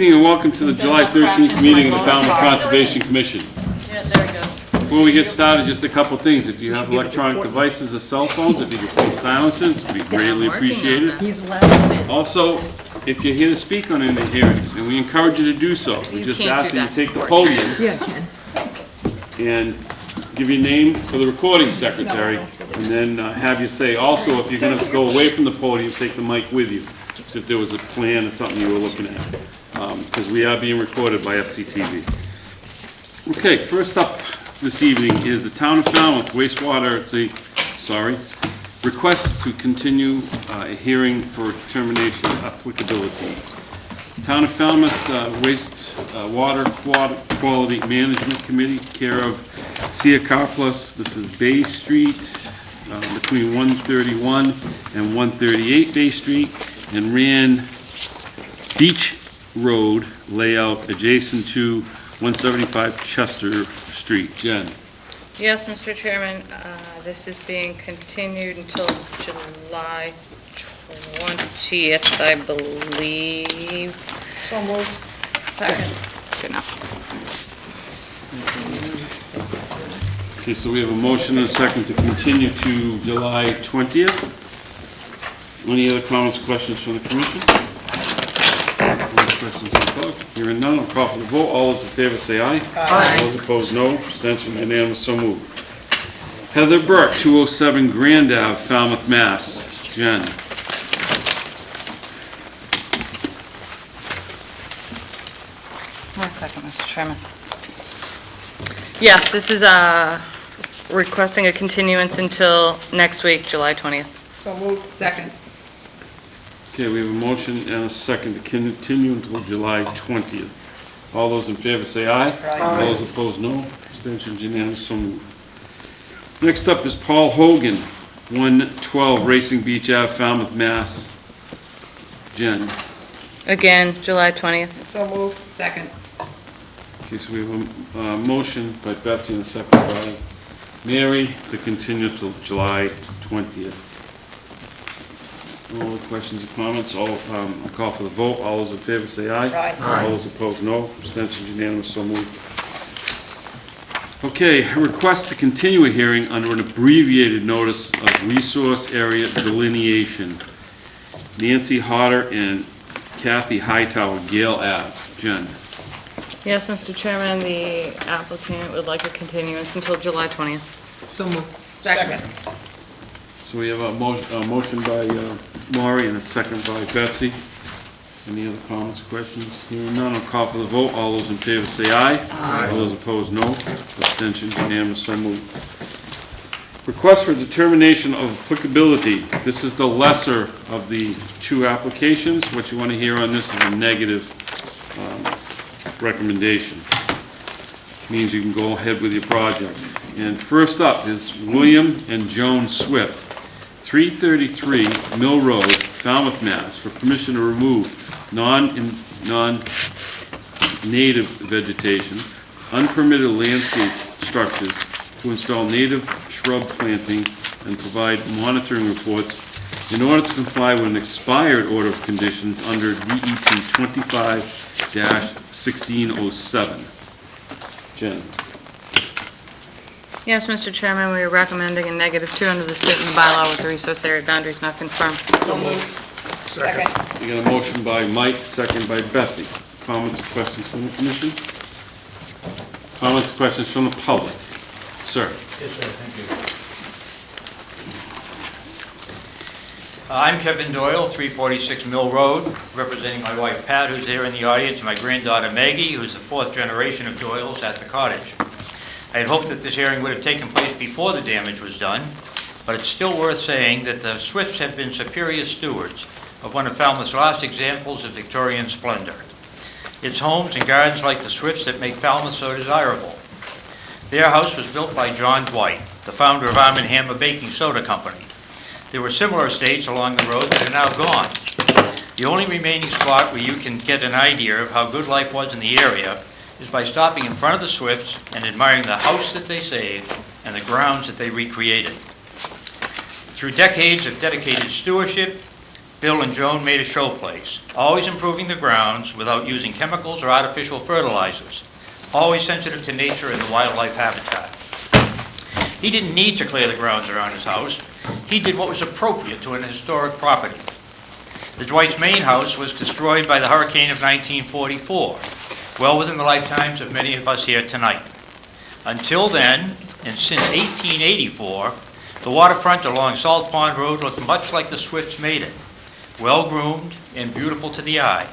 evening and welcome to the July 13th meeting of the Falmouth Conservation Commission. Yeah, there we go. Before we get started, just a couple things. If you have electronic devices or cell phones, if you could please silence them, it would be greatly appreciated. Also, if you're here to speak on any of the hearings, and we encourage you to do so, we just ask that you take the podium and give your name for the recording secretary, and then have you say, also, if you're going to go away from the podium, take the mic with you, as if there was a plan or something you were looking at, because we are being recorded by FCTV. Okay, first up this evening is the Town of Falmouth wastewater, request to continue a hearing for determination of applicability. Town of Falmouth wastewater quality management committee, care of Cia Carplus. This is Bay Street, between 131 and 138 Bay Street, and ran Beach Road layout adjacent to 175 Chester Street. Jen. Yes, Mr. Chairman, this is being continued until July 20th, I believe. So moved. Second. Good enough. Okay, so we have a motion and a second to continue to July 20th. Any other comments, questions from the commission? Questions from the public? Hearing none, I'll call for the vote. All those in favor say aye. Aye. Those opposed, no. Abstention, unanimous, so moved. Heather Burke, 207 Grand Ave, Falmouth, Mass. Jen. One second, Mr. Chairman. Yes, this is requesting a continuance until next week, July 20th. So moved. Second. Okay, we have a motion and a second to continue until July 20th. All those in favor say aye. Aye. All those opposed, no. Abstentions, unanimous, so moved. Next up is Paul Hogan, 112 Racing Beach Ave, Falmouth, Mass. Jen. Again, July 20th. So moved. Second. Okay, so we have a motion by Betsy and a second by Mary to continue till July 20th. All the questions or comments, I'll call for the vote. All those in favor say aye. Aye. All those opposed, no. Abstentions, unanimous, so moved. Okay, a request to continue a hearing under an abbreviated notice of resource area delineation. Nancy Hodder and Kathy Hightower, Gale Ave. Jen. Yes, Mr. Chairman, the applicant would like a continuance until July 20th. So moved. Second. So we have a motion by Maury and a second by Betsy. Any other comments or questions? Hearing none, I'll call for the vote. All those in favor say aye. Aye. All those opposed, no. Abstentions, unanimous, so moved. Request for determination of applicability. This is the lesser of the two applications. What you want to hear on this is a negative recommendation. Means you can go ahead with your project. And first up is William and Joan Swift, 333 Mill Road, Falmouth, Mass, for permission to remove non-native vegetation, unpermitted landscape structures, to install native shrub plantings, and provide monitoring reports in order to comply with an expired order of conditions under DEP 25-1607. Jen. Yes, Mr. Chairman, we are recommending a -2 under the statement of bylaw with the resource area boundaries not confirmed. So moved. Second. You got a motion by Mike, second by Betsy. Comments or questions from the commission? Comments or questions from the public? Sir. Yes, sir, thank you. I'm Kevin Doyle, 346 Mill Road, representing my wife Pat, who's here in the audience, and my granddaughter Maggie, who's the 4th generation of Doyles at the cottage. I had hoped that this hearing would have taken place before the damage was done, but it's still worth saying that the Swifts have been superior stewards of one of Falmouth's last examples of Victorian splendor. It's homes and gardens like the Swifts that make Falmouth so desirable. Their house was built by John Dwight, the founder of Arm & Hammer Baking Soda Company. There were similar estates along the road that are now gone. The only remaining spot where you can get an idea of how good life was in the area is by stopping in front of the Swifts and admiring the house that they saved and the grounds that they recreated. Through decades of dedicated stewardship, Bill and Joan made a showplace, always improving the grounds without using chemicals or artificial fertilizers, always sensitive to nature and the wildlife habitat. He didn't need to clear the grounds around his house. He did what was appropriate to an historic property. The Dwight's main house was destroyed by the hurricane of 1944, well within the lifetimes of many of us here tonight. Until then, and since 1884, the waterfront along Salt Pond Road looked much like the Swifts made it, well-groomed and beautiful to the eye.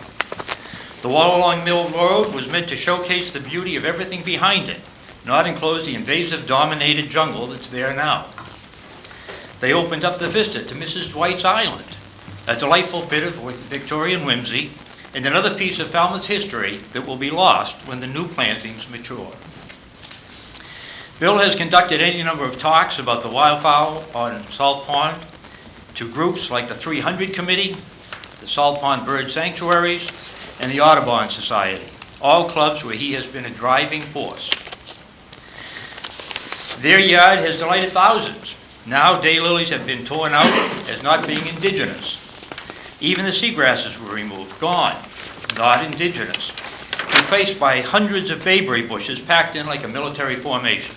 The wall along Mill Road was meant to showcase the beauty of everything behind it, not enclose the invasive, dominated jungle that's there now. They opened up the vista to Mrs. Dwight's Island, a delightful bit of Victorian whimsy, and another piece of Falmouth history that will be lost when the new plantings mature. Bill has conducted any number of talks about the wildfowl on Salt Pond to groups like the 300 Committee, the Salt Pond Bird Sanctuaries, and the Audubon Society, all clubs where he has been a driving force. Their yard has delighted thousands. Now daylilies have been torn out as not being indigenous. Even the seagrasses were removed, gone, not indigenous, replaced by hundreds of bayberry bushes packed in like a military formation.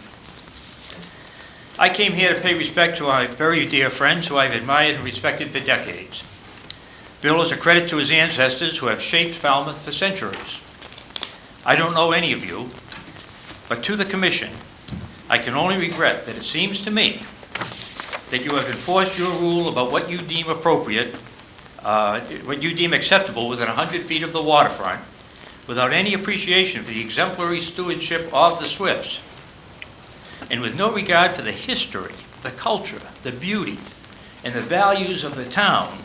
I came here to pay respect to my very dear friends who I've admired and respected for decades. Bill is a credit to his ancestors who have shaped Falmouth for centuries. I don't know any of you, but to the Commission, I can only regret that it seems to me that you have enforced your rule about what you deem appropriate, what you deem acceptable within 100 feet of the waterfront, without any appreciation for the exemplary stewardship of the Swifts, and with no regard for the history, the culture, the beauty, and the values of the town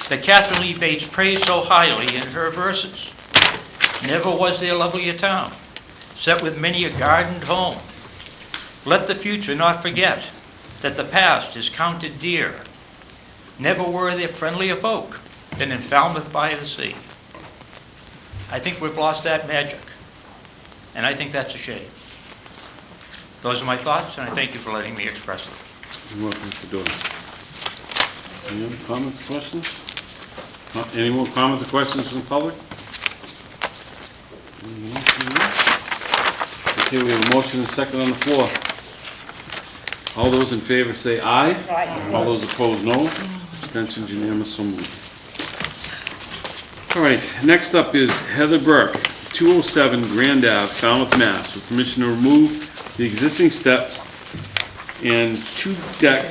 that Catherine Lee Bates praised so highly in her verses. Never was there lovelier town, set with many a gardened home. Let the future not forget that the past is counted dear. Never were there friendlier folk than in Falmouth by the sea. I think we've lost that magic, and I think that's a shame. Those are my thoughts, and I thank you for letting me express them. You're welcome for doing it. Any other comments, questions? Any more comments or questions from the public? Okay, we have a motion and a second on the floor. All those in favor say aye. Aye. All those opposed, no. Abstentions unanimous, so moved. All right, next up is Heather Burke, 207 Grand Ave, Falmouth, Mass. With permission to remove the existing steps and two deck.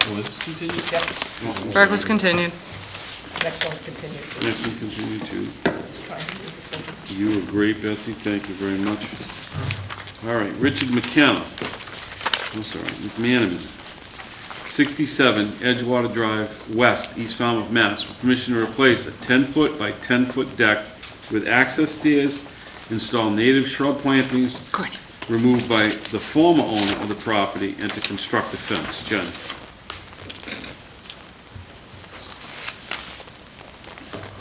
Oh, this is continued? Yep. Burke was continued. Next one continued. Next one continued too. Let's try and do the same. You were great, Betsy. Thank you very much. All right, Richard McKenna. I'm sorry, McManaman. 67 Edgewater Drive West, East Falmouth, Mass. With permission to replace a 10-foot by 10-foot deck with access stairs, install native shrub plantings removed by the former owner of the property, and to construct a fence. Jen.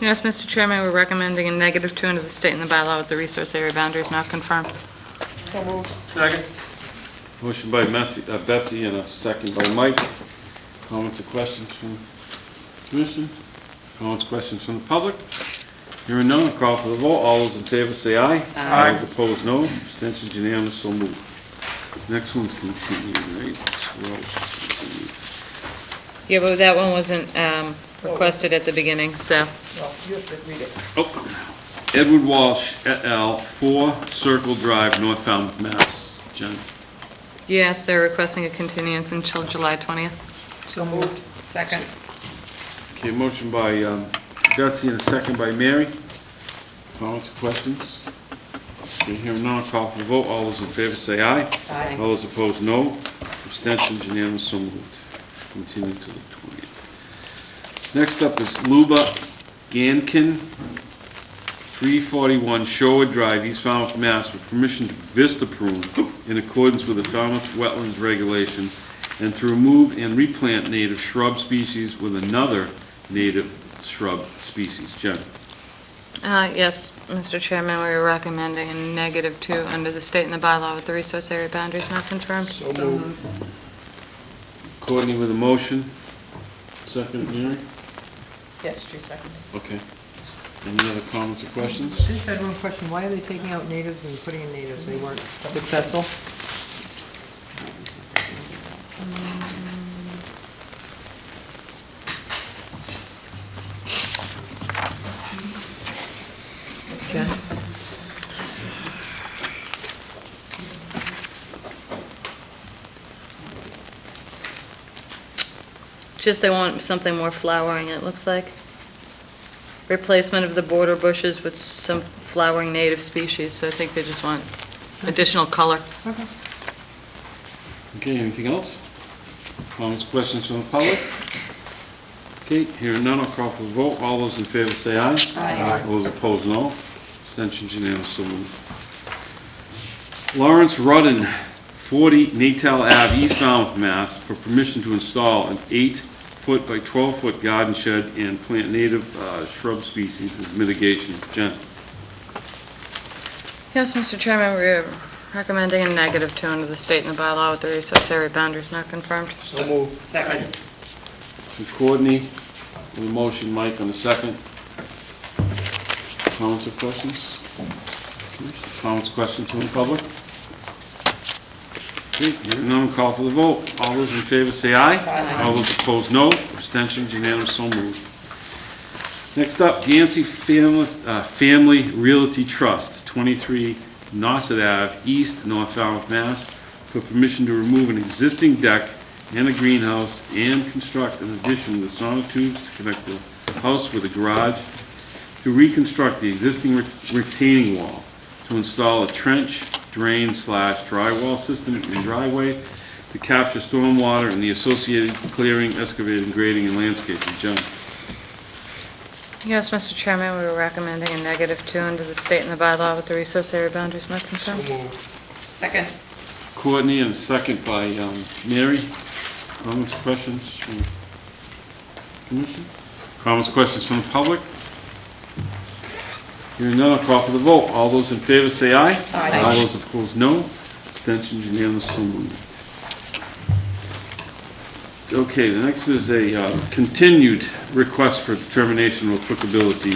Yes, Mr. Chairman, we're recommending a -2 under the state and the bylaw with the resource area boundaries not confirmed. So moved. Second. Motion by Betsy and a second by Mike. Comments or questions from the Commission? Comments, questions from the public? Hearing none, I'll call for the vote. All those in favor say aye. Aye. All those opposed, no. Abstentions unanimous, so moved. Next one's continued, right? Welsh continued. Yeah, but that one wasn't requested at the beginning, so. Well, you have to read it. Oh, Edward Walsh et al., 4 Circle Drive, North Falmouth, Mass. Jen. Yes, they're requesting a continuance until July 20th. So moved. Second. Okay, motion by Betsy and a second by Mary. Comments, questions? Okay, hearing none, I'll call for the vote. All those in favor say aye. Aye. All those opposed, no. Abstentions unanimous, so moved. Continue to the 20th. Next up is Luba Gankin, 341 Shorewood Drive, East Falmouth, Mass. With permission to vista prune in accordance with the Falmouth Wetlands Regulation and to remove and replant native shrub species with another native shrub species. Jen. Yes, Mr. Chairman, we're recommending a -2 under the state and the bylaw with the resource area boundaries not confirmed. So moved. Courtney with a motion. Second, Mary? Yes, she seconded. Okay. Any other comments or questions? I just had one question. Why are they taking out natives and putting in natives? They weren't successful? Jen? Just they want something more flowering, it looks like. Replacement of the border bushes with some flowering native species, so I think they just want additional color. Okay. Okay, anything else? Comments, questions from the public? Okay, hearing none, I'll call for the vote. All those in favor say aye. Aye. All those opposed, no. Abstentions unanimous, so moved. Lawrence Rudden, 40 Natal Ave, East Falmouth, Mass, for permission to install an 8-foot by 12-foot garden shed and plant native shrub species as mitigation. Jen? Yes, Mr. Chairman, we're recommending a -2 under the state and the bylaw with the resource area boundaries not confirmed. So moved. Second. From Courtney, on the motion, Mike on the second. Comments or questions? Comments, questions from the public? Okay, hearing none, call for the vote. All those in favor say aye. Aye. All those opposed, no. Abstentions, unanimous, so moved. Next up, Gansey Family Realty Trust, 23 Nauset Ave, East, North Falmouth, Mass, for permission to remove an existing deck and a greenhouse and construct an addition with sonotubes to connect the house with a garage, to reconstruct the existing retaining wall, to install a trench, drain / drywall system in driveway, to capture stormwater and the associated clearing, excavating, grading, and landscaping. John? Yes, Mr. Chairman, we were recommending a -2 under the state and the bylaw with the resource area boundaries not confirmed. Second. Courtney, and a second by Mary. Comments, questions from the commission? Comments, questions from the public? Hearing none, I'll call for the vote. All those in favor say aye. Aye. All those opposed, no. Abstentions, unanimous, so moved. Okay, the next is a continued request for determination of applicability.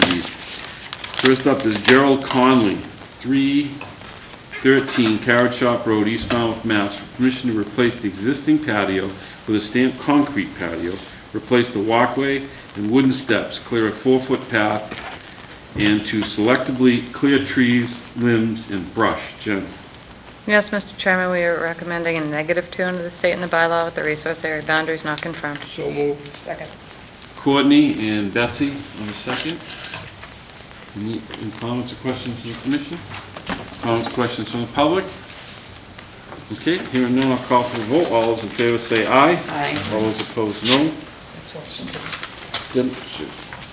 First up is Gerald Conley, 313 Carrot Shop Road, East Falmouth, Mass, for permission to replace the existing patio with a stamped concrete patio, replace the walkway and wooden steps, clear a 4-foot path, and to selectively clear trees, limbs, and brush. Jen? Yes, Mr. Chairman, we are recommending a -2 under the state and the bylaw with the resource area boundaries not confirmed. So moved. Second. Courtney and Betsy on the second. Any comments or questions from the commission? Comments, questions from the public? Okay, hearing none, I'll call for the vote. All those in favor say aye. Aye. All those opposed, no. That's what somebody.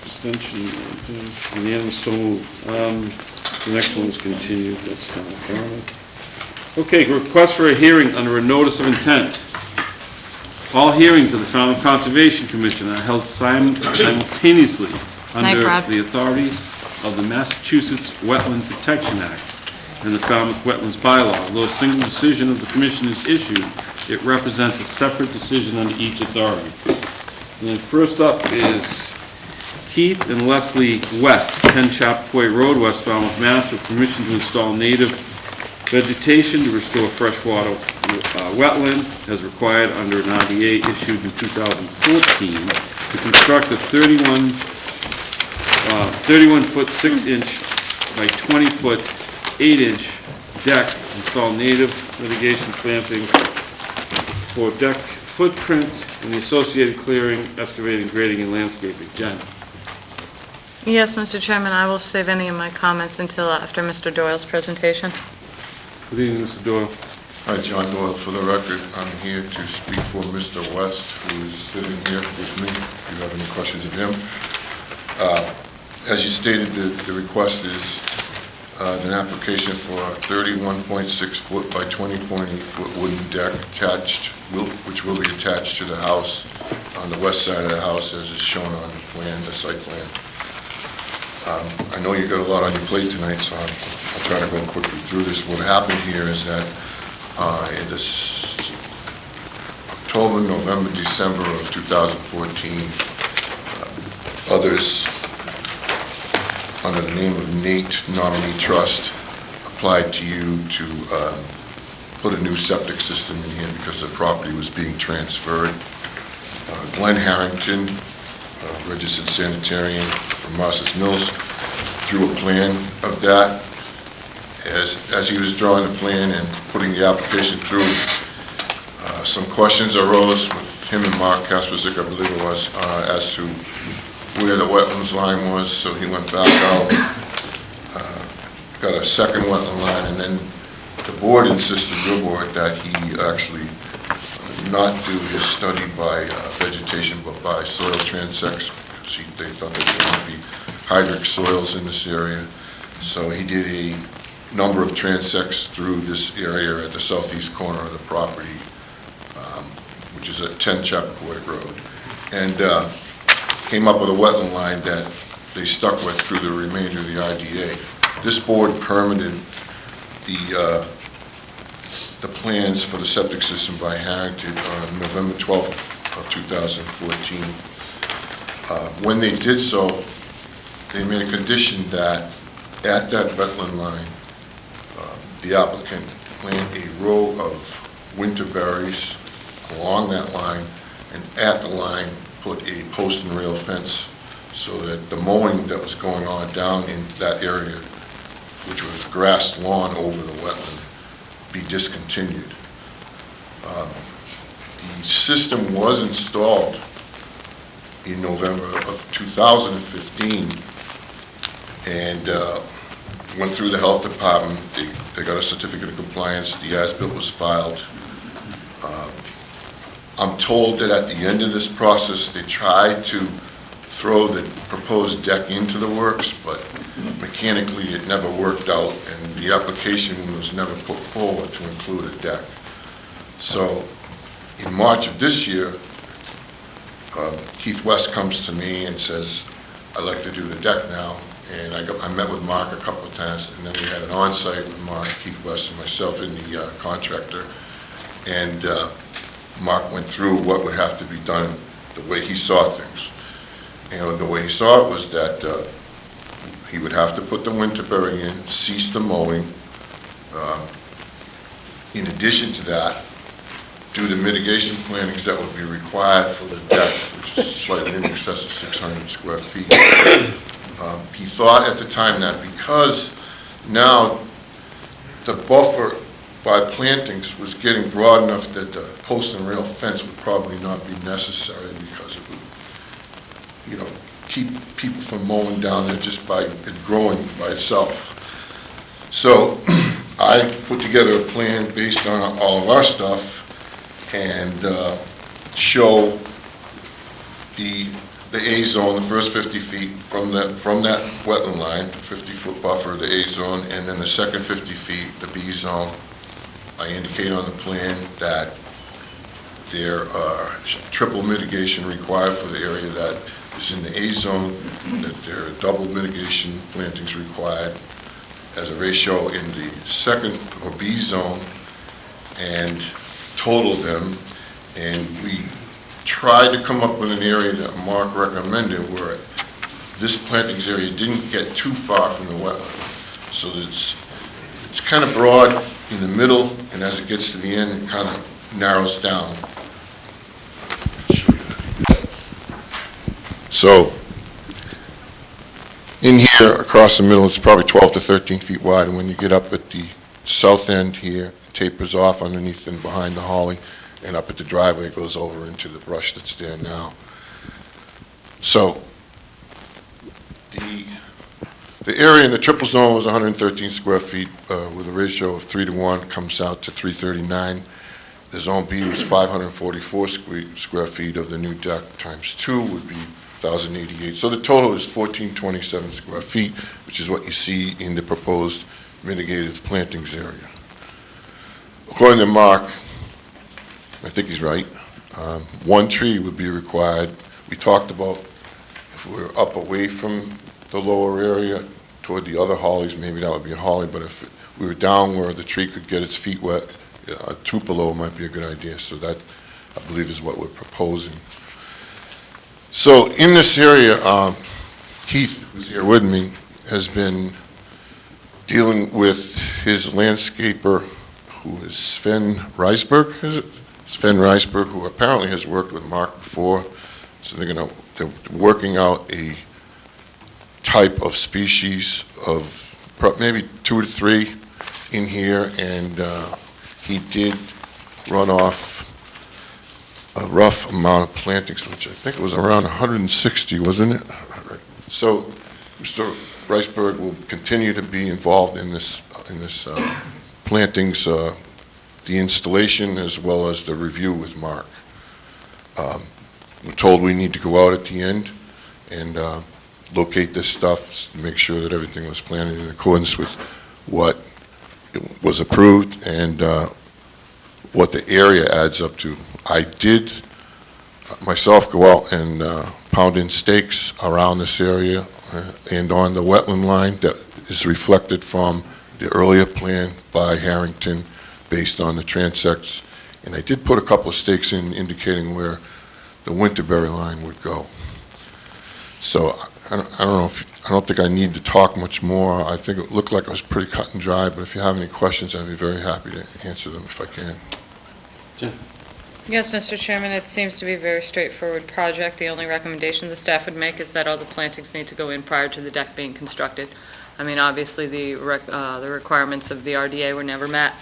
Abstention, unanimous, so moved. The next one is continued, that's kind of thorough. Okay, request for a hearing under a notice of intent. All hearings of the Falmouth Conservation Commission are held simultaneously under Rob. the authorities of the Massachusetts Wetland Protection Act and the Falmouth Wetlands Bylaw. Although a single decision of the commission is issued, it represents a separate decision under each authority. And then first up is Keith and Leslie West, 10 Chappaquay Road, West Falmouth, Mass, with permission to install native vegetation to restore freshwater wetland as required under an RDA issued in 2014 to construct a 31-foot 6-inch by 20-foot 8-inch deck, install native mitigation plantings for deck footprint and the associated clearing, excavating, grading, and landscaping. Jen? Yes, Mr. Chairman, I will save any of my comments until after Mr. Doyle's presentation. Good evening, Mr. Doyle. Hi, John Doyle. For the record, I'm here to speak for Mr. West, who is sitting here with me, if you have any questions of him. As you stated, the request is an application for a 31.6-foot by 20.8-foot wooden deck attached, which will be attached to the house on the west side of the house, as is shown on the plan, the site plan. I know you got a lot on your plate tonight, so I'll try to go quickly through this. What happened here is that in this October, November, December of 2014, others under the name of Nate Nominee Trust applied to you to put a new septic system in here because the property was being transferred. Glenn Harrington, registered sanitarian from Marcus Mills, drew a plan of that. As he was drawing the plan and putting the application through, some questions arose with him and Mark Kaspersick, I believe it was, as to where the wetlands line was, so he went back out, got a second wetland line, and then the board insisted, your board, that he actually not do his study by vegetation, but by soil transects, because they thought there were going to be hydric soils in this area. So he did a number of transects through this area at the southeast corner of the property, which is at 10 Chappaquiddick Road, and came up with a wetland line that they stuck with through the remainder of the IDA. This board permitted the plans for the septic system by Harrington on November 12th of 2014. When they did so, they made a condition that at that wetland line, the applicant plant a row of winter berries along that line, and at the line put a post and rail fence so that the mowing that was going on down in that area, which was grass lawn over the wetland, be discontinued. The system was installed in November of 2015 and went through the health department. They got a certificate of compliance. The as-built was filed. I'm told that at the end of this process, they tried to throw the proposed deck into the works, but mechanically it never worked out, and the application was never put forward to include a deck. So in March of this year, Keith West comes to me and says, I'd like to do the deck now. And I met with Mark a couple of times, and then we had an on-site with Mark, Keith West, and myself and the contractor. And Mark went through what would have to be done the way he saw things. And the way he saw it was that he would have to put the winterberry in, cease the mowing. In addition to that, do the mitigation plantings that would be required for the deck, which is slightly in excess of 600 square feet. He thought at the time that because now the buffer by plantings was getting broad enough that the post and rail fence would probably not be necessary because it would, keep people from mowing down there just by it growing by itself. So I put together a plan based on all of our stuff and show the A zone, the first 50 feet from that wetland line, 50-foot buffer, the A zone, and then the second 50 feet, the B zone. I indicate on the plan that there are triple mitigation required for the area that is in the A zone, that there are double mitigation plantings required as a ratio in the second or B zone, and total them, and we tried to come up with an area that Mark recommended where this plantings area didn't get too far from the wetland. So it's kind of broad in the middle, and as it gets to the end, it kind of narrows down. So in here, across the middle, it's probably 12 to 13 feet wide, and when you get up at the south end here, it tapers off underneath and behind the holly, and up at the driveway, it goes over into the brush that's there now. So the area in the triple zone was 113 square feet with a ratio of 3 to 1, comes out to 339. The zone B was 544 square feet of the new deck times 2 would be 1,088. So the total is 1,427 square feet, which is what you see in the proposed mitigated plantings area. According to Mark, I think he's right, one tree would be required. We talked about if we were up away from the lower area toward the other hollies, maybe that would be a holly, but if we were down where the tree could get its feet wet, a tupelo might be a good idea. So that, I believe, is what we're proposing. So in this area, Keith, who's here with me, has been dealing with his landscaper, who is Sven Reisberg, is it? Sven Reisberg, who apparently has worked with Mark before. So they're working out a type of species of maybe 2 to 3 in here, and he did run off a rough amount of plantings, which I think was around 160, wasn't it? So Mr. Reisberg will continue to be involved in this plantings, the installation as well as the review with Mark. We're told we need to go out at the end and locate this stuff, make sure that everything was planted in accordance with what was approved and what the area adds up to. I did myself go out and pound in stakes around this area and on the wetland line that is reflected from the earlier plan by Harrington based on the transects. And I did put a couple of stakes in indicating where the Winterberry line would go. So I don't think I need to talk much more. I think it looked like it was pretty cut and dry, but if you have any questions, I'd be very happy to answer them if I can. Jen? Yes, Mr. Chairman, it seems to be a very straightforward project. The only recommendation the staff would make is that all the plantings need to go in prior to the deck being constructed. I mean, obviously, the requirements of the RDA were never met,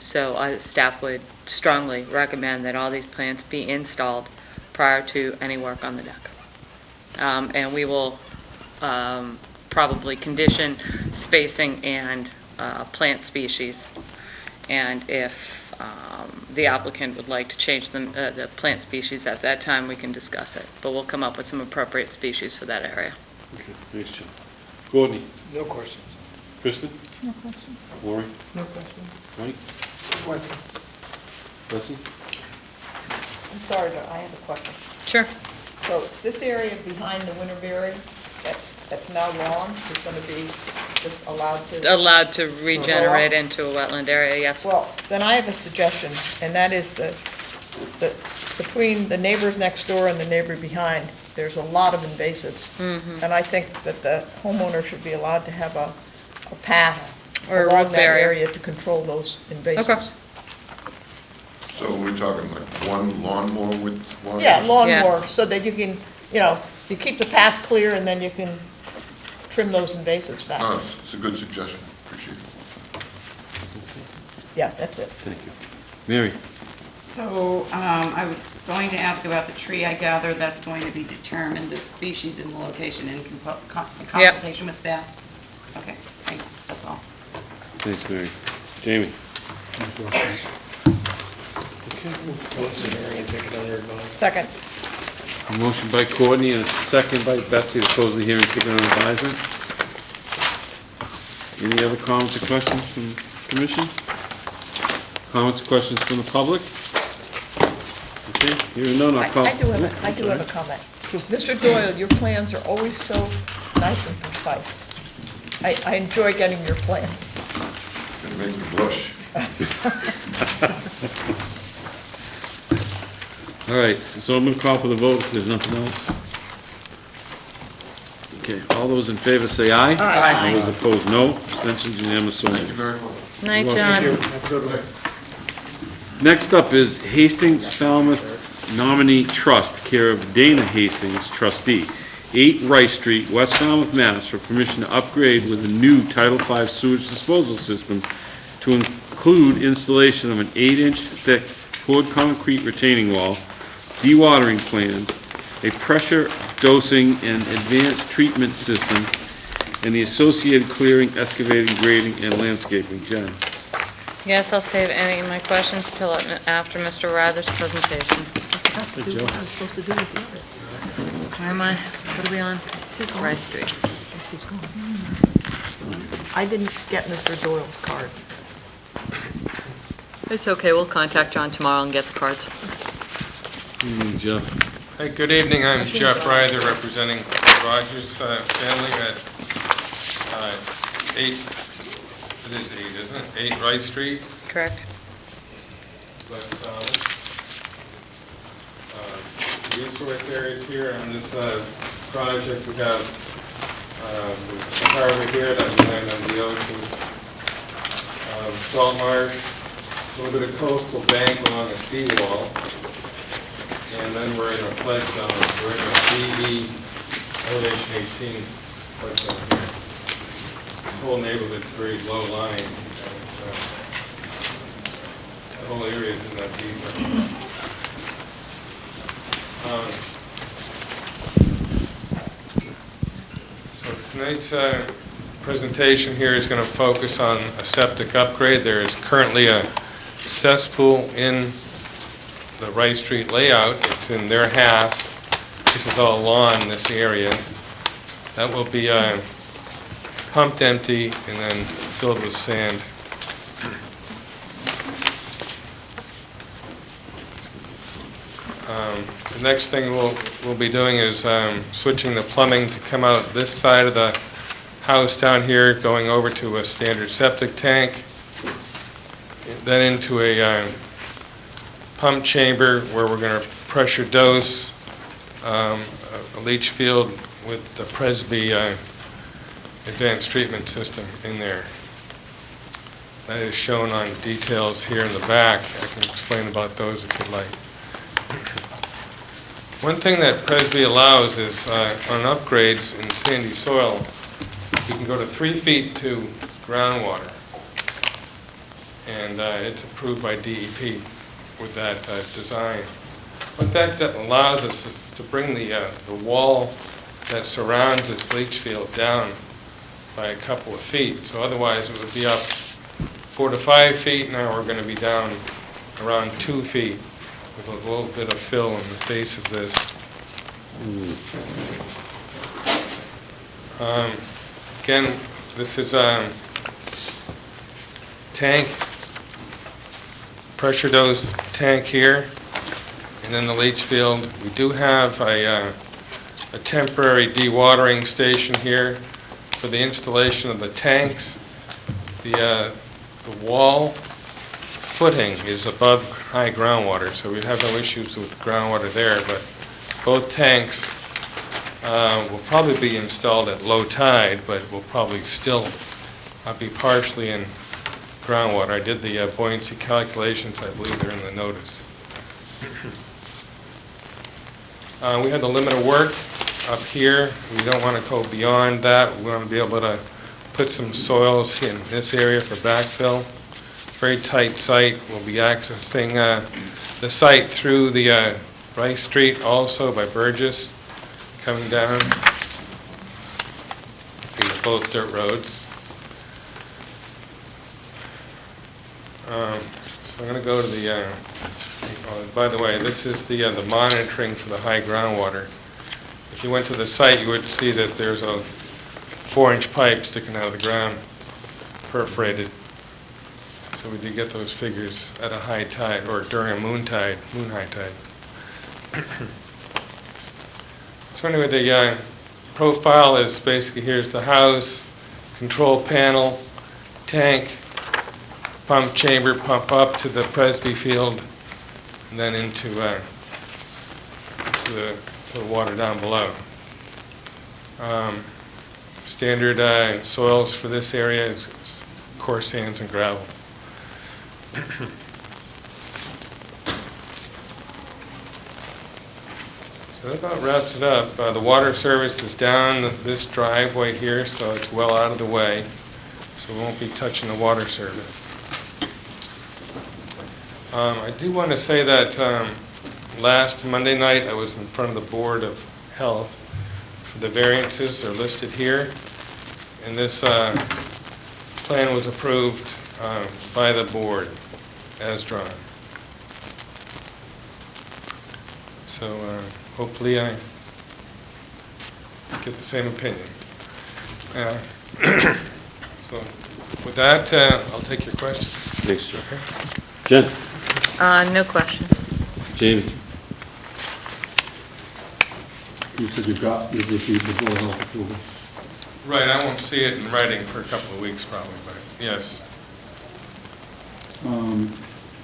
so staff would strongly recommend that all these plants be installed prior to any work on the deck. And we will probably condition spacing and plant species. And if the applicant would like to change the plant species at that time, we can discuss it. But we'll come up with some appropriate species for that area. Okay, thanks, John. Courtney? No questions. Kristen? No question. Lori? No questions. Mike? Question. Betsy? I'm sorry, but I have a question. Sure. So this area behind the Winterberry, that's now lawn, is going to be just Allowed to regenerate into a wetland area, yes. Well, then I have a suggestion, and that is that between the neighbors next door and the neighbor behind, there's a lot of invasives. And I think that the homeowner should be allowed to have a path Or a along root that barrier. area to control those invasives. So we're talking like one lawnmower with one? Yeah, lawnmower, so that you can, you keep the path clear and then you can trim those invasives back. It's a good suggestion, appreciate it. Yeah, that's it. Thank you. Mary? So, I was going to ask about the tree. I gather that's going to be determined, the species and the location in consultation with staff? Okay, thanks, that's all. Thanks, Mary. Jamie? Second. A motion by Courtney and a second by Betsy to close the hearing, taken on advisement. Any other comments or questions from the commission? Comments or questions from the public? Okay, hearing none, I'll call. I do have a comment. Mr. Doyle, your plans are always so nice and precise. I enjoy getting your plans. Gonna make me blush. All right, so I'm gonna call for the vote if there's nothing else. Okay, all those in favor say aye. Aye. All those opposed, no. Abstentions, unanimous, so Thank you moved. very much. Night, You're John. Next up is Hastings Falmouth Nominee Trust, care of Dana Hastings, trustee, 8 Rice Street, West Falmouth, Mass, for permission to upgrade with a new Title V sewage disposal system to include installation of an 8-inch thick poured concrete retaining wall, dewatering plans, a pressure dosing and advanced treatment system, and the associated clearing, excavating, grading, and landscaping. Jen? Yes, I'll save any of my questions till after Mr. Rather's presentation. Do what I was supposed to do with the other. Where am I? What are we on? Rice Street. This is gone. I didn't get Mr. Doyle's cards. It's okay, we'll contact John tomorrow and get the cards. Jeff? Hi, good evening. I'm Jeff Ryder, representing Rogers family at 8, it is 8, isn't it? 8 Wright Street, Correct. West Falmouth. resource areas here on this project. We have the harbor here that we land on the ocean, salt marsh, a little bit of coastal bank along a seawall, and then we're in a flood zone. We're in a DE elevation 18 flood zone here. This whole neighborhood's very low lying. The whole area is in that deep. So tonight's presentation here is going to focus on a septic upgrade. There is currently a cesspool in the Rice Street layout. It's in their half. This is all lawn in this area. That will be pumped empty and then filled with sand. The next thing we'll be doing is switching the plumbing to come out this side of the house down here, going over to a standard septic tank, then into a pump chamber where we're going to pressure dose a leach field with the Presby advanced treatment system in there. That is shown on details here in the back. I can explain about those if you'd like. One thing that Presby allows is on upgrades in sandy soil, you can go to 3 feet to groundwater. And it's approved by DEP with that design. What that allows us is to bring the wall that surrounds this leach field down by a couple of feet. So otherwise it would be up 4 to 5 feet. Now we're going to be down around 2 feet with a little bit of fill in the face of this. Again, this is a tank, pressure dose tank here, and then the leach field. We do have a temporary dewatering station here for the installation of the tanks. The wall footing is above high groundwater, so we have no issues with groundwater there, but both tanks will probably be installed at low tide, but will probably still be partially in groundwater. I did the buoyancy calculations. I believe they're in the notice. We have the limit of work up here. We don't want to go beyond that. We want to be able to put some soils in this area for backfill. Very tight site. We'll be accessing the site through the Rice Street also by Burgess, coming down. These are both dirt roads. So I'm going to go to the, by the way, this is the monitoring for the high groundwater. If you went to the site, you would see that there's a 4-inch pipe sticking out of the ground, perforated. So we did get those figures at a high tide, or during a moon high tide. So anyway, the profile is basically, here's the house, control panel, tank, pump chamber, pump up to the Presby field, and then into to the water down below. Standard soils for this area is coarse sands and gravel. So that about wraps it up. The water service is down this driveway here, so it's well out of the way. So we won't be touching the water service. I do want to say that last Monday night I was in front of the Board of Health. The variances are listed here, and this plan was approved by the board as drawn. So hopefully I get the same opinion. So with that, I'll take your questions. Thanks, Joe. Okay. Jen? No questions. Jamie? You said you've received the Board of Health approval. Right, I won't see it in writing for a couple of weeks probably, but yes.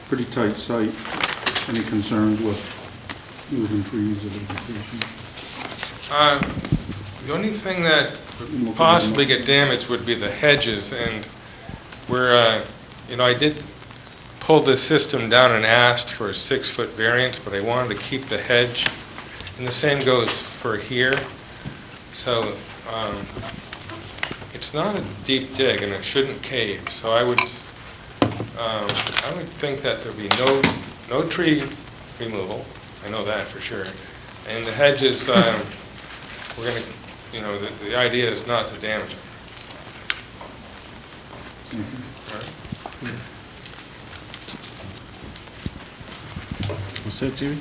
Pretty tight site. Any concerns with moving trees or vegetation? The only thing that would possibly get damaged would be the hedges, and we're, I did pull this system down and asked for a 6-foot variance, but I wanted to keep the hedge, and the same goes for here. So it's not a deep dig, and it shouldn't cave, so I would think that there'd be no tree removal, I know that for sure, and the hedges, we're going to, the idea is not to damage them. What's that, Jimmy?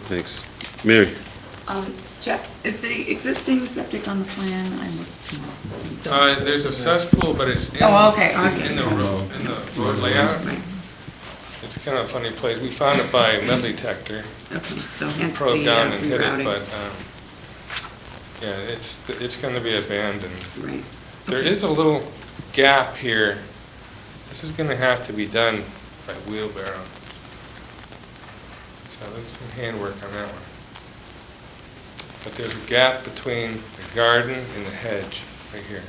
Thanks. Mary? Jeff, is the existing septic on the plan? There's a cesspool, but it's in okay. the road layout. Right. It's kind of a funny place. We found it by metal detector. Okay, so hence the Probed down and hit it, rerouting. but, yeah, it's going to be abandoned. Right. There is a little gap here. This is going to have to be done by wheelbarrow. So there's some handwork on that one. But there's a gap between the garden and the hedge right here.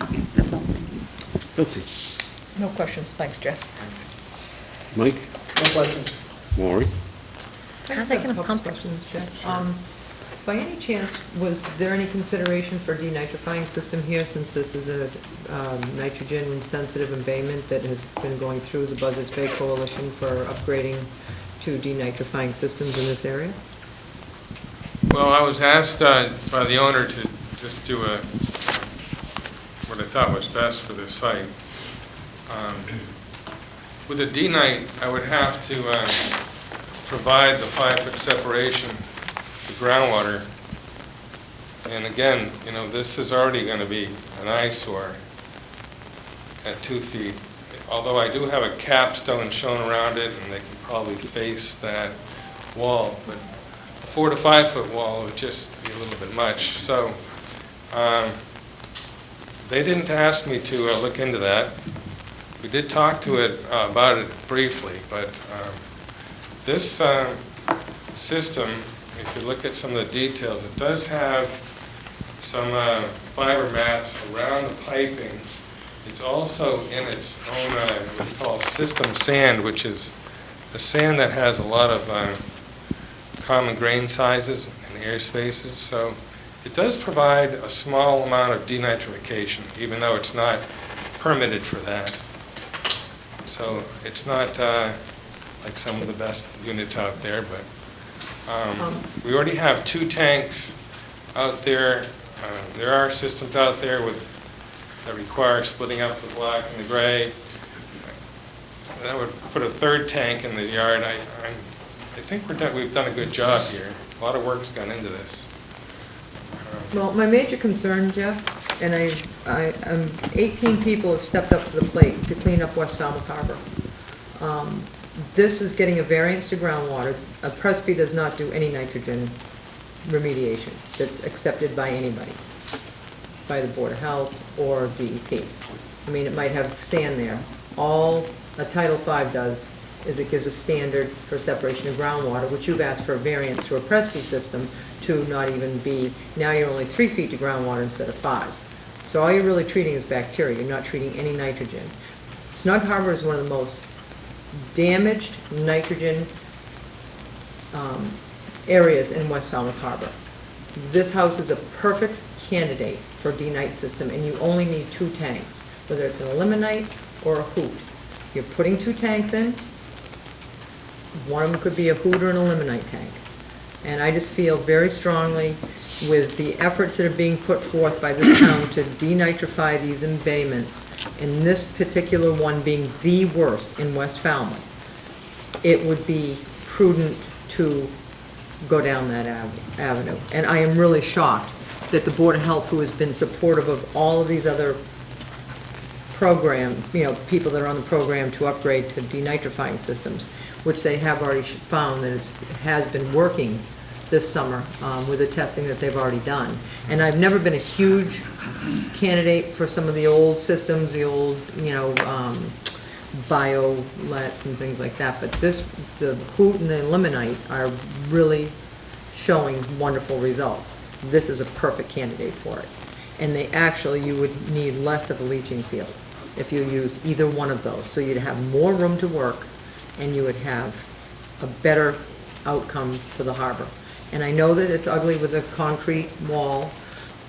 Okay, that's all. Thank you. Betsy? No questions, thanks, Jeff. Mike? No questions. Maureen? How are they going to pump questions, Jeff? By any chance, was there any consideration for denitrifying system here, since this is a nitrogen-sensitive embayment that has been going through the Buzzards Bay Coalition for upgrading to denitrifying systems in this area? Well, I was asked by the owner to just do what I thought was best for this site. With a denite, I would have to provide the 5-foot separation to groundwater. And again, this is already going to be an eyesore at 2 feet. Although I do have a capstone shown around it, and they can probably face that wall, but a 4 to 5 foot wall would just be a little bit much. So they didn't ask me to look into that. We did talk to it about it briefly, but this system, if you look at some of the details, it does have some fiber mats around the piping. It's also in its own what we call system sand, which is a sand that has a lot of common grain sizes and air spaces. So it does provide a small amount of denitrification, even though it's not permitted for that. So it's not like some of the best units out there, but we already have 2 tanks out there. There are systems out there that require splitting up the black and the gray. That would put a 3rd tank in the yard. I think we've done a good job here. A lot of work's gone into this. Well, my major concern, Jeff, and 18 people have stepped up to the plate to clean up West Falmouth Harbor. This is getting a variance to groundwater. A Presby does not do any nitrogen remediation that's accepted by anybody, by the Board of Health or DEP. I mean, it might have sand there. All a Title V does is it gives a standard for separation of groundwater, which you've asked for a variance to a Presby system to not even be, now you're only 3 feet to groundwater instead of 5. So all you're really treating is bacteria. You're not treating any nitrogen. Snug Harbor is one of the most damaged nitrogen areas in West Falmouth Harbor. This house is a perfect candidate for a denite system, and you only need 2 tanks, whether it's an eliminite or a hoot. You're putting 2 tanks in. One of them could be a hoot or an eliminite tank. And I just feel very strongly with the efforts that are being put forth by this town to denitrify these embayments, and this particular one being the worst in West Falmouth, it would be prudent to go down that avenue. And I am really shocked that the Board of Health, who has been supportive of all of these other program, people that are on the program to upgrade to denitrifying systems, which they have already found that it has been working this summer with the testing that they've already done. And I've never been a huge candidate for some of the old systems, the old, biolets and things like that, but the Hoot and the Limonite are really showing wonderful results. This is a perfect candidate for it. And you would need less of a leaching field if you used either one of those. So you'd have more room to work, and you would have a better outcome for the harbor. And I know that it's ugly with a concrete wall.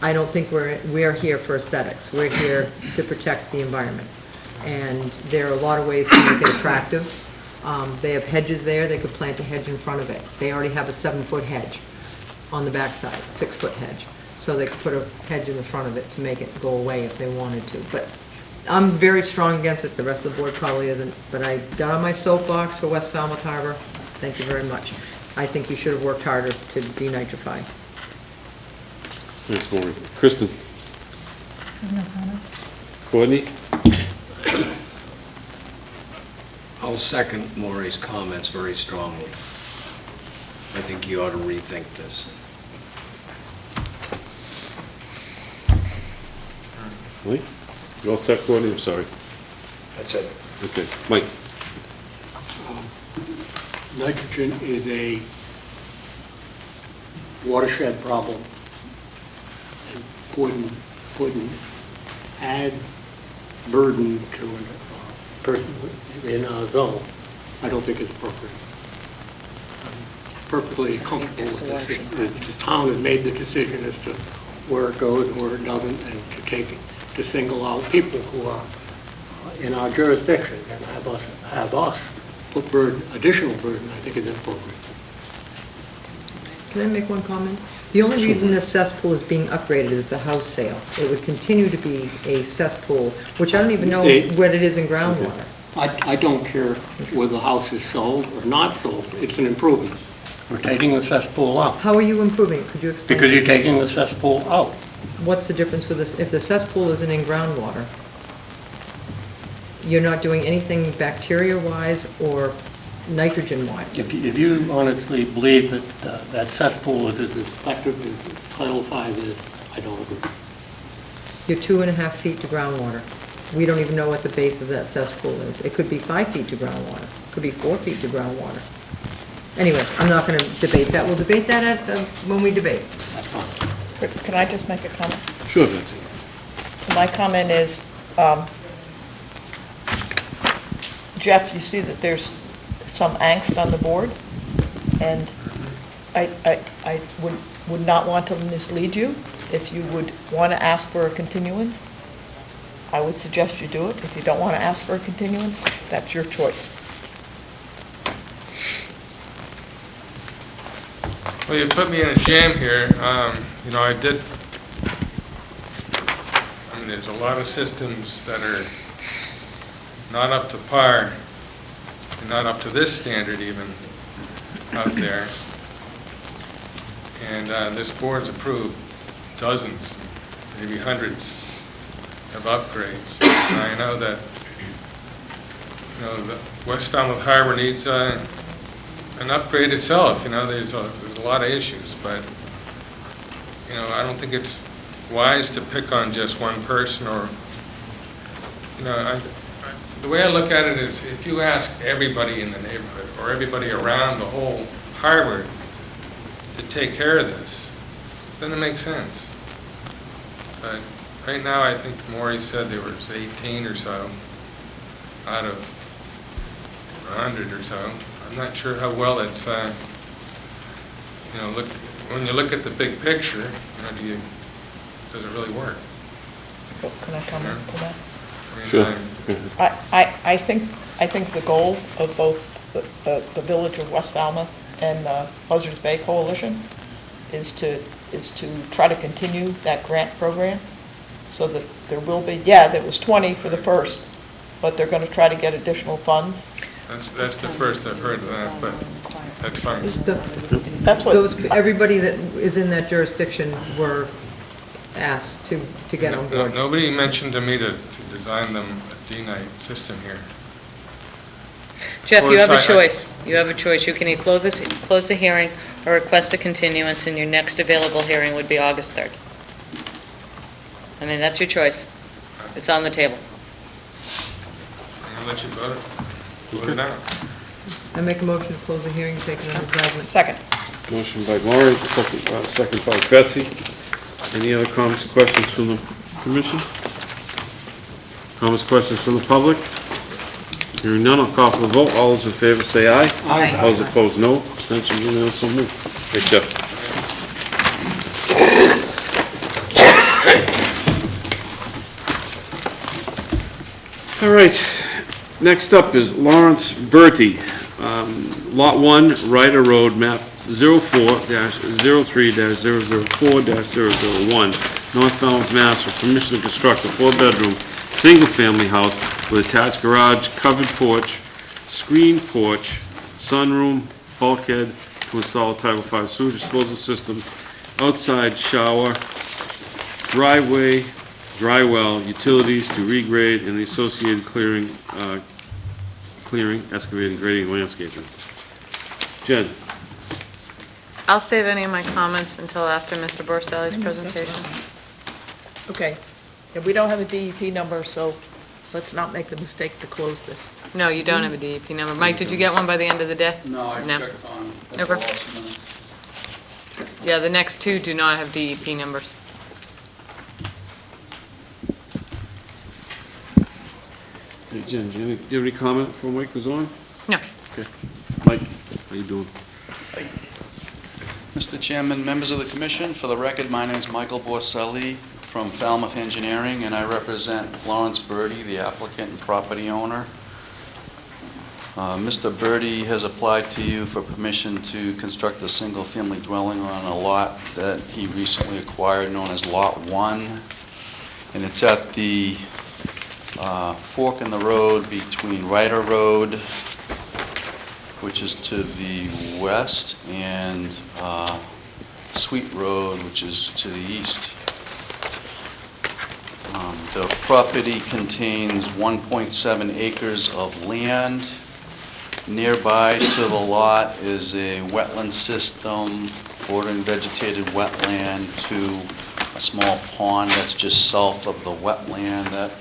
I don't think we're here for aesthetics. We're here to protect the environment. And there are a lot of ways to make it attractive. They have hedges there. They could plant a hedge in front of it. They already have a 7-foot hedge on the backside, 6-foot hedge. So they could put a hedge in the front of it to make it go away if they wanted to. But I'm very strong against it. The rest of the board probably isn't. But I got on my soapbox for West Falmouth Harbor. Thank you very much. I think you should have worked harder to denitrify. Thanks, Maureen. Kristen? No comments. Courtney? I'll second Maureen's comments very strongly. I think you ought to rethink this. Lee? You all set, Courtney? I'm sorry. That's it. Okay. Mike? Nitrogen is a watershed problem, and wouldn't add burden to a person in a zone. I don't think it's appropriate. I'm perfectly comfortable with this. The town has made the decision as to where it goes and where it doesn't, and to single out people who are in our jurisdiction and have us put additional burden, I think is inappropriate. Can I make one comment? The only reason this cesspool is being upgraded is a house sale. It would continue to be a cesspool, which I don't even know what it is in groundwater. I don't care whether the house is sold or not sold, it's an improvement. We're taking the cesspool out. How are you improving it? Could you explain? Because you're taking the cesspool out. What's the difference with this? If the cesspool isn't in groundwater, you're not doing anything bacteria-wise or nitrogen-wise. If you honestly believe that that cesspool is as effective as Title V is, I don't agree. You're 2.5 feet to groundwater. We don't even know what the base of that cesspool is. It could be 5 feet to groundwater. It could be 4 feet to groundwater. Anyway, I'm not going to debate that. We'll debate that when we debate. That's fine. Can I just make a comment? Sure, Betsy. My comment is, Jeff, you see that there's some angst on the board, and I would not want to mislead you. If you would want to ask for a continuance, I would suggest you do it. If you don't want to ask for a continuance, that's your choice. Well, you put me in a jam here. There's a lot of systems that are not up to par, and not up to this standard even, out there. And this board's approved dozens, maybe hundreds of upgrades. And I know that, the West Falmouth Harbor needs an upgrade itself. There's a lot of issues, but, I don't think it's wise to pick on just one person or, the way I look at it is if you ask everybody in the neighborhood or everybody around the whole harbor to take care of this, then it makes sense. But right now, I think Maury said there was 18 or so out of 100 or so. I'm not sure how well it's, when you look at the big picture, does it really work? Can I comment on that? Sure. I think the goal of both the Village of West Falmouth and the Buzzards Bay Coalition is to try to continue that grant program, so that there will be, there was 20 for the first, but they're going to try to get additional funds. That's the first I've heard of that, but that's fine. That's what Everybody that is in that jurisdiction were asked to get on board. Nobody mentioned to me to design them a D-night system here. Jeff, you have a choice. You have a choice. You can either close the hearing, or request a continuance, and your next available hearing would be August 3rd. I mean, that's your choice. It's on the table. I'll let you vote it out. I make a motion to close the hearing, take it under advisement. Second. Motion by Laurie, second by Betsy. Any other comments or questions from the commission? Comments, questions from the public? Hearing none, I'll call for the vote. All those in favor say aye. Aye. All those opposed, no. Abstentions, unanimous, so moved. Thanks, Jeff. All right, next up is Lawrence Bertie, Lot 1, Ryder Road, map 04-03-004-001, North Falmouth, Mass, for permission to construct a 4-bedroom, single-family house with attached garage, covered porch, screened porch, sunroom, bulkhead, to install a Title V sewage disposal system, outside shower, driveway, dry well, utilities to regrade, and the associated clearing, excavating, grading, landscaping. Jen? I'll save any of my comments until after Mr. Borselli's presentation. Okay. Yeah, we don't have a DEP number, so let's not make the mistake to close this. No, you don't have a DEP number. Mike, did you get one by the end of the day? No, I No. checked on Okay. minutes. Yeah, the next two do not have DEP numbers. Hey, Jen, do you have any comment before Mike goes on? No. Okay. Mike, how you doing? Mr. Chairman, members of the commission, for the record, my name is Michael Borselli from Falmouth Engineering, and I represent Lawrence Bertie, the applicant and property owner. Mr. Bertie has applied to you for permission to construct a single-family dwelling on a lot that he recently acquired known as Lot 1, and it's at the fork in the road between Ryder Road, which is to the west, and Sweet Road, which is to the east. The property contains 1.7 acres of land. Nearby to the lot is a wetland system bordering vegetated wetland to a small pond that's just south of the wetland. That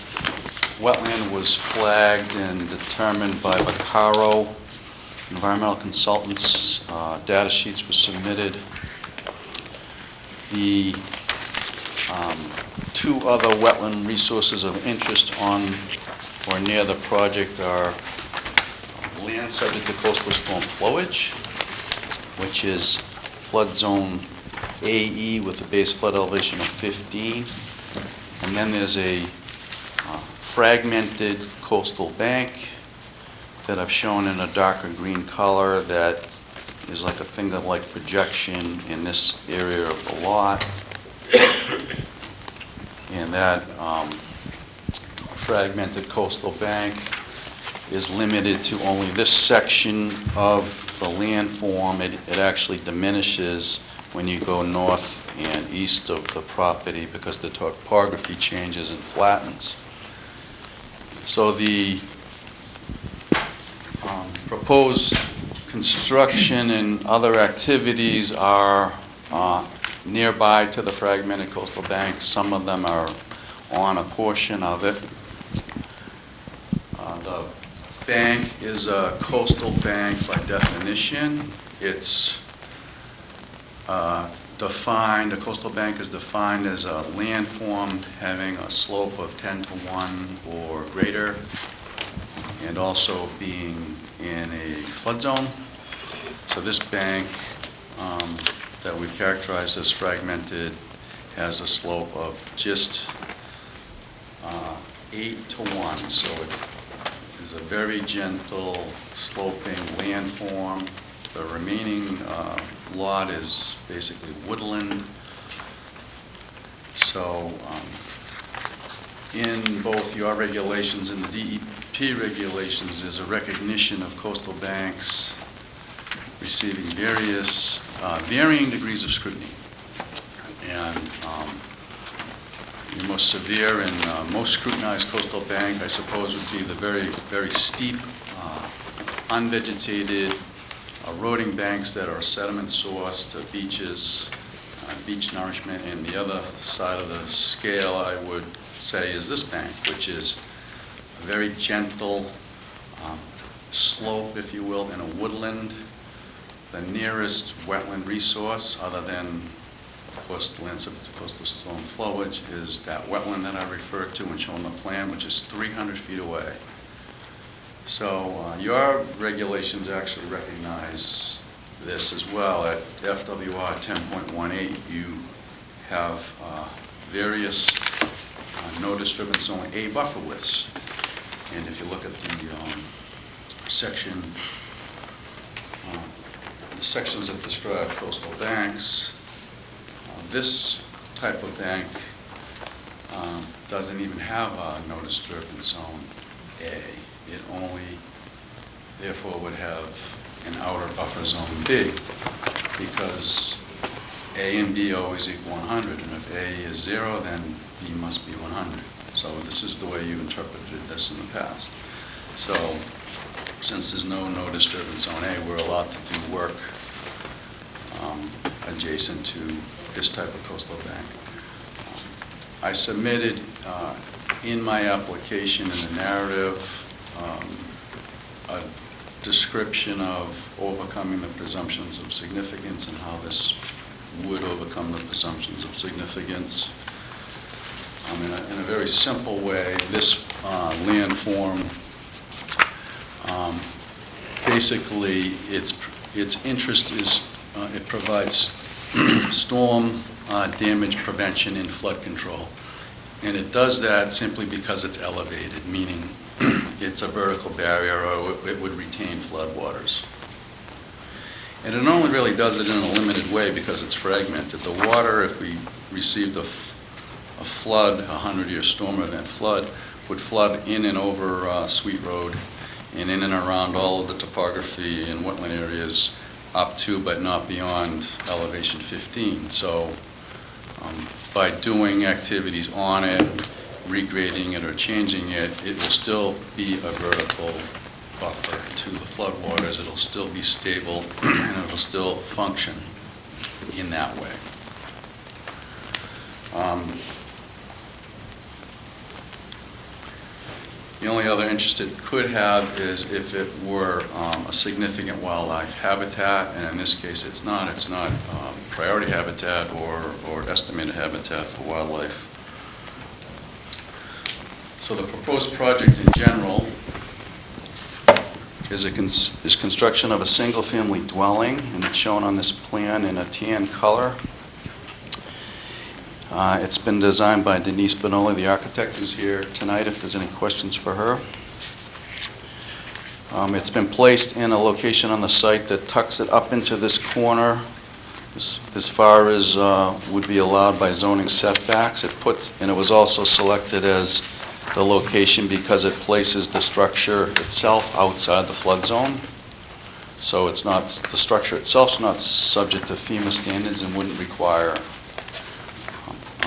wetland was flagged and determined by Vaccaro Environmental Consultants. Data sheets were submitted. The two other wetland resources of interest on or near the project are land subject to coastal storm flowage, which is flood zone AE with a base flood elevation of 15. And then there's a fragmented coastal bank that I've shown in a darker green color that is like a finger-like projection in this area of the lot. And that fragmented coastal bank is limited to only this section of the landform. It actually diminishes when you go north and east of the property because the topography changes and flattens. So the proposed construction and other activities are nearby to the fragmented coastal bank. Some of them are on a portion of it. The bank is a coastal bank by definition. It's defined, a coastal bank is defined as a landform having a slope of 10 to 1 or greater, and also being in a flood zone. So this bank that we've characterized as fragmented has a slope of just 8 to 1. So it is a very gentle sloping landform. The remaining lot is basically woodland. So in both your regulations and the DEP regulations, there's a recognition of coastal banks receiving varying degrees of scrutiny. And the most severe and most scrutinized coastal bank, I suppose, would be the very, very steep, unvegetated eroding banks that are sediment source to beaches, beach nourishment, and the other side of the scale, I would say, is this bank, which is a very gentle slope, if you will, in a woodland. The nearest wetland resource, other than, of course, the land subject to coastal storm flowage, is that wetland that I referred to and shown on the plan, which is 300 feet away. So your regulations actually recognize this as well. At FWR 10.18, you have various no disturbance zone A buffer widths. And if you look at the sections that describe coastal banks, this type of bank doesn't even have a no disturbance zone A. It only, therefore, would have an outer buffer zone B, because A and B always equal 100, and if A is 0, then B must be 100. So this is the way you interpreted this in the past. So since there's no disturbance zone A, we're allowed to do work adjacent to this type of coastal bank. I submitted in my application, in the narrative, a description of overcoming the presumptions of significance and how this would overcome the presumptions of significance. In a very simple way, this landform, basically, its interest is it provides storm damage prevention and flood control. And it does that simply because it's elevated, meaning it's a vertical barrier, or it would retain floodwaters. And it only really does it in a limited way because it's fragmented. The water, if we received a flood, a 100-year storm event flood, would flood in and over Sweet Road and in and around all of the topography and wetland areas up to but not beyond elevation 15. So by doing activities on it, regrading it or changing it, it will still be a vertical buffer to the floodwaters. It'll still be stable and it'll still function in that way. The only other interest it could have is if it were a significant wildlife habitat, and in this case it's not. It's not priority habitat or estimated habitat for wildlife. So the proposed project in general is construction of a single-family dwelling, and it's shown on this plan in a tan color. It's been designed by Denise Benoli, the architect, who's here tonight, if there's any questions for her. It's been placed in a location on the site that tucks it up into this corner as far as would be allowed by zoning setbacks. And it was also selected as the location because it places the structure itself outside the flood zone. So it's not, the structure itself's not subject to FEMA standards and wouldn't require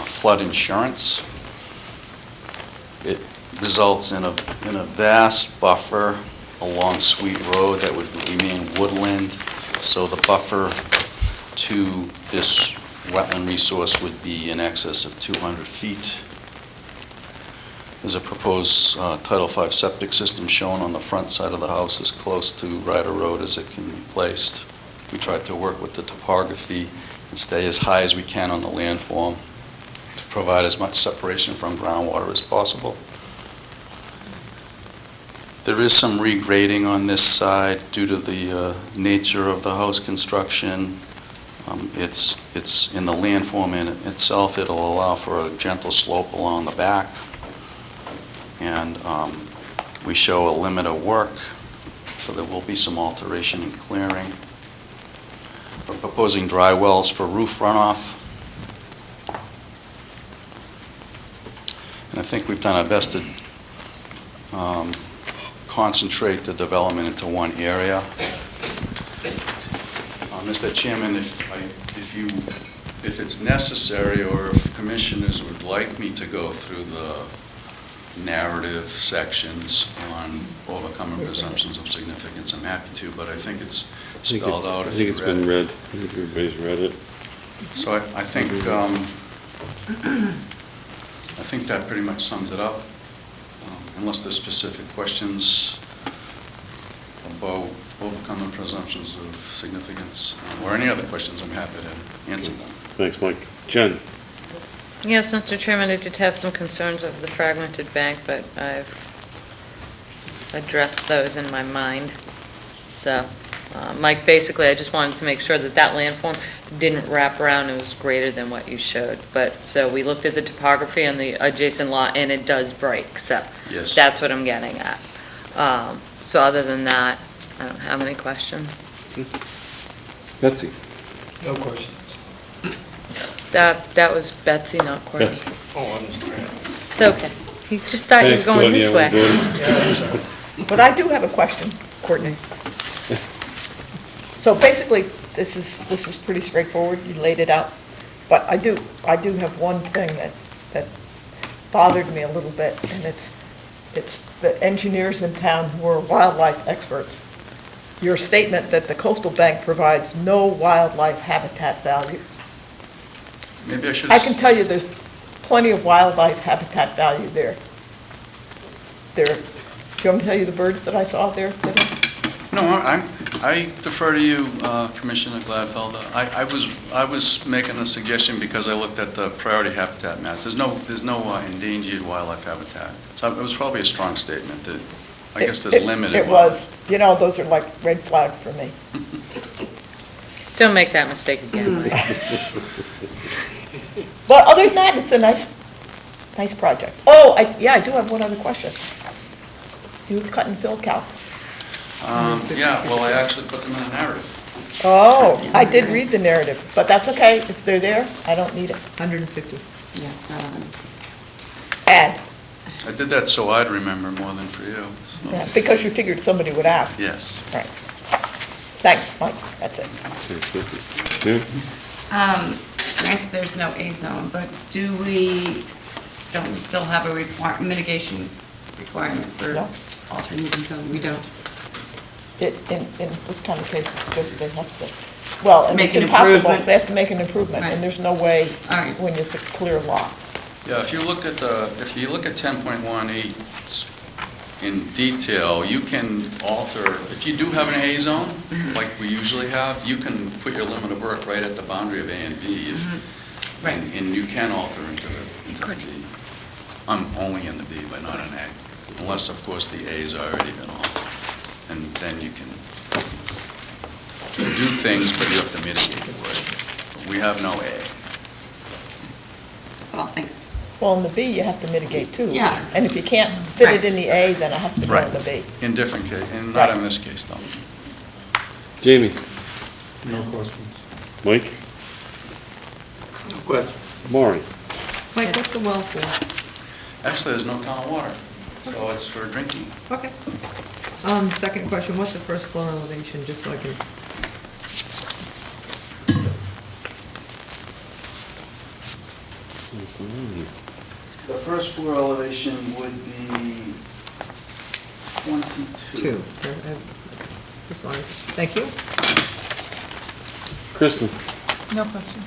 flood insurance. It results in a vast buffer along Sweet Road that would remain woodland. So the buffer to this wetland resource would be in excess of 200 feet. There's a proposed Title V septic system shown on the front side of the house as close to Ryder Road as it can be placed. We tried to work with the topography and stay as high as we can on the landform to provide as much separation from groundwater as possible. There is some regrading on this side due to the nature of the house construction. It's in the landform in itself. It'll allow for a gentle slope along the back. And we show a limit of work, so there will be some alteration and clearing. We're proposing dry wells for roof runoff. And I think we've done our best to concentrate the development into one area. Mr. Chairman, if it's necessary, or if commissioners would like me to go through the narrative sections on overcoming overcoming presumptions of significance, I'm happy to, but I think it's spelled out I if think you it's read been it. read. I think everybody's read it. So I think, I think that pretty much sums it up. Unless there's specific questions about overcoming presumptions of significance, or any other questions, I'm happy to answer them. Thanks, Mike. Jen? Yes, Mr. Chairman, I did have some concerns over the fragmented bank, but I've addressed those in my mind. So, Mike, basically, I just wanted to make sure that that landform didn't wrap around, it was greater than what you showed. But, so we looked at the topography on the adjacent lot, and it does break, so Yes. that's what I'm getting at. So other than that, I don't have any questions. Betsy? No questions. That was Betsy, not Courtney. Betsy. Oh, I'm sorry. It's okay. He just thought you were Thanks, going Courtney. this I way. will do it. But I do have a question, Courtney. So basically, this is pretty straightforward, you laid it out. But I do have one thing that bothered me a little bit, and it's the engineers in town who are wildlife experts. Your statement that the coastal bank provides no wildlife habitat value. Maybe I should. I can tell you there's plenty of wildlife habitat value there. Do you want me to tell you the birds that I saw there today? No, I defer to you, Commissioner Gladfelder. I was making a suggestion because I looked at the priority habitat maps. There's no endangered wildlife habitat. So it was probably a strong statement that, I guess there's limited. It was. You know, those are like red flags for me. Don't make that mistake again, Mike. But other than that, it's a nice project. Oh, I do have one other question. Do you have cut and fill counts? Yeah, well, I actually put them in a narrative. Oh, I did read the narrative, but that's okay. If they're there, I don't need it. 150. Yeah, Add, I did that so I'd remember more than for you. so- yeah, because you figured somebody would ask. Yes. Right. Thanks, Mike. That's it. Thanks, Betsy. Mary? Granted, there's no A zone, but don't we still have a mitigation requirement for No. alternate zone? We don't. In this kind of case, it's just they have to, well, and Make it's an impossible. improvement. They have to make an improvement, Right. and there's no way All right. when it's a clear lot. Yeah, if you look at 10.18 in detail, you can alter, if you do have an A zone, like we usually have, you can put your limit of work right at the boundary of A and B. Right. And you can alter into the B. I'm only in the B, but not in A, unless, of course, the A's already been altered. And then you can do things, but you have to mitigate for it. But we have no A. That's all, thanks. Well, in the B, you have to mitigate too. Yeah. And if you can't fit Right. it in the A, then it has to go in the B. In different case, and Right. not in this case, though. Jamie? No questions. Mike? No questions. Maureen? Mike, what's the well for? Actually, there's no town water, so it's for drinking. Okay. Second question, what's the first floor elevation, just so I can... The first floor elevation would be 22. Two. As long as, thank you. Kristen? No question.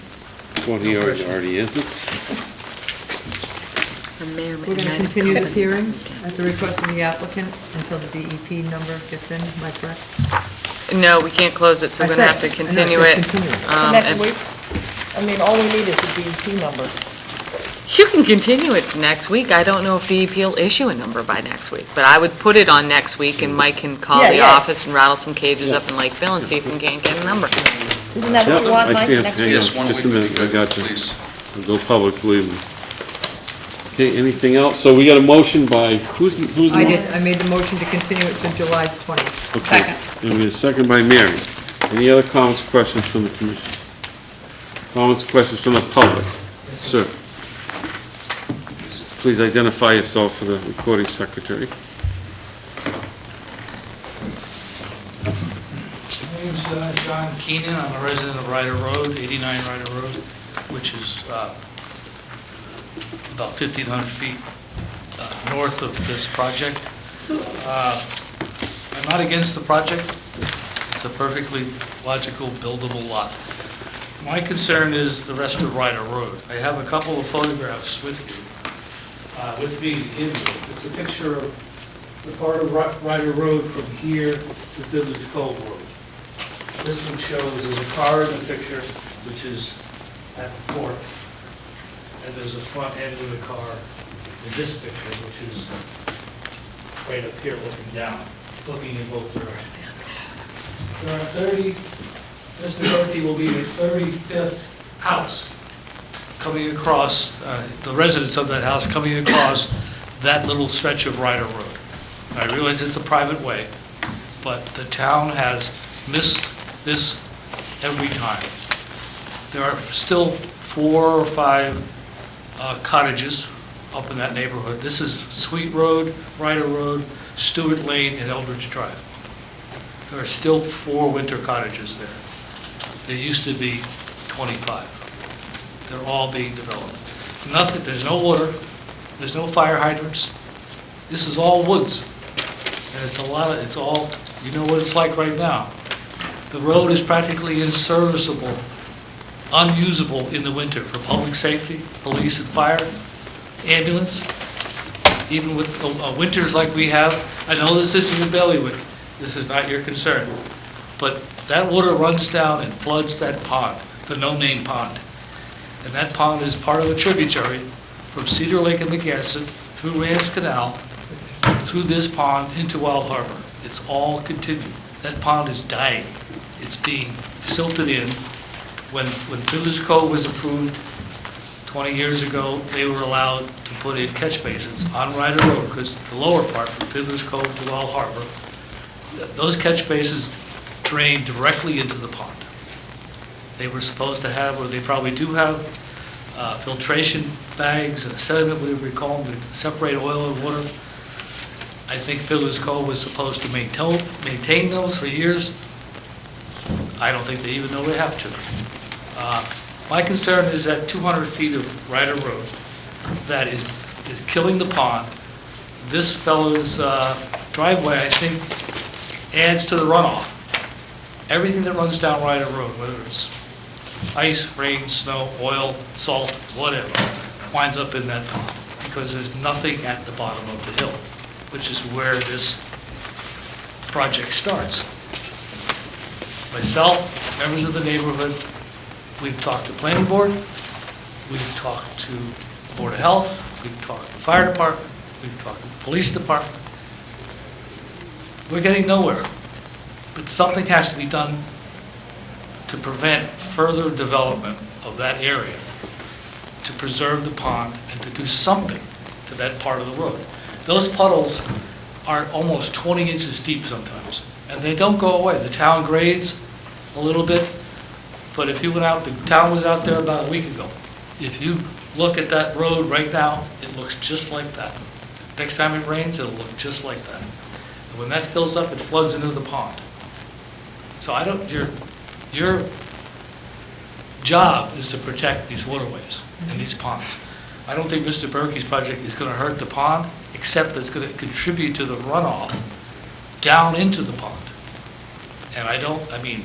Well, he already answered. We're going to continue this hearing at the request of the applicant until the DEP number gets in, am I correct? No, we can't close it, so we're gonna have to continue it. Next and week, I mean, all we need is a DEP number. You can continue it to next week. I don't know if DEP will issue a number by next week, but I would put it on next week, and Mike can call Yeah, the yeah. office and rattle some cages up in Lakeville and see if we can't get a number. Isn't that what you want, I Mike, see it. next Hang week? on, Yes, one just a week would minute, be I good, got you. please. We'll go public, believe me. Okay, anything else? So we got a motion by, who's the I motion? did, I made the motion to continue it to July 20th. Okay. Second. And we have a second by Mary. Any other comments, questions from the commission? Comments, questions from the public? Sir? Please identify yourself for the recording secretary. My name's John Keenan. I'm a resident of Ryder Road, 89 Ryder Road, which is about 1,500 feet north of this project. I'm not against the project. It's a perfectly logical, buildable lot. My concern is the rest of Ryder Road. I have a couple of photographs with me in it. It's a picture of the part of Ryder Road from here to Village Cove Road. This one shows, there's a car in the picture, which is at the fork, and there's a front end of the car in this picture, which is right up here looking down, looking in both directions. There are Mr. Berkey will be the 35th house coming across, the residents of that house coming across that little stretch of Ryder Road. I realize it's a private way, but the town has missed this every time. There are still 4 or 5 cottages up in that neighborhood. This is Sweet Road, Ryder Road, Stewart Lane, and Eldridge Drive. There are still 4 winter cottages there. There used to be 25. They're all being developed. Nothing, there's no water, there's no fire hydrants. This is all woods. And it's all, you know what it's like right now. The road is practically inserviceable, unusable in the winter for public safety, police and fire, ambulance. Even with winters like we have, I know this isn't your bailiwick, this is not your concern, but that water runs down and floods that pond, the no-name pond. And that pond is part of a tributary from Cedar Lake and McGasset through Rance Canal, through this pond into Wild Harbor. It's all continued. That pond is dying. It's being silted in. When Village Cove was approved 20 years ago, they were allowed to put in catch basins on Ryder Road, because the lower part from Village Cove to Wild Harbor, those catch basins drain directly into the pond. They were supposed to have, or they probably do have, filtration bags, sediment, whatever you call them, to separate oil and water. I think Village Cove was supposed to maintain those for years. I don't think they even know they have to. My concern is that 200 feet of Ryder Road that is killing the pond. This fellow's driveway, I think, adds to the runoff. Everything that runs down Ryder Road, whether it's ice, rain, snow, oil, salt, whatever, winds up in that pond, because there's nothing at the bottom of the hill, which is where this project starts. Myself, members of the neighborhood, we've talked to planning board, we've talked to Board of Health, we've talked to fire department, we've talked to the police department. We're getting nowhere, but something has to be done to prevent further development of that area, to preserve the pond and to do something to that part of the road. Those puddles are almost 20 inches deep sometimes, and they don't go away. The town grades a little bit, but if you went out, the town was out there about a week ago. If you look at that road right now, it looks just like that. Next time it rains, it'll look just like that. And when that fills up, it floods into the pond. So your job is to protect these waterways and these ponds. I don't think Mr. Berkey's project is going to hurt the pond, except that it's going to contribute to the runoff down into the pond. And I mean,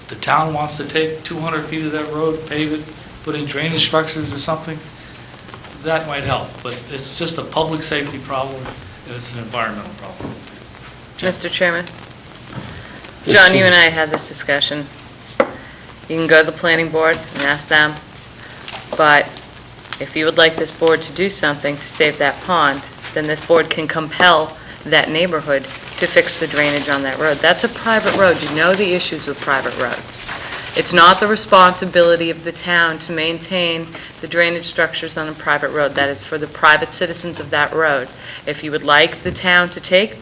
the town wants to take 200 feet of that road, pave it, put in drainage structures or something, that might help. But it's just a public safety problem, and it's an environmental problem. Mr. Chairman? John, you and I had this discussion. You can go to the planning board and ask them, but if you would like this board to do something to save that pond, then this board can compel that neighborhood to fix the drainage on that road. That's a private road. You know the issues with private roads. It's not the responsibility of the town to maintain the drainage structures on a private road. That is for the private citizens of that road. If you would like the town to take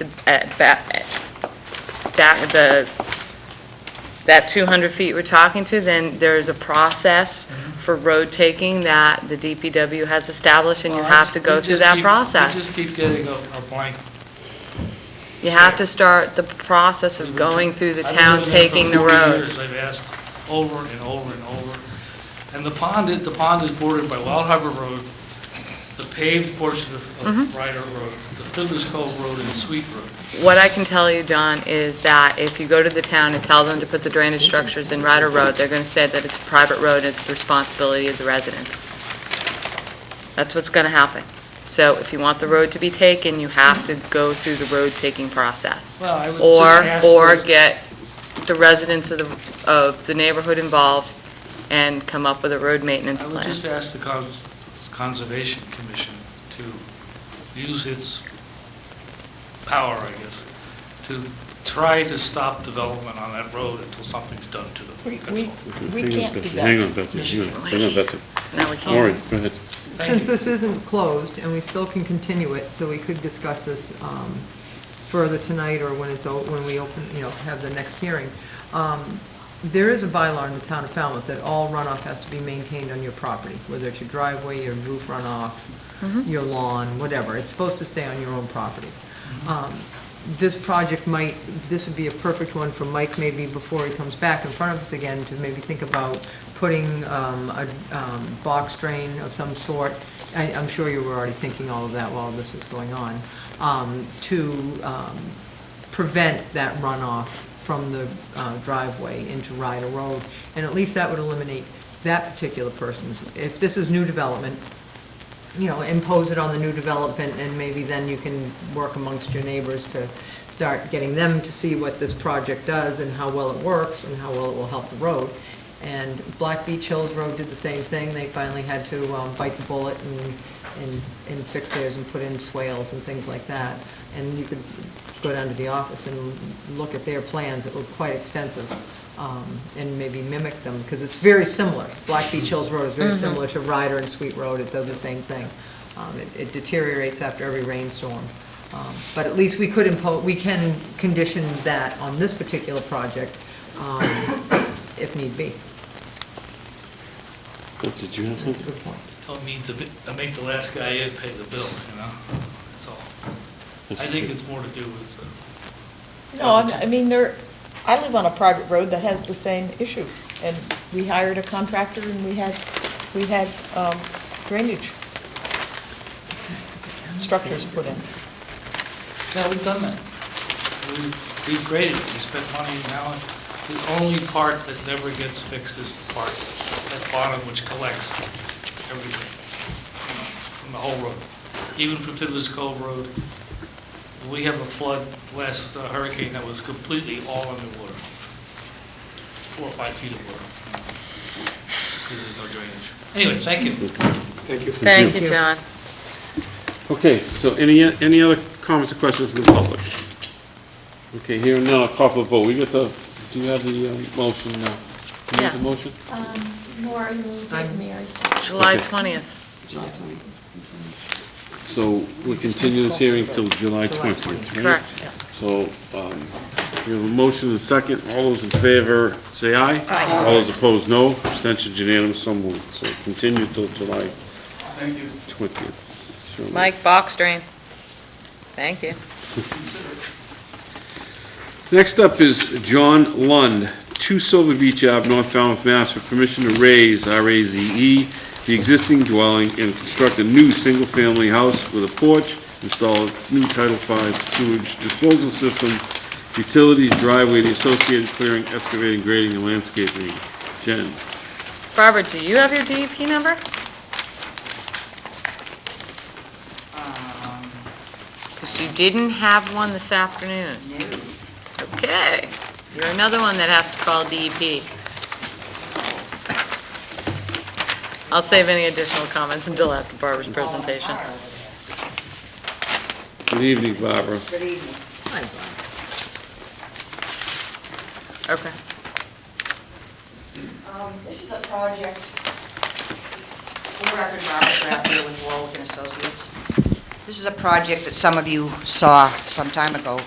that 200 feet we're talking to, then there's a process for road taking that the DPW has established, and you have to go through that process. We just keep getting a blank. You have to start the process of going through the town taking the road. I've asked over and over and over. And the pond is bordered by Wild Harbor Road, the paved portion of Ryder Road, the Fiddler's Cove Road and Sweet Road. What I can tell you, John, is that if you go to the town and tell them to put the drainage structures in Ryder Road, they're going to say that it's a private road and it's the responsibility of the residents. That's what's going to happen. So if you want the road to be taken, you have to go through the road-taking process. Well, I would just ask Or the- get the residents of the neighborhood involved and come up with a road maintenance I would plan. just ask the Conservation Commission to use its power, I guess, to try to stop development on that road until something's done to the road. That's all. We can't do that. Hang on, Betsy, hang on, Betsy. No, we can't. Maureen, go ahead. Since this isn't closed, and we still can continue it, so we could discuss this further tonight, or when when we open, have the next hearing. There is a bylaw in the town of Falmouth that all runoff has to be maintained on your property, whether it's your driveway, your roof runoff, your lawn, whatever. It's supposed to stay on your own property. This project this would be a perfect one for Mike, maybe before he comes back in front of us again, to maybe think about putting a box drain of some sort. I'm sure you were already thinking all of that while this was going on, to prevent that runoff from the driveway into Ryder Road. And at least that would eliminate that particular person's, if this is new development, impose it on the new development, and maybe then you can work amongst your neighbors to start getting them to see what this project does and how well it works and how well it will help the road. And Black Beach Hills Road did the same thing. They finally had to bite the bullet and fix theirs and put in swales and things like that. And you could go down to the office and look at their plans that were quite extensive, and maybe mimic them, because it's very similar. Black Beach Hills Road is very similar to Ryder and Sweet Road. It does the same thing. It deteriorates after every rainstorm. But at least we can condition that on this particular project, if need be. That's it, you have That's a something? good point. Don't mean to make the last guy in pay the bill, that's all. I think it's more to do with, No, I mean, I live on a private road that has the same issue, and we hired a contractor, and we had drainage structures put in. yeah, we've done that. We've graded it, we spent money now. The only part that never gets fixed is the part at the bottom which collects everything, from the whole road. Even for Fiddler's Cove Road, we have a flood last hurricane that was completely all underwater. 4 or 5 feet of water, because there's no drainage. Anyway, thank you. Thank you. Thank you, John. Okay, so any other comments or questions from the public? Okay, here and now, I'll call for the vote. Do you have the motion now? Do you have the motion? Maura moved and Mary seconded. July Okay. 20th. July 20th. So we continue this hearing till July 20th, right? Correct. So, we have a motion and a second. All those in favor, say aye. Aye. All those opposed, no. Abstentions unanimous, so moved. So continue till July 20th. Sure. Mike, box drain. Thank you. Next up is John Lund, 2 Silver Beach Ave, North Falmouth, Mass, for permission to raise, R-A-Z-E, the existing dwelling and construct a new single-family house with a porch, install a new Title V sewage disposal system, utilities, driveway, the associated clearing, excavating, grading, and landscaping. Jen? Barbara, do you have your DEP number? Because you didn't have one this afternoon. Okay. You're another one that has to call DEP. I'll save any additional comments until after Barbara's presentation. Good evening, Barbara. Good evening. Hi, Brian. Okay. This is a project, for the record, Robert Graff here with Warwick and Associates. This is a project that some of you saw some time ago,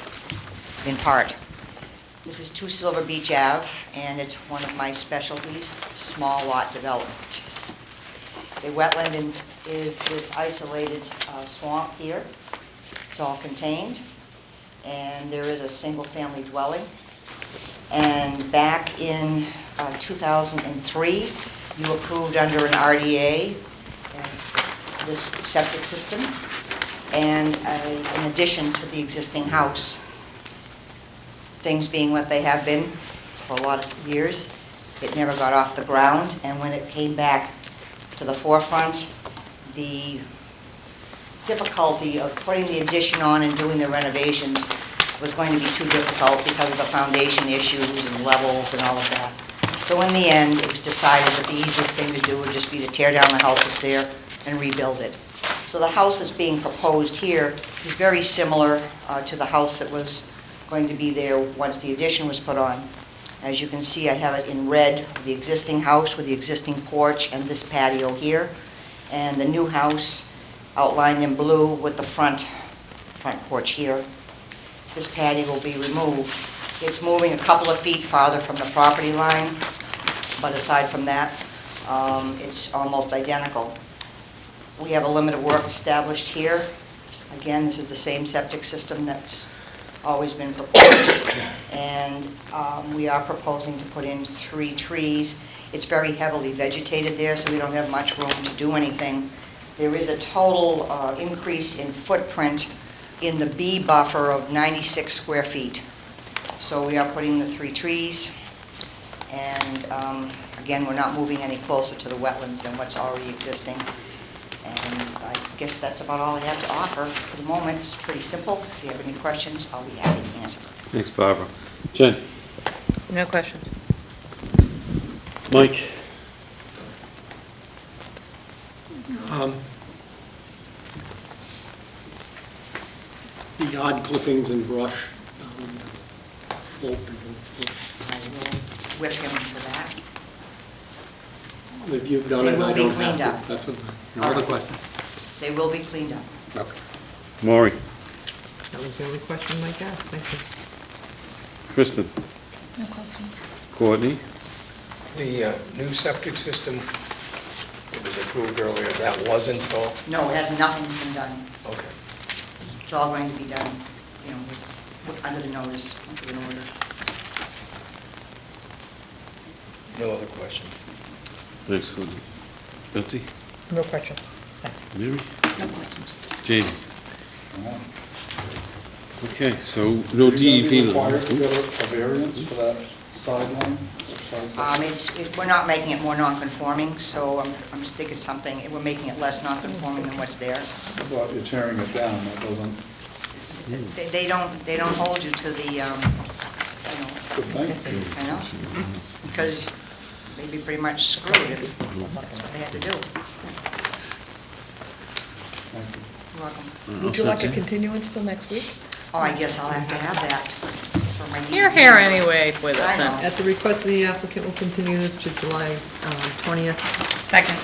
in part. This is 2 Silver Beach Ave, and it's one of my specialties, small lot development. The wetland is this isolated swamp here. It's all contained, and there is a single-family dwelling. And back in 2003, you approved under an RDA, and this septic system and an addition to the existing house. Things being what they have been for a lot of years, it never got off the ground, and when it came back to the forefront, the difficulty of putting the addition on and doing the renovations was going to be too difficult because of the foundation issues and levels and all of that. So in the end, it was decided that the easiest thing to do would just be to tear down the house that's there and rebuild it. So the house that's being proposed here is very similar to the house that was going to be there once the addition was put on. As you can see, I have it in red, the existing house with the existing porch and this patio here, and the new house outlined in blue with the front porch here. This patio will be removed. It's moving a couple of feet farther from the property line, but aside from that, it's almost identical. We have a limit of work established here. Again, this is the same septic system that's always been proposed, and we are proposing to put in 3 trees. It's very heavily vegetated there, so we don't have much room to do anything. There is a total increase in footprint in the B buffer of 96 square feet. So we are putting the 3 trees, and again, we're not moving any closer to the wetlands than what's already existing. And I guess that's about all I have to offer for the moment. It's pretty simple. If you have any questions, I'll be happy to answer them. Thanks, Barbara. Jen? No questions. Mike? The yard clippings and brush, With him for that. if you've done They it, will I be don't cleaned have up. to. That's what, no other question. They will be cleaned up. Okay. Maury? That was the only question Mike asked, thank you. Kristen? No question. Courtney? The new septic system that was approved earlier, that was installed? No, it has nothing's been done. Okay. It's all going to be done, under the notice, under the order. No other questions? Thanks, Courtney. Betsy? No question. Thanks. Mary? No questions. Jamie? Okay, so no DEP. Required to get a variance for that sideline? We're not making it more non-conforming, so I think it's something, we're making it less non-conforming than what's there. But you're tearing it down, that doesn't, They don't hold you to the, good thing. I know, because they'd be pretty much screwed if that's what they had to do. You're welcome. Would you like a continuance till next week? Oh, I guess I'll have to have that for my DEP. You're here anyway with us I then. know. At the request of the applicant, we'll continue this to July 20th. Second.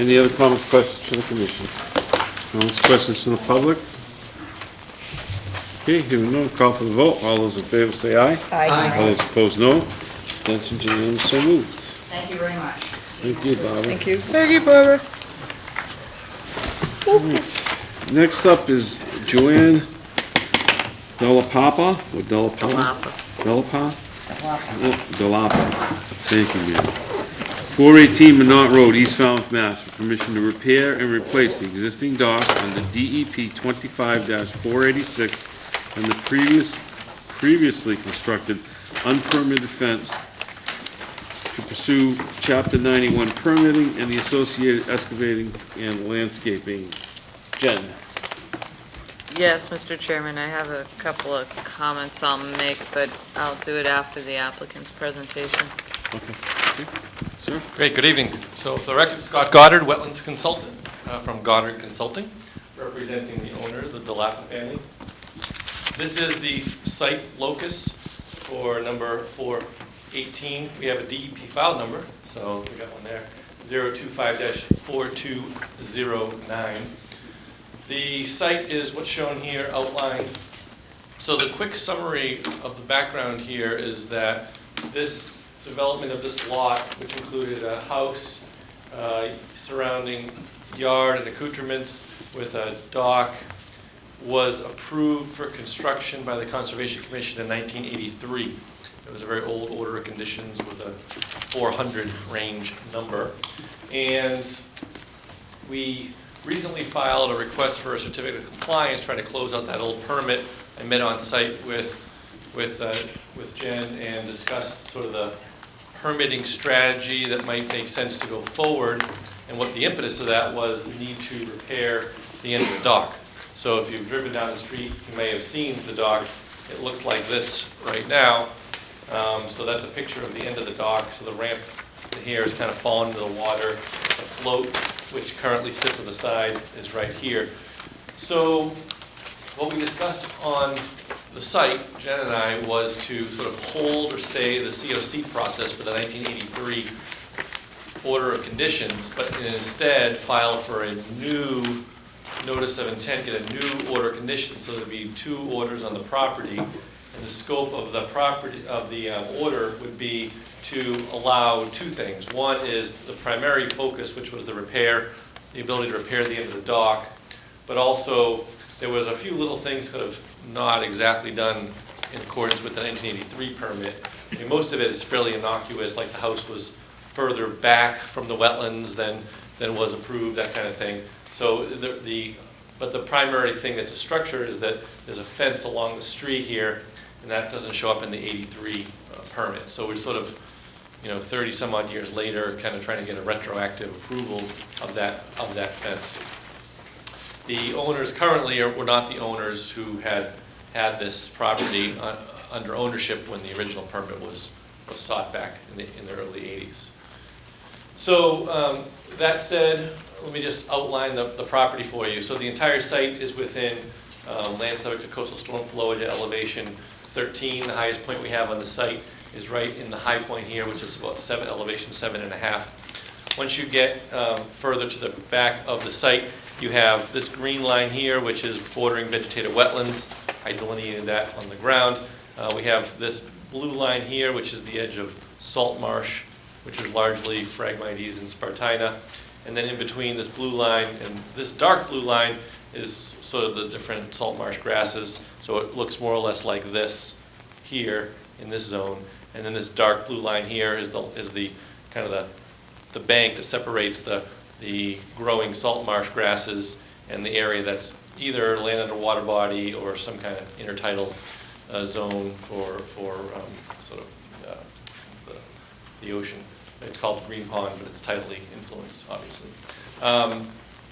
Any other comments, questions from the commission? Comments, questions from the public? Okay, hearing none, call for the vote. All those in favor say aye. Aye. All those opposed, no. Abstentions, unanimous, so moved. Thank you very much. Thank you, Barbara. Thank you. Thank you, Barbara. Next up is Joanne Delapapa, or Delapapa? Delapa? Delapa. Thank you, ma'am. 418 Minot Road, East Falmouth, Mass. For permission to repair and replace the existing dock under DEP 25-486 and the previously constructed unpermitted fence to pursue Chapter 91 permitting and the associated excavating and landscaping. Jen? Yes, Mr. Chairman, I have a couple of comments I'll make, but I'll do it after the applicant's presentation. Okay. Sir? Great, good evening. So for the record, Scott Goddard, wetlands consultant from Goddard Consulting, representing the owner, the Delapa family. This is the site locus for number 418. We have a DEP file number, so we got one there, 025-4209. The site is what's shown here outlined. So the quick summary of the background here is that this development of this lot, which included a house, surrounding yard and accoutrements with a dock, was approved for construction by the Conservation Commission in 1983. It was a very old order of conditions with a 400 range number. And We recently filed a request for a certificate of compliance, trying to close out that old permit. I met on site with Jen and discussed sort of the permitting strategy that might make sense to go forward. And what the impetus of that was the need to repair the end of the dock. So if you've driven down the street, you may have seen the dock. It looks like this right now. So that's a picture of the end of the dock. So the ramp here is kind of fallen into the water. The float, which currently sits on the side, is right here. So what we discussed on the site, Jen and I, was to sort of hold or stay the COC process for the 1983 order of conditions, but instead file for a new notice of intent, get a new order of conditions, so there'd be 2 orders on the property. And the scope of the property, of the order would be to allow 2 things. One is the primary focus, which was the repair, the ability to repair the end of the dock, but also there was a few little things kind of not exactly done in accordance with the 1983 permit. I mean, most of it is fairly innocuous, like the house was further back from the wetlands than was approved, that kind of thing. So but the primary thing that's a structure is that there's a fence along the street here, and that doesn't show up in the 83 permit. So we're sort of, 30 some odd years later, kind of trying to get a retroactive approval of that fence. The owners currently were not the owners who had this property under ownership when the original permit was sought back in the early 80s. So that said, let me just outline the property for you. So the entire site is within land subject to coastal storm flowage at elevation 13. The highest point we have on the site is right in the high point here, which is about elevation 7.5. Once you get further to the back of the site, you have this green line here, which is bordering vegetated wetlands. I delineated that on the ground. We have this blue line here, which is the edge of salt marsh, which is largely Phragmites and Spartina. And then in between this blue line and this dark blue line is sort of the different salt marsh grasses. So it looks more or less like this here in this zone. And then this dark blue line here is the kind of the bank that separates the growing salt marsh grasses and the area that's either land under water body or some kind of intertidal zone for sort of the ocean. It's called Green Pond, but it's tidally influenced, obviously.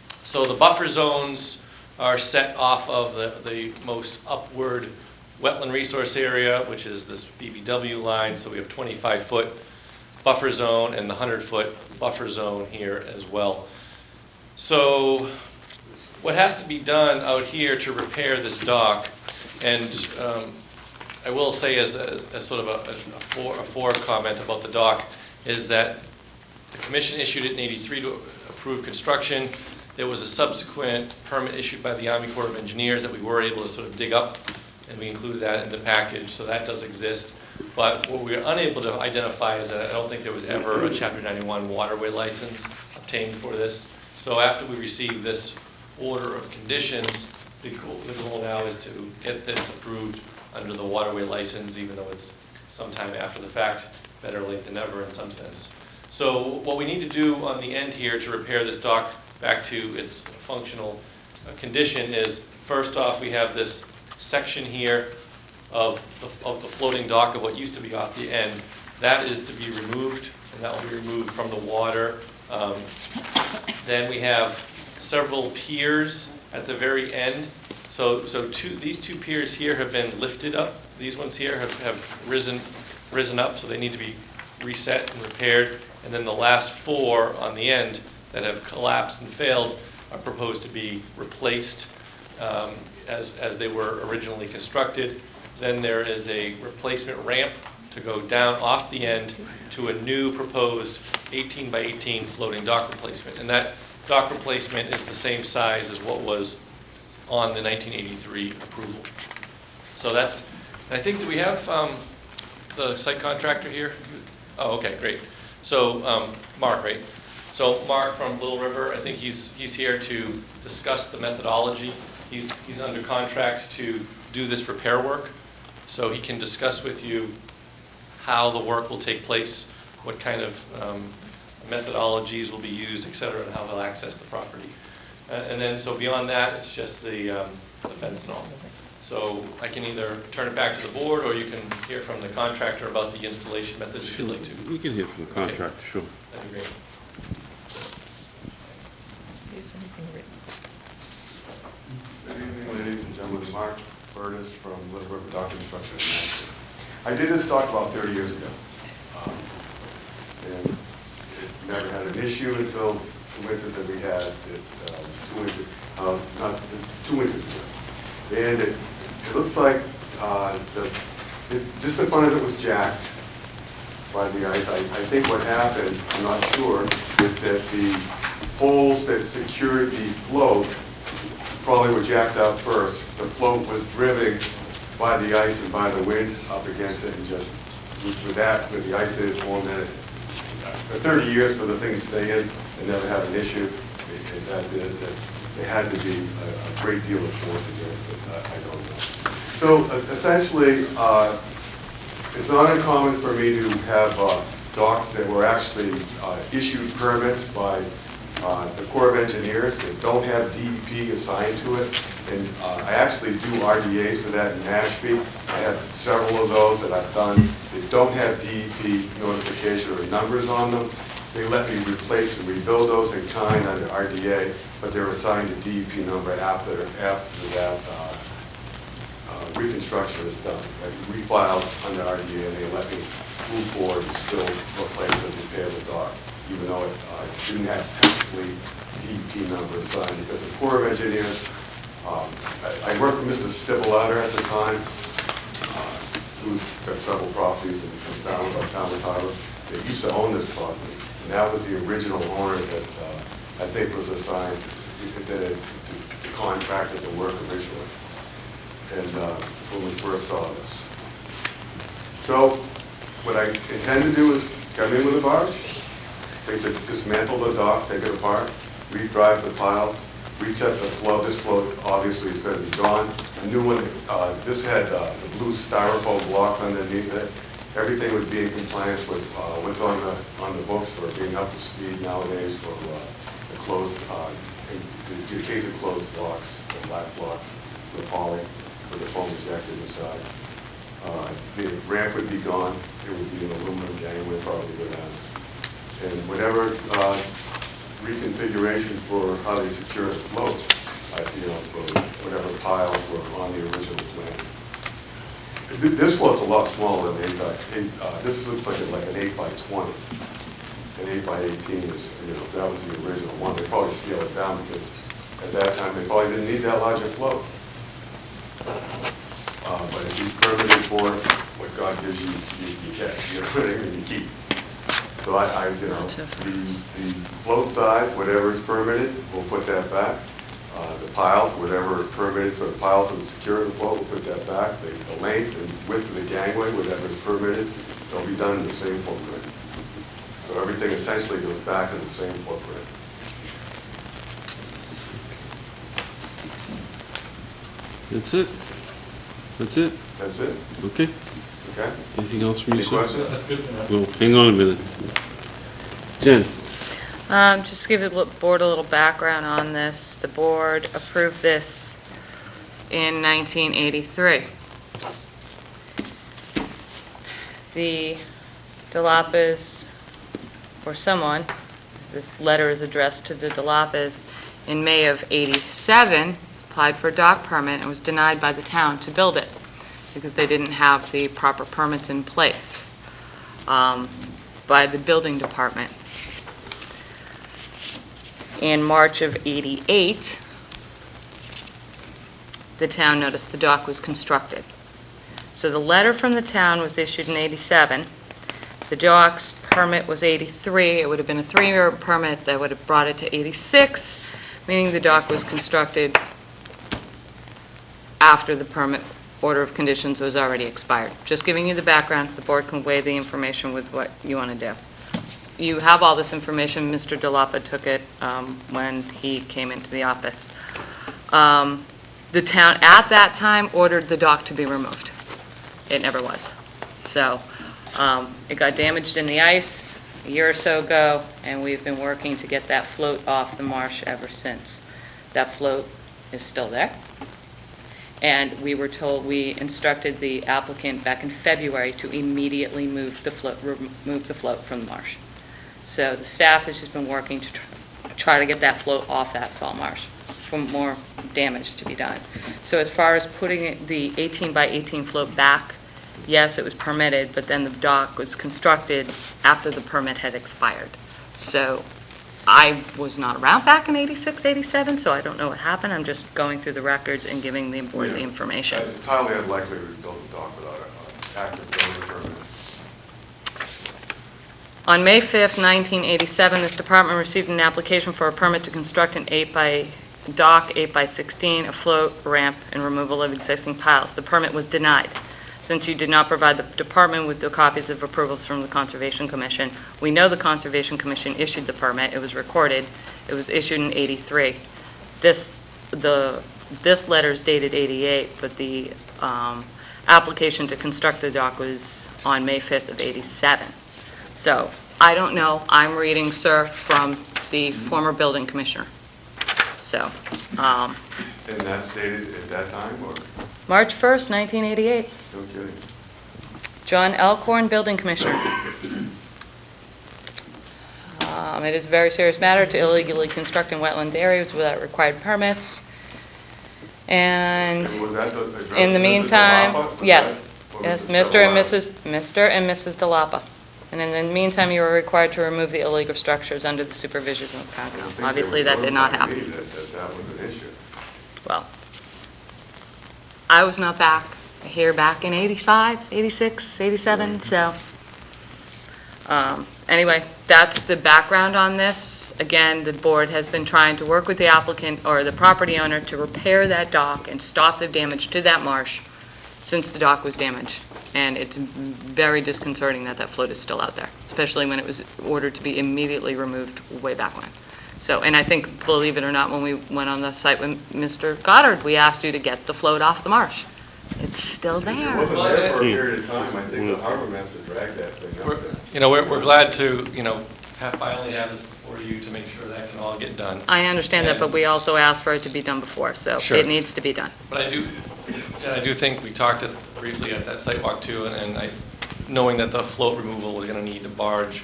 So the buffer zones are set off of the most upward wetland resource area, which is this BBW line. So we have 25-foot buffer zone and the 100-foot buffer zone here as well. So what has to be done out here to repair this dock, and I will say as sort of a fore comment about the dock, is that the commission issued it in 83 to approve construction. There was a subsequent permit issued by the Army Corps of Engineers that we were able to sort of dig up, and we included that in the package, so that does exist. But what we were unable to identify is that I don't think there was ever a Chapter 91 waterway license obtained for this. So after we receive this order of conditions, the goal now is to get this approved under the waterway license, even though it's sometime after the fact. Better late than never in some sense. So what we need to do on the end here to repair this dock back to its functional condition is, first off, we have this section here of the floating dock of what used to be off the end. That is to be removed, and that will be removed from the water. Then we have several piers at the very end. So these 2 piers here have been lifted up. These ones here have risen up, so they need to be reset and repaired. And then the last 4 on the end that have collapsed and failed are proposed to be replaced as they were originally constructed. Then there is a replacement ramp to go down off the end to a new proposed 18 by 18 floating dock replacement. And that dock replacement is the same size as what was on the 1983 approval. So that's, and I think, do we have the site contractor here? Oh, okay, great. So Mark, right? So Mark from Little River, I think he's here to discuss the methodology. He's under contract to do this repair work, so he can discuss with you how the work will take place, what kind of methodologies will be used, et cetera, and how they'll access the property. And then, so beyond that, it's just the fence and all. So I can either turn it back to the board, or you can hear from the contractor about the installation methods if you'd like to. We can hear from the contractor, sure. That'd be great. Good evening, ladies and gentlemen. Mark Burtis from Little River Dock Construction and Management. I did this dock about 30 years ago. And it never had an issue until the winter that we had, two winters ago. And it looks like just the front of it was jacked by the ice. I think what happened, I'm not sure, is that the poles that secured the float probably were jacked up first. The float was driven by the ice and by the wind up against it, and just with the ice that had formed in it. For 30 years for the thing to stay in and never have an issue, there had to be a great deal of force against it. I don't know. So essentially, it's not uncommon for me to have docks that were actually issued permits by the Corps of Engineers that don't have DEP assigned to it. And I actually do RDAs for that in Mashpee. I have several of those that I've done that don't have DEP notification or numbers on them. They let me replace and rebuild those in kind under RDA, but they're assigned a DEP number after that reconstruction is done. I refiled under RDA, and they let me move forward and still replace and repair the dock, even though it didn't have technically DEP number assigned, because the Corps of Engineers, I worked for Mr. Stivalata at the time, who's got several properties in Falmouth Harbor. They used to own this property, and that was the original owner that I think was assigned, that contracted the work originally, and when we first saw this. So what I intend to do is come in with a barge, dismantle the dock, take it apart, re-drive the piles, reset the flow. This flow obviously is going to be gone. A new one, this had the blue styrofoam blocks underneath it. Everything would be in compliance with what's on the books for being up to speed nowadays for the closed, in the case of closed blocks, the black blocks, the poly, with the foam ejected inside. The ramp would be gone. It would be an aluminum gangway probably go down. And whatever reconfiguration for how they secure the float, for whatever piles were on the original plan. This float's a lot smaller than this looks like an 8 by 20. An 8 by 18 is, that was the original one. They probably scaled it down because at that time they probably didn't need that larger float. But if he's permitted for what God gives you, you get. You know what I mean? You keep. So the float size, whatever is permitted, we'll put that back. The piles, whatever is permitted for the piles that secure the float, we'll put that back. The length and width of the gangway, whatever is permitted, they'll be done in the same footprint. So everything essentially goes back in the same footprint. That's it? That's it? That's it. Okay. Okay. Anything else from you, Any sir? questions? That's good for now. Well, hang on a minute. Jen? Just to give the board a little background on this, the board approved this in 1983. The Delapas, or someone, this letter is addressed to the Delapas, in May of '87, applied for a dock permit and was denied by the town to build it because they didn't have the proper permits in place by the building department. In March of '88, the town noticed the dock was constructed. So the letter from the town was issued in '87. The dock's permit was '83. It would have been a 3-year permit that would have brought it to '86, meaning the dock was constructed after the permit order of conditions was already expired. Just giving you the background, the board can weigh the information with what you want to do. You have all this information. Mr. DeLapa took it when he came into the office. The town at that time ordered the dock to be removed. It never was. So it got damaged in the ice. a year or so ago, and we've been working to get that float off the marsh ever since. That float is still there. And we instructed the applicant back in February to immediately remove the float from the marsh. So the staff has just been working to try to get that float off that salt marsh for more damage to be done. So as far as putting the 18 by 18 float back, yes, it was permitted, but then the dock was constructed after the permit had expired. So I was not around back in 86, 87, so I don't know what happened. I'm just going through the records and giving the board the information. It's highly unlikely we would build a dock without an active building permit. On May 5th, 1987, this department received an application for a permit to construct an 8 by 16, a float, ramp, and removal of existing piles. The permit was denied. Since you did not provide the department with the copies of approvals from the Conservation Commission, we know the Conservation Commission issued the permit. It was recorded. It was issued in 83. This letter is dated 88, but the application to construct the dock was on May 5th of 87. So I don't know. I'm reading, sir, from the former building commissioner. So, And that's dated at that time, or? March 1st, 1988. No kidding. John Elkhorn, building commissioner. It is a very serious matter to illegally construct in wetland areas without required permits. And Was that addressed in the to Mr. meantime, Delapa? yes, Or yes, Mr. Mr. and Mrs. DeLapa. And in the meantime, you were required to remove the illegal structures under the supervision of council. Obviously, that did not happen. That was an issue. Well, I was not here back in 85, 86, 87, so. Anyway, that's the background on this. Again, the board has been trying to work with the applicant or the property owner to repair that dock and stop the damage to that marsh since the dock was damaged. And it's very disconcerting that that float is still out there, especially when it was ordered to be immediately removed way back when. So, and I think, believe it or not, when we went on the site with Mr. Goddard, we asked you to get the float off the marsh. It's still It there. wasn't there for a period of time. I think the harbor master dragged that thing up. We're glad to, finally have this before you to make sure that can all get done. I understand that, but we also asked for it to be done before, so Sure. it needs to be done. But I do think we talked briefly at that site walk too, and knowing that the float removal was gonna need a barge,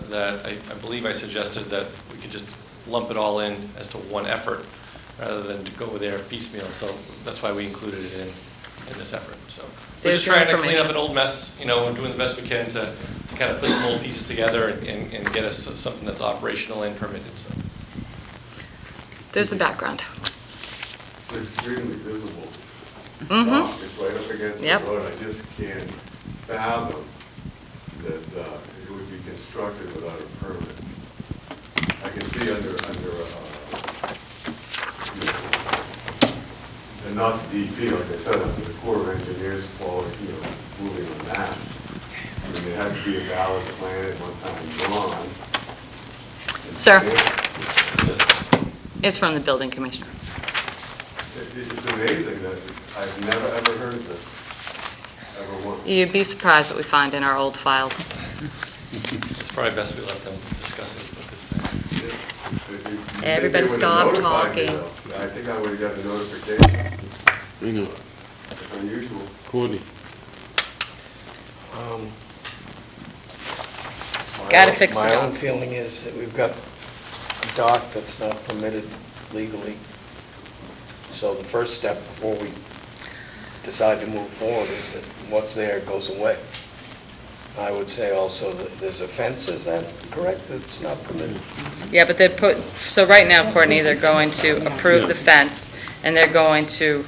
that I believe I suggested that we could just lump it all in as to one effort rather than to go there piecemeal. So that's why we included it in this effort. So we're There's just trying to your clean up information. an old mess, and doing the best we can to kind of put some old pieces together and get us something that's operational and permitted, so. There's the background. It's extremely visible. Mm-hmm. It's right up against the Yep. road. I just can't fathom that it would be constructed without a permit. I can see under and not the DP, like I said, under the Corps of Engineers quality, moving on that. I mean, there had to be a valid plan at one time drawn. Sir, It's it's from the building commissioner. It's amazing that I've never, ever heard of this, ever once. You'd be surprised what we find in our old files. It's probably best we let them discuss it at this time. Everybody They would've stop notified me, talking. though. I think I would've got a notification. I know. It's unusual. Courtney. Gotta fix the My own dock. feeling is that we've got a dock that's not permitted legally. So the first step before we decide to move forward is that what's there goes away. I would say also that there's a fence, is that correct? That's not permitted? Yeah, but so right now, Courtney, they're going to approve the fence, and they're going to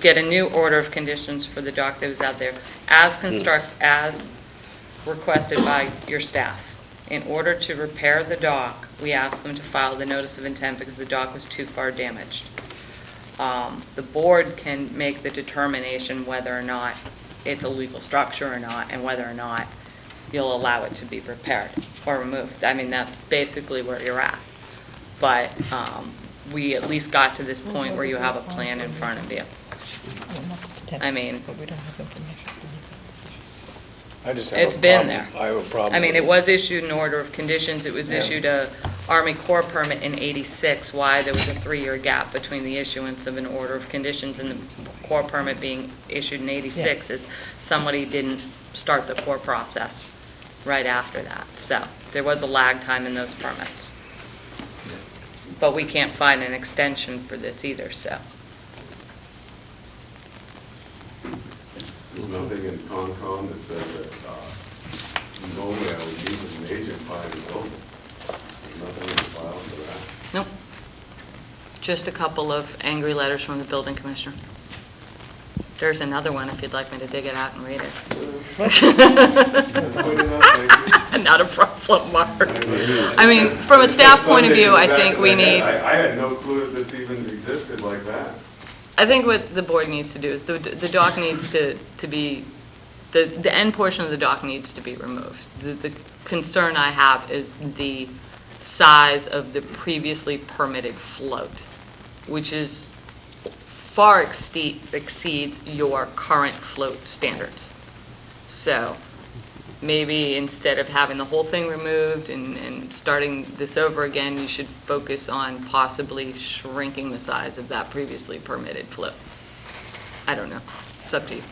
get a new order of conditions for the dock that was out there, as requested by your staff. In order to repair the dock, we asked them to file the notice of intent because the dock was too far damaged. The board can make the determination whether or not it's a legal structure or not, and whether or not you'll allow it to be repaired or removed. I mean, that's basically where you're at. But we at least got to this point where you have a plan in front of you. I mean, But we don't have information to make that decision. I just have a It's been problem. there. I have a problem. I mean, with it was issued an order of conditions, it was Yeah. issued a Army Corps permit in '86. Why there was a 3-year gap between the issuance of an order of conditions and the Corps permit being issued in '86 is somebody didn't start the Corps process right after that. So there was a lag time in those permits. But we can't find an extension for this either, so. There's nothing in Concom that says that nowhere would need an agent by the building. Nothing in the file for that. Nope. Just a couple of angry letters from the building commissioner. There's another one if you'd like me to dig it out and read it. Not a problem, Mark. I mean, from a staff point of view, I think we need, I had no clue that this even existed like that. I think what the board needs to do is the dock needs to be, the end portion of the dock needs to be removed. The concern I have is the size of the previously permitted float, which is far exceeds your current float standards. So maybe instead of having the whole thing removed and starting this over again, you should focus on possibly shrinking the size of that previously permitted float. I don't know. It's up to you.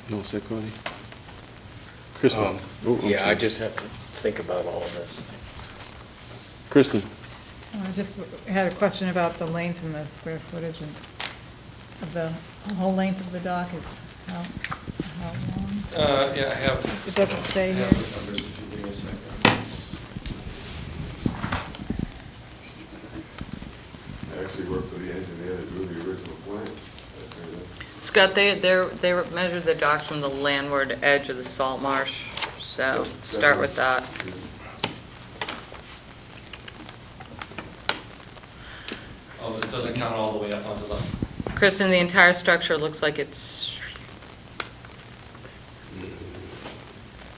You want to say, Cody? Kristen? Yeah, I just have to think about all of this. Kristen? I just had a question about the length and the square footage and of the whole length of the dock is how long? Yeah, I have. It doesn't say I here. have the numbers if you give me a second. I actually worked for the engineer that drew the original plan. Scott, they measured the docks from the landward edge of the salt marsh, so start with that. Oh, it doesn't count all the way up onto the, Kristen, the entire structure looks like it's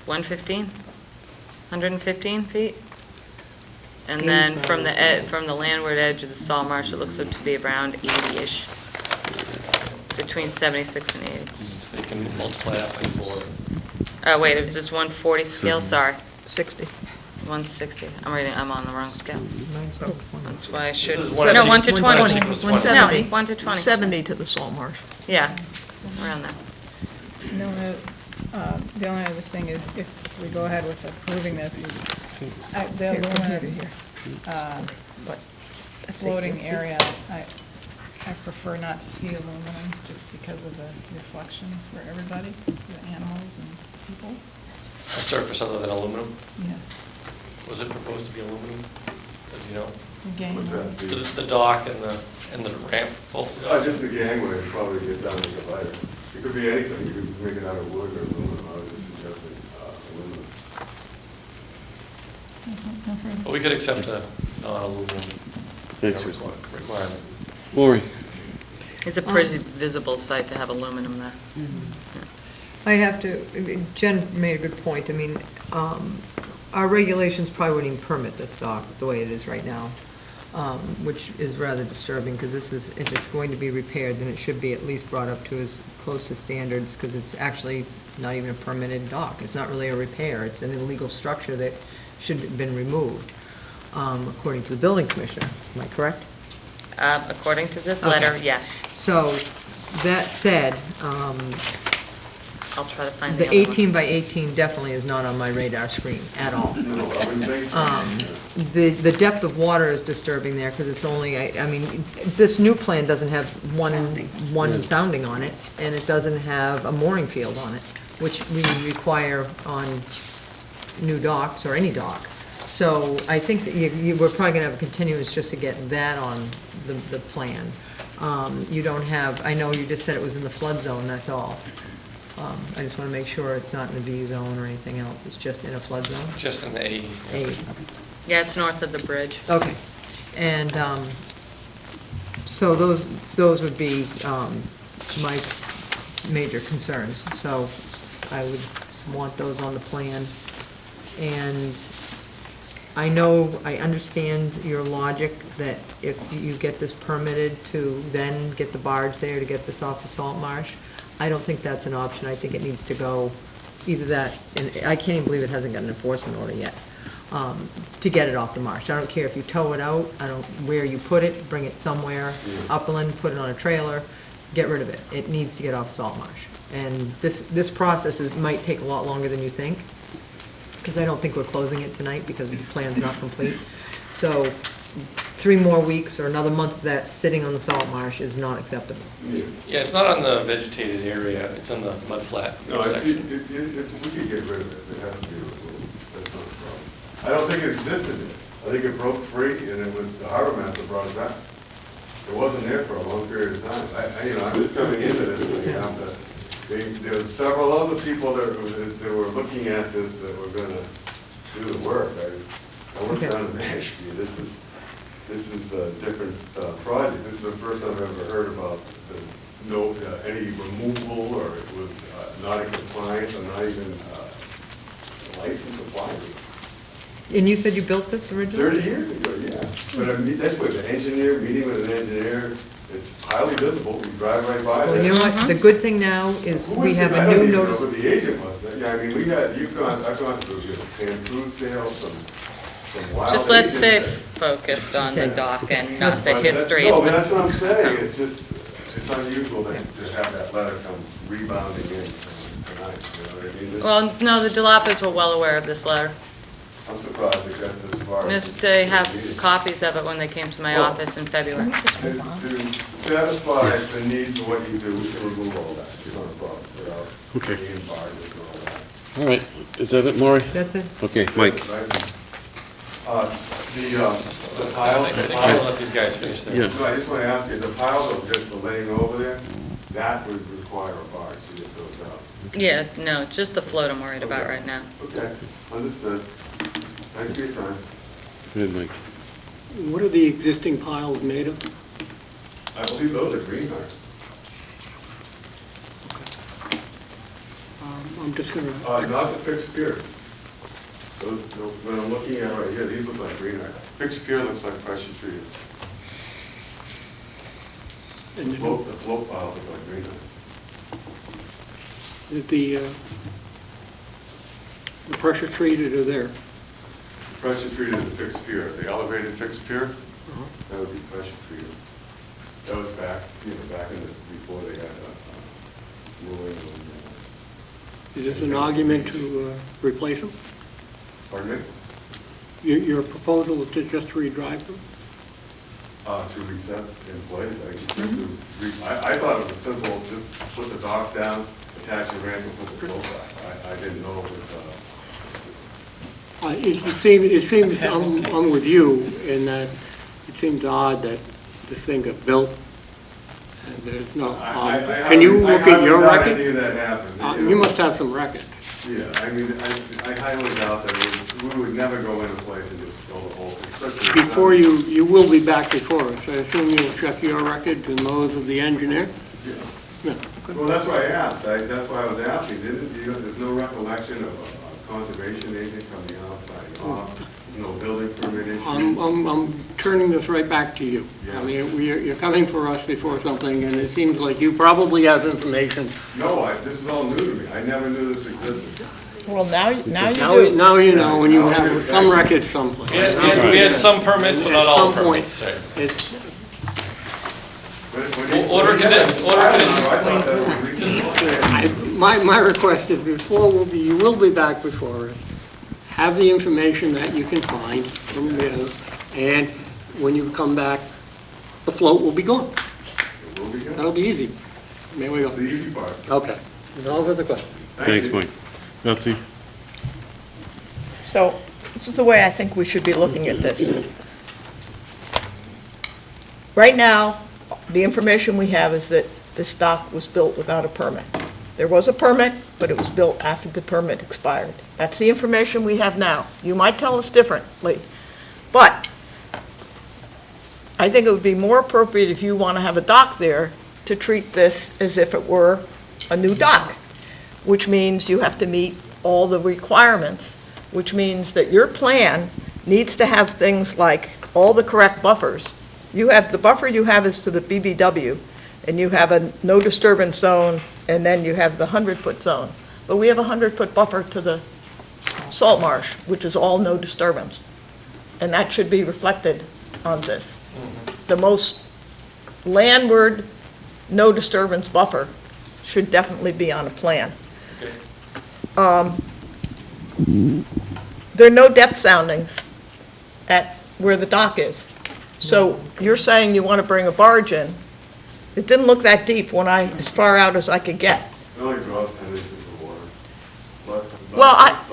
115? 115 feet? And then from the landward edge of the salt marsh, it looks up to be around 80-ish, between 76 and 80. so you can multiply that by 4. Oh, wait, it was just 140 scale, sorry. 60. 160. I'm on the wrong scale. That's why I should, This is no, 1 to 20. 170. No, 1 to 20. 70 to the salt marsh. Yeah, around there. The only other thing is, if we go ahead with approving this, is the aluminum floating area, I prefer not to see aluminum, just because of the reflection for everybody, the animals and people. A surface other than aluminum? Yes. Was it proposed to be aluminum? Do you know? The gangway. What's that? The dock and the ramp, both of those? Just the gangway, would probably get done with the lighter. It could be anything, you could make it out of wood or aluminum, I was just suggesting aluminum. Well, we could accept a non-aluminum Thanks, Kristen. requirement. Lori? It's a pretty visible site to have aluminum there. I have to, Jen made a good point. I mean, our regulations probably wouldn't even permit this dock the way it is right now, which is rather disturbing, because this is, if it's going to be repaired, then it should be at least brought up to as close to standards, because it's actually not even a permitted dock. It's not really a repair. It's an illegal structure that should have been removed, according to the building commissioner. Am I correct? According to this letter, yes. So, that said, I'll try to find the the other one. 18 by 18 definitely is not on my radar screen at all. The depth of water is disturbing there, because it's only, I mean, this new plan doesn't have one sounding on it, and it doesn't have a mooring field on it, which we require on new docks, or any dock. So I think that we're probably gonna have a continuance just to get that on the plan. You don't have, I know you just said it was in the flood zone, that's all. I just want to make sure it's not in the V zone or anything else, it's just in a flood zone? Just in the A. A, Yeah, it's north of the bridge. okay. And, so those would be, my major concerns. So I would want those on the plan. And I know, I understand your logic that if you get this permitted to then get the barge there to get this off the salt marsh. I don't think that's an option. I think it needs to go either that, and I can't even believe it hasn't got an enforcement order yet, to get it off the marsh. I don't care if you tow it out, I don't, where you put it, bring it somewhere, upland, put it on a trailer, get rid of it. It needs to get off salt marsh. And this process might take a lot longer than you think, because I don't think we're closing it tonight because the plan's not complete. So 3 more weeks or another month of that sitting on the salt marsh is not acceptable. Yeah, it's not on the vegetated area, it's on the mud flat No, section. we could get rid of it, it has to be removed, that's not a problem. I don't think it existed there. I think it broke free, and it was, the harbor master brought it back. It wasn't there for a long period of time. I'm just coming into this, there were several other people that were looking at this that were gonna do the work. I went down to Mashpee, this is a different project. This is the first time I've ever heard about any removal, or it was not in compliance, or not even license applied. And you said you built this originally? 30 years ago, yeah. But I mean, that's with an engineer, meeting with an engineer, it's highly visible, we drive right by Well, it. you know what, the good thing now is we have a new notice. I don't even know who the agent was. Yeah, I mean, I've gone through, Pam Truesdale, some wild Just let's stay agents. focused on the Okay. dock and not the But history. No, of but the- that's what I'm saying, it's just, it's unusual to have that letter come rebounding in tonight, you know what I mean? Well, no, the Delapas were well aware of this letter. I'm surprised it got this far. They have copies of it when they came to my office in February. To satisfy the needs of what you do, we can remove all that, it's not a problem, without Okay. being embargoed and all that. All right, is that it, Maury? That's it. Okay, Mike. The pile. I think I'll let these guys finish their. Yeah. So I just want to ask you, the pile of just the laying over there, that would require a barge to get those out. Yeah, no, just the float I'm worried about right now. Okay, understood. Thanks for your time. Good, Mike. What are the existing piles made of? I believe those are green iron. I'm just gonna, Not the fixed pier. What I'm looking at right here, these look like green iron. Fixed pier looks like pressure treated. and The float piles look like green iron. the pressure treated are there. Pressure treated the fixed pier, the elevated fixed pier, that would be pressure treated. That was back in before they had ruling on. Is this an argument to replace them? Pardon me? Your proposal is to just redrive them? To reset in place, I thought it was simple, just put the dock down, attach the ramp and put the float back. I didn't know it was, It seems, I'm with you in that it seems odd that this thing got built and there's no, can you look at your I haven't record? any of that happened. You must have some record. Yeah, I mean, I highly doubt that we would never go into place and just fill the hole, especially. Before you will be back before us. I assume you'll check your records and those of the engineer? Yeah. Well, that's why I asked, that's why I was asking, there's no recollection of a conservation agent coming out, signing off, no building permit issue? I'm turning this right back to you. I mean, you're coming for us before something, and it seems like you probably have information. No, this is all new to me, I never knew this existed. Well, now you do. Now you know, and you have some records someplace. We had some permits, but not all permits. At some point, it's- Order conditions. My request is you will be back before us, have the information that you can find from and when you come back, the float will be gone. That'll be easy. There we go. That's the easy part. Okay. No further questions. Thanks, Mike. Betsy? So this is the way I think we should be looking at this. Right now, the information we have is that this dock was built without a permit. There was a permit, but it was built after the permit expired. That's the information we have now. You might tell us differently, but I think it would be more appropriate if you want to have a dock there to treat this as if it were a new dock, which means you have to meet all the requirements, which means that your plan needs to have things like all the correct buffers. The buffer you have is to the BBW, and you have a no disturbance zone, and then you have the 100-foot zone. but we have a 100-foot buffer to the salt marsh, which is all no disturbance. And that should be reflected on this. The most landward, no disturbance buffer should definitely be on a plan. There are no depth soundings at where the dock is. So you're saying you want to bring a barge in. It didn't look that deep as far out as I could get. It only draws 10 inches of water.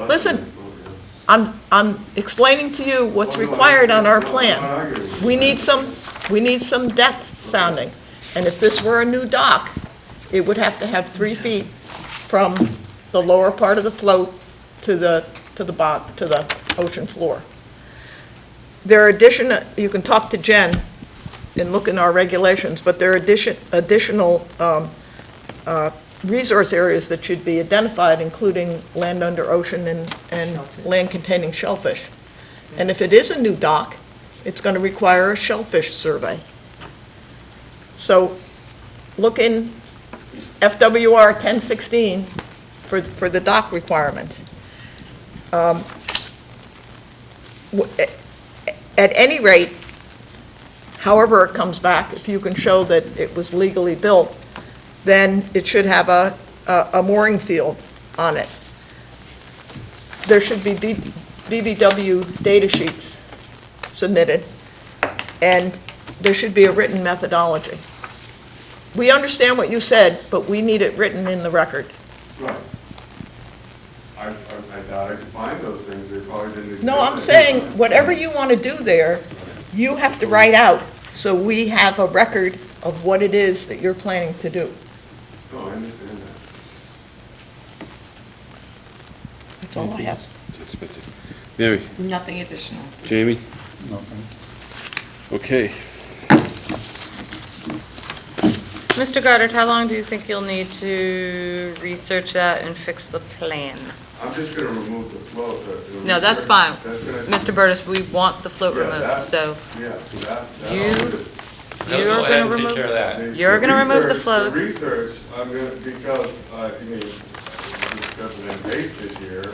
Listen, I'm explaining to you what's required on our plan. We need some depth sounding. And if this were a new dock, it would have to have 3 feet from the lower part of the float to the ocean floor. There are you can talk to Jen and look in our regulations, but there are additional resource areas that should be identified, including land under ocean and land containing shellfish. And if it is a new dock, it's going to require a shellfish survey. So look in FWR 1016 for the dock requirements. At any rate, however it comes back, if you can show that it was legally built, then it should have a mooring field on it. There should be BVW data sheets submitted, and there should be a written methodology. We understand what you said, but we need it written in the record. Right. I doubt I could find those things, they probably didn't exist. No, I'm saying, whatever you want to do there, you have to write out, so we have a record of what it is that you're planning to do. Oh, I understand that. That's all I have. Mary? Nothing additional. Jamie? Nothing. Okay. Mr. Goddard, how long do you think you'll need to research that and fix the plan? I'm just gonna remove the float. No, that's fine. That's gonna- Mr. Burtis, we want the float Yeah, removed, that- so Yeah, so that. you- I'll you're Go ahead gonna and take remove, care of that. you're gonna remove the research- floats. The research, I'm gonna, because, because of invasive here,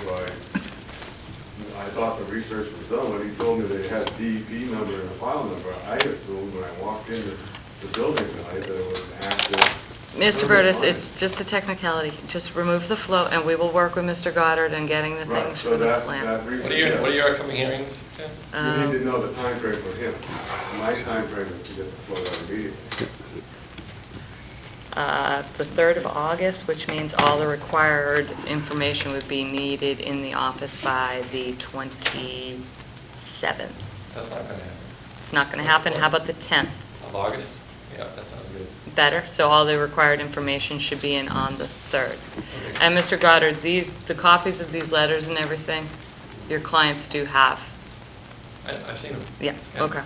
I thought the research was done, when he told me they had DEP number and a file number, I assumed when I walked into the building tonight that it was an active. Mr. Burtis, it's just a technicality. Just remove the float, and we will work with Mr. Goddard in getting the Right, things so for the that plan. research. What are your upcoming hearings, Ken? You need to know the timeframe for him. My timeframe is to get the float out immediately. The 3rd of August, which means all the required information would be needed in the office by the 27th. That's not gonna happen. It's not going to happen. How about the 10th? Of August? Yeah, that sounds good. Better, so all the required information should be in on the 3rd. And Mr. Goddard, the copies of these letters and everything, your clients do have. I've seen them. Yeah, okay.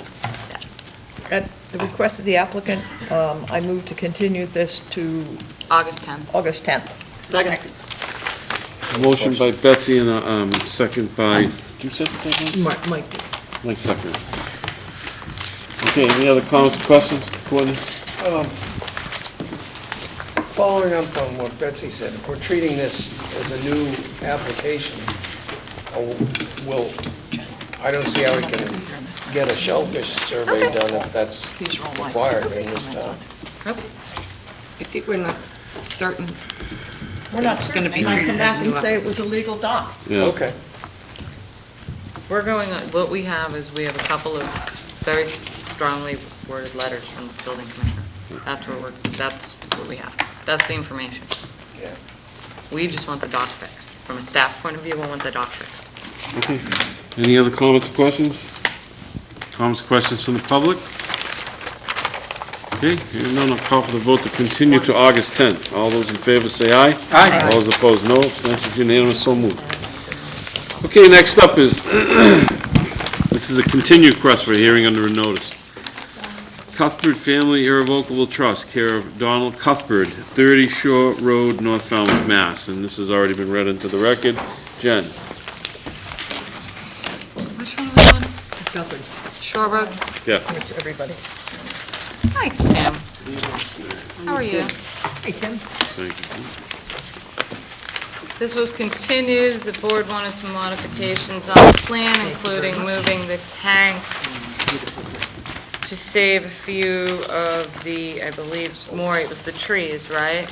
At the request of the applicant, I move to continue this to August 10th. August 10th. Second. Motion by Betsy and a second by, did you second that one? Mike. Mike second. Okay, any other comments or questions, Courtney? Following up on what Betsy said, if we're treating this as a new application, I don't see how we can get a shellfish survey done if that's required in this town. I think we're not certain. We're not It's gonna be I treated come as back a and new say it was a legal dock. Yeah. Okay. We're going, what we have is we have a couple of very strongly worded letters from the building commissioner. That's what we have. That's the information. Yeah. We just want the dock fixed. From a staff point of view, we want the dock fixed. Okay. Any other comments or questions? Comments or questions from the public? Okay, hearing none, I'll call for the vote to continue to August 10th. All those in favor say aye. Aye. All those opposed, no. Abstentions unanimous, so moved. Okay, next up is, this is a continued request for a hearing under a notice. Cuthbert Family Irrevocable Trust, care of Donald Cuthbert, 30 Shore Road, North Falmouth, Mass. And this has already been read into the record. Jen? Which one was on? Covered. Shore Road? Yeah. To everybody. Hi, Tim. How are you? Hey, Tim. Thank This was continued. The board wanted some modifications on the plan, including moving the tanks to save a few of the, I believe, more, it was the trees, right?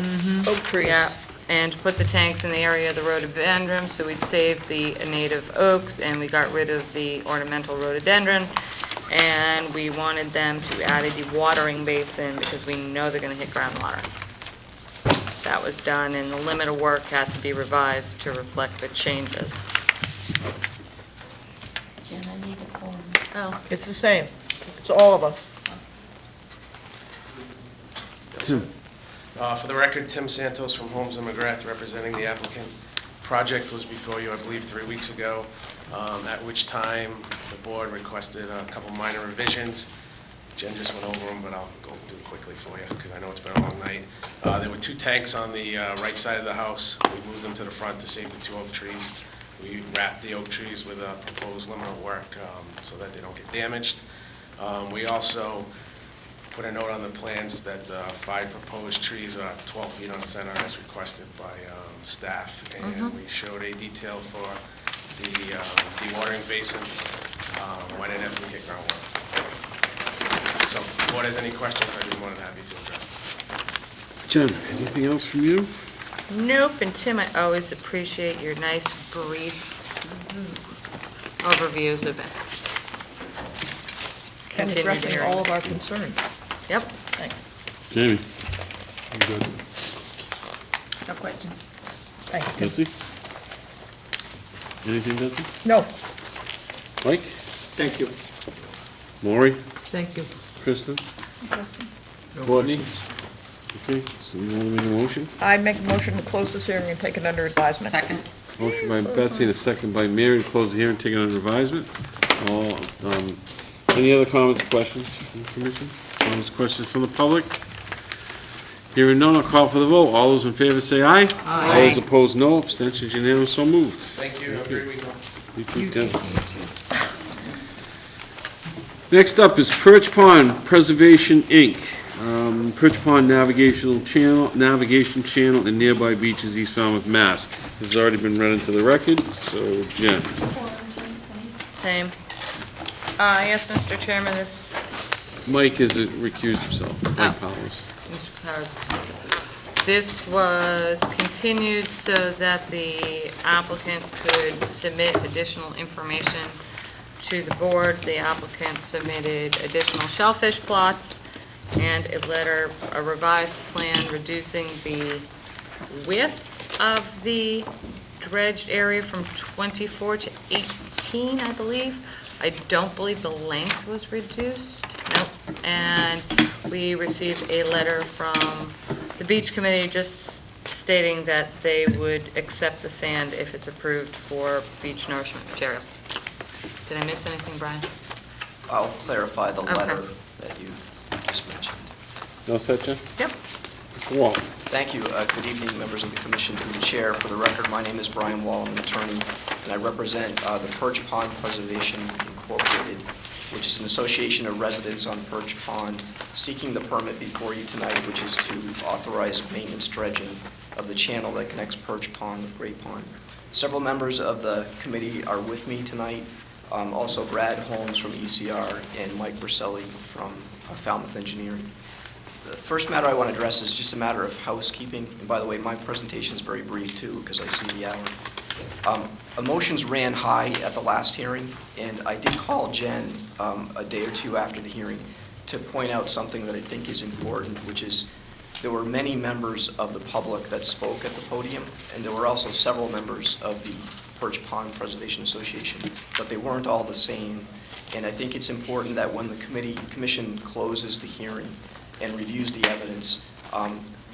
Oak trees. Yeah, and put the tanks in the area of the rhododendron, so we'd save the native oaks, and we got rid of the ornamental rhododendron, and we wanted them to add a dewatering basin, because we know they're gonna hit groundwater. That was done, and the limit of work had to be revised to reflect the changes. Jen, I need a form. Oh. It's the same. It's all of us. For the record, Tim Santos from Holmes and McGrath, representing the applicant. Project was before you, I believe, 3 weeks ago, at which time the board requested a couple minor revisions. Jen just went over them, but I'll go through quickly for you, because I know it's been a long night. There were 2 tanks on the right side of the house. We moved them to the front to save the 2 oak trees. We wrapped the oak trees with a proposed limit of work so that they don't get damaged. We also put a note on the plans that 5 proposed trees are 12 feet on center as requested by staff. And we showed a detail for the dewatering basin when and if we get groundwater. So if the board has any questions, I'd be more than happy to address them. Jen, anything else from you? Nope, and Tim, I always appreciate your nice, brief overviews of it. And Continued addressing all of hearings. our concerns. Yep. Thanks. Jamie? I'm good. No questions. Thanks, Tim. Betsy? Anything, Betsy? No. Mike? Thank you. Maury? Thank you. Kristen? Question? Courtney? Okay, so you want to make a motion? I make a motion to close this hearing and take it under advisement. Second. Motion by Betsy and a second by Mary to close the hearing, take it under advisement. All, any other comments, questions from the commission? Comments, questions from the public? Hearing none, I'll call for the vote. All those in favor say aye. Aye. All those opposed, no. Abstentions unanimous, so moved. Thank you. Have a great weekend. You too, Tim. Next up is Perch Pond Preservation, Inc. Perch Pond Navigation Channel and nearby beaches, East Falmouth, Mass. This has already been read into the record, so Jen. Same. Yes, Mr. Chairman, this... Mike has recused himself. Mike Powers. Mr. Powers, excuse me. This was continued so that the applicant could submit additional information to the board. The applicant submitted additional shellfish plots and a revised plan reducing the width of the dredged area from 24 to 18, I believe. I don't believe the length was reduced. Nope. And we received a letter from the beach committee just stating that they would accept the sand if it's approved for beach nourishment material. Did I miss anything, Brian? I'll clarify the Okay. letter that you just mentioned. No set, Jen? Yep. Mr. Wall. Thank you. Good evening, members of the commission, through the chair. For the record, my name is Brian Wall. I'm an attorney, and I represent the Perch Pond Preservation Incorporated, which is an association of residents on Perch Pond seeking the permit before you tonight, which is to authorize maintenance dredging of the channel that connects Perch Pond with Great Pond. Several members of the committee are with me tonight. Also Brad Holmes from ECR and Mike Berselli from Falmouth Engineering. The first matter I want to address is just a matter of housekeeping. And by the way, my presentation is very brief too, because I see the hour. Emotions ran high at the last hearing, and I did call Jen a day or two after the hearing to point out something that I think is important, which is there were many members of the public that spoke at the podium, and there were also several members of the Perch Pond Preservation Association, but they weren't all the same. And I think it's important that when the commission closes the hearing and reviews the evidence,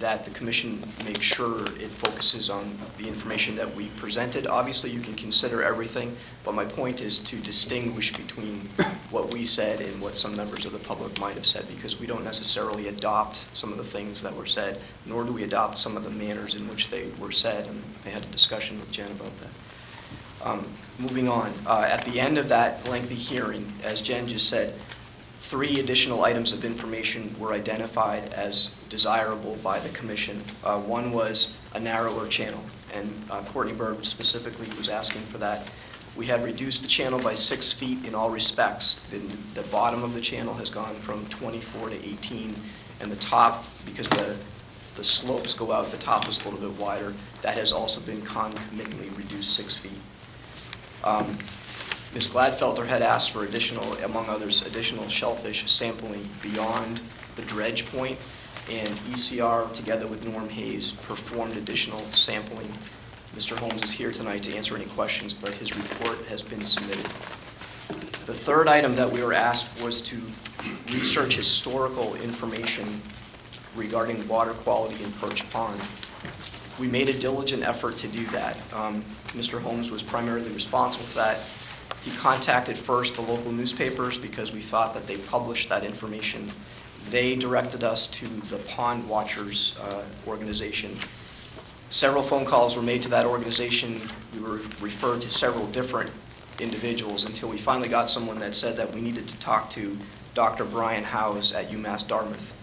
that the commission make sure it focuses on the information that we presented. Obviously, you can consider everything, but my point is to distinguish between what we said and what some members of the public might have said, because we don't necessarily adopt some of the things that were said, nor do we adopt some of the manners in which they were said, and I had a discussion with Jen about that. Moving on, at the end of that lengthy hearing, as Jen just said, 3 additional items of information were identified as desirable by the commission. One was a narrower channel, and Courtney Bird specifically was asking for that. We have reduced the channel by 6 feet in all respects. The bottom of the channel has gone from 24 to 18, and the top, because the slopes go out, the top is a little bit wider. That has also been concomitantly reduced 6 feet. Ms. Gladfelter had asked for additional, among others, additional shellfish sampling beyond the dredge point, and ECR, together with Norm Hayes, performed additional sampling. Mr. Holmes is here tonight to answer any questions, but his report has been submitted. The third item that we were asked was to research historical information regarding water quality in Perch Pond. We made a diligent effort to do that. Mr. Holmes was primarily responsible for that. He contacted first the local newspapers because we thought that they published that information. They directed us to the Pond Watchers organization. Several phone calls were made to that organization. We were referred to several different individuals until we finally got someone that said that we needed to talk to Dr. Brian Howes at UMass Dartmouth.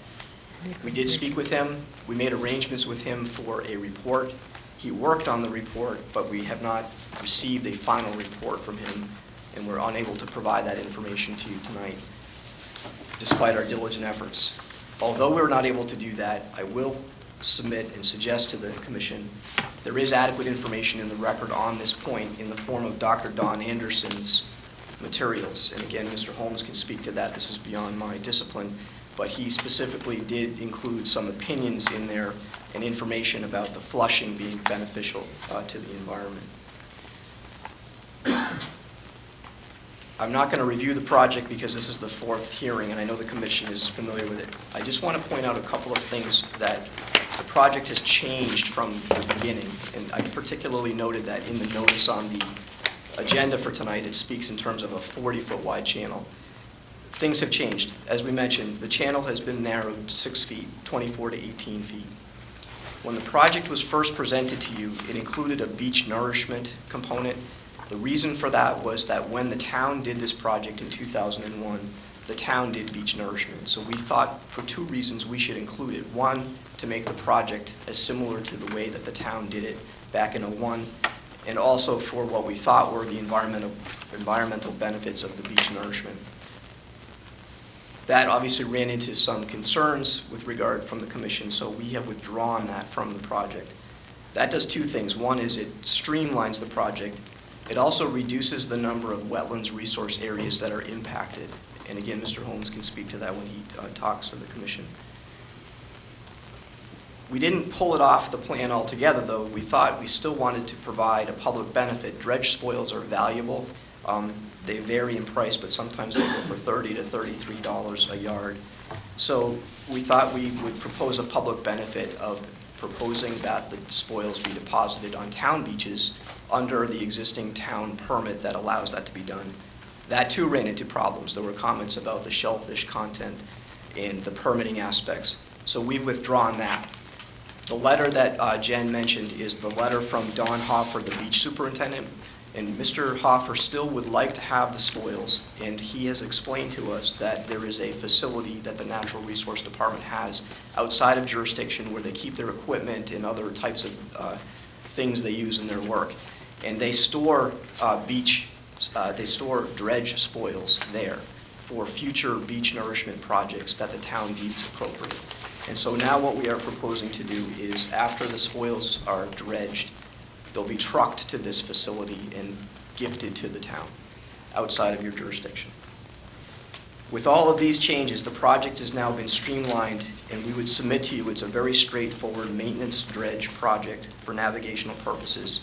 We did speak with him. We made arrangements with him for a report. He worked on the report, but we have not received a final report from him, and we're unable to provide that information to you tonight, despite our diligent efforts. Although we're not able to do that, I will submit and suggest to the Commission there is adequate information in the record on this point in the form of Dr. Don Anderson's materials. And again, Mr. Holmes can speak to that. This is beyond my discipline. But he specifically did include some opinions in there and information about the flushing being beneficial to the environment. I'm not going to review the project because this is the fourth hearing, and I know the Commission is familiar with it. I just want to point out a couple of things that the project has changed from the beginning, and I particularly noted that in the notice on the agenda for tonight, it speaks in terms of a 40-foot wide channel. Things have changed. As we mentioned, the channel has been narrowed 6 feet, 24 to 18 feet. When the project was first presented to you, it included a beach nourishment component. The reason for that was that when the town did this project in 2001, the town did beach nourishment. So we thought for two reasons we should include it. One, to make the project as similar to the way that the town did it back in '01, and also for what we thought were the environmental benefits of the beach nourishment. That obviously ran into some concerns with regard from the Commission, so we have withdrawn that from the project. That does two things. One is it streamlines the project. It also reduces the number of wetlands resource areas that are impacted. And again, Mr. Holmes can speak to that when he talks to the Commission. We didn't pull it off the plan altogether, though. We thought we still wanted to provide a public benefit. Dredge spoils are valuable. They vary in price, but sometimes they go for $30 to $33 a yard. So we thought we would propose a public benefit of proposing that the spoils be deposited on town beaches under the existing town permit that allows that to be done. That too ran into problems. There were comments about the shellfish content and the permitting aspects. So we've withdrawn that. The letter that Jen mentioned is the letter from Don Hoffer, the beach superintendent. And Mr. Hoffer still would like to have the spoils, and he has explained to us that there is a facility that the Natural Resource Department has outside of jurisdiction where they keep their equipment and other types of things they use in their work. And they store they store dredge spoils there for future beach nourishment projects that the town deems appropriate. And so now what we are proposing to do is after the spoils are dredged, they'll be trucked to this facility and gifted to the town outside of your jurisdiction. With all of these changes, the project has now been streamlined, and we would submit to you it's a very straightforward maintenance dredge project for navigational purposes.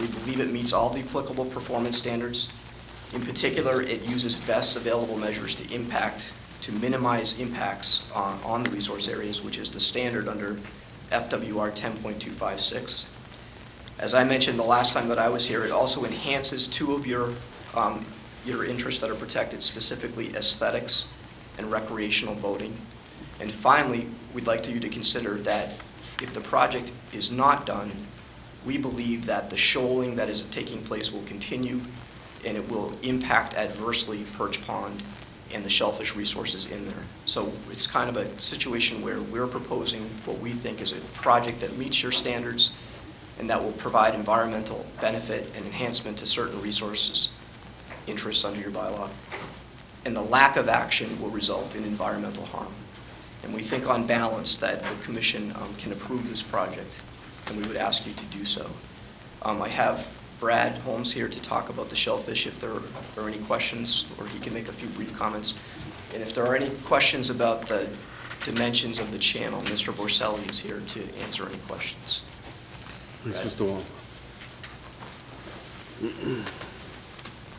We believe it meets all the applicable performance standards. In particular, it uses best available measures to minimize impacts on the resource areas, which is the standard under FWR 10.256. As I mentioned the last time that I was here, it also enhances two of your interests that are protected, specifically aesthetics and recreational boating. And finally, we'd like you to consider that if the project is not done, we believe that the shoaling that is taking place will continue, and it will impact adversely Perch Pond and the shellfish resources in there. So it's kind of a situation where we're proposing what we think is a project that meets your standards and that will provide environmental benefit and enhancement to certain resources interests under your bylaw. And the lack of action will result in environmental harm. And we think on balance that the commission can approve this project, and we would ask you to do so. I have Brad Holmes here to talk about the shellfish if there are any questions, or he can make a few brief comments. And if there are any questions about the dimensions of the channel, Mr. Borselli is here to answer any questions. Please, Mr. Wall.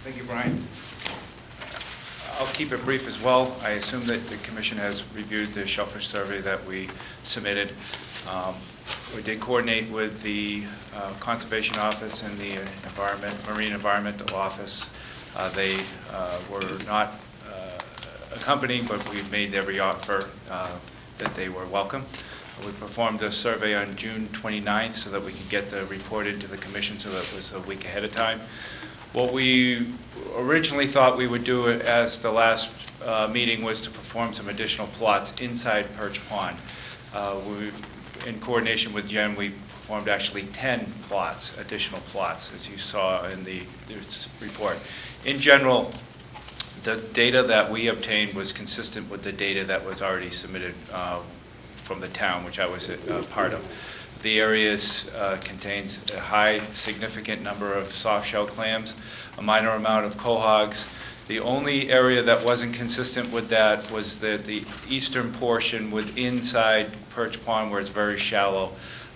Thank you, Brian. I'll keep it brief as well. I assume that the commission has reviewed the shellfish survey that we submitted. We did coordinate with the Conservation Office and the Marine Environmental Office. They were not accompanying, but we made every offer that they were welcome. We performed a survey on June 29th so that we could get the report into the commission, so that it was a week ahead of time. What we originally thought we would do as the last meeting was to perform some additional plots inside Perch Pond. In coordination with Jen, we performed actually 10 plots, additional plots, as you saw in this report. In general, the data that we obtained was consistent with the data that was already submitted from the town, which I was part of. The area contains a high, significant number of soft-shell clams, a minor amount of quahogs. The only area that wasn't consistent with that was the eastern portion inside Perch Pond, where it's very shallow.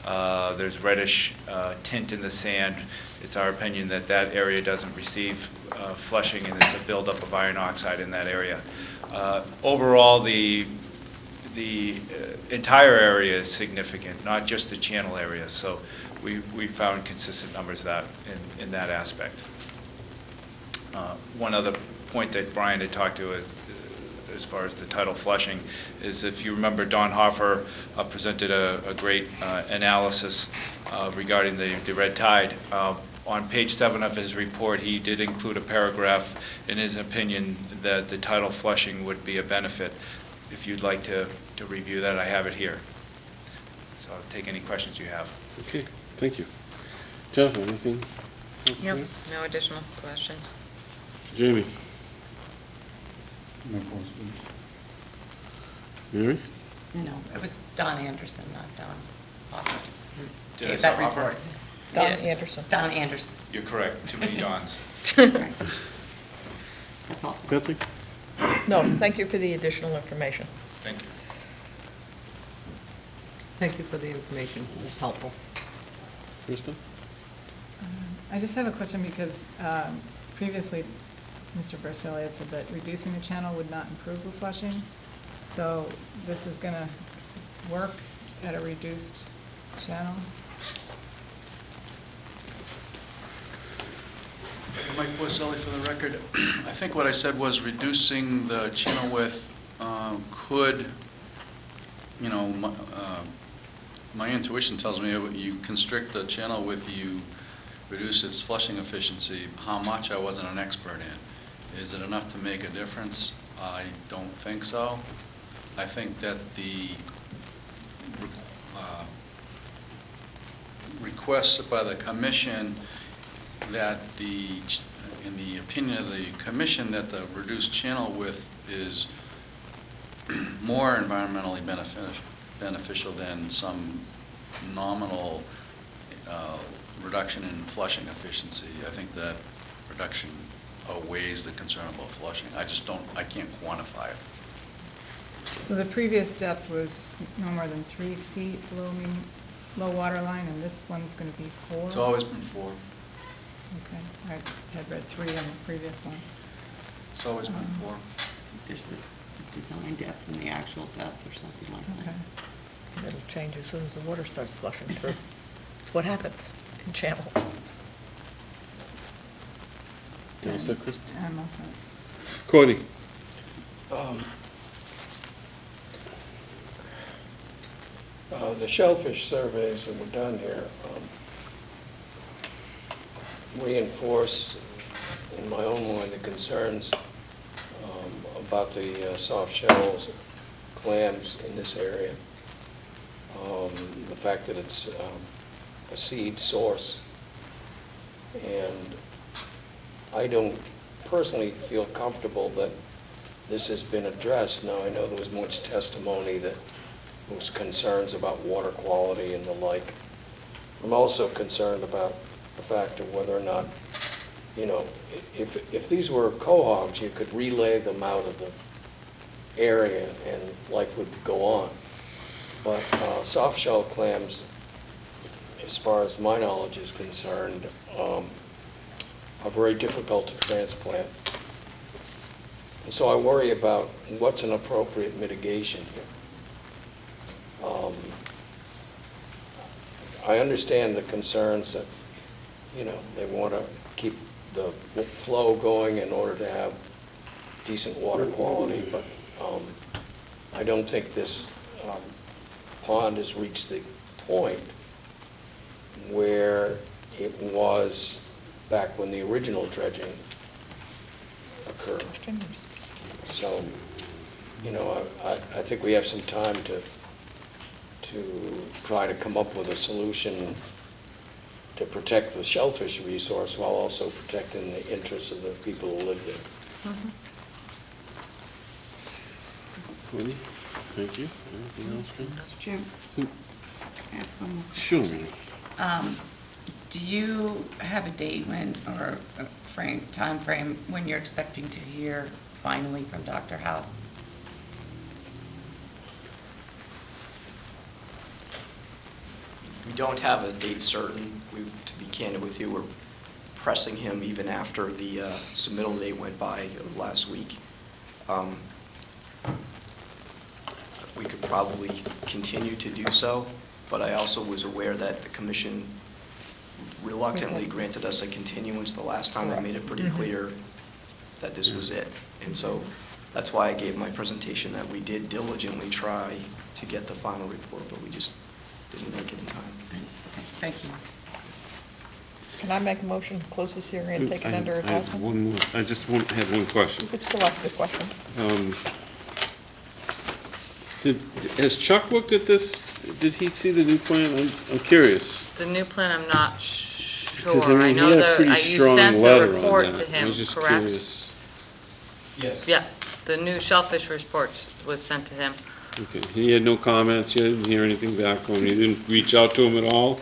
There's reddish tint in the sand. It's our opinion that that area doesn't receive flushing, and there's a buildup of iron oxide in that area. Overall, the entire area is significant, not just the channel area. So we found consistent numbers in that aspect. One other point that Brian had talked to as far as the tidal flushing is, if you remember, Don Hoffer presented a great analysis regarding the red tide. On page 7 of his report, he did include a paragraph in his opinion that the tidal flushing would be a benefit. If you'd like to review that, I have it here. So I'll take any questions you have. Okay, thank you. Jennifer, anything? Nope, no additional questions. Jamie? No questions. Mary? No, it was Don Anderson, not Don Hoffer. Did I Gave say that Hoffer? report. Don Yeah. Anderson. Don Anderson. You're correct. Too many Dons. That's all. Betsy? No, thank you for the additional information. Thank you. Thank you for the information, it was helpful. Krista? I just have a question because previously, Mr. Borselli had said that reducing the channel would not improve the flushing. So this is going to work at a reduced channel? Mike Borselli for the record. I think what I said was reducing the channel width could, you know, my intuition tells me you constrict the channel width, you reduce its flushing efficiency. How much, I wasn't an expert in. Is it enough to make a difference? I don't think so. I think that the request by the commission that in the opinion of the commission, that the reduced channel width is more environmentally beneficial than some nominal reduction in flushing efficiency. I think that reduction outweighs the concern about flushing. I can't quantify it. So the previous depth was no more than 3 feet below low water line, and this one's going to be 4? It's always been 4. Okay, I had read 3 on the previous one. It's always been 4. I think there's the design depth and the actual depth or something like that. And it'll change as soon as the water starts flushing through. It's what happens in channels. You all set, Krista? I'm all set. Courtney? The shellfish surveys that were done here reinforce, in my own mind, the concerns about the soft shells, clams in this area. The fact that it's a seed source. And I don't personally feel comfortable that this has been addressed. Now, I know there was much testimony that there was concerns about water quality and the like. I'm also concerned about the fact of whether or not, you know, if these were cohogs, you could relay them out of the area and life would go on. But soft shell clams, as far as my knowledge is concerned, are very difficult to transplant. And so I worry about what's an appropriate mitigation here. I understand the concerns that, you know, they want to keep the flow going in order to have decent water quality, but I don't think this pond has reached the point where it was back when the original dredging occurred. So, you know, I think we have some time to try to come up with a solution to protect the shellfish resource while also protecting the interests of the people who live there. Woody, thank you. Anything else, Jim? Mr. Chairman, can I ask one more Sure. question? Do you have a date when, or a time frame when you're expecting to hear finally from Dr. House? We don't have a date certain. To be candid with you, we're pressing him even after the submittal date went by last week. We could probably continue to do so, but I also was aware that the commission reluctantly granted us a continuance the last time. They made it pretty clear that this was it. And so that's why I gave my presentation that we did diligently try to get the final report, but we just didn't make it in time. Okay, thank you. Can I make a motion to close this hearing and take it under advisement? I just have one question. You could still ask the question. Has Chuck looked at this? Did he see the new plan? I'm curious. The new plan, I'm not sure. 'Cause, I mean, I he know had a pretty you strong sent the letter on report that. to I him, was just correct? curious. Yes. Yeah, the new shellfish report was sent to him. Okay, he had no comments, you didn't hear anything back from him, you didn't reach out to him at all,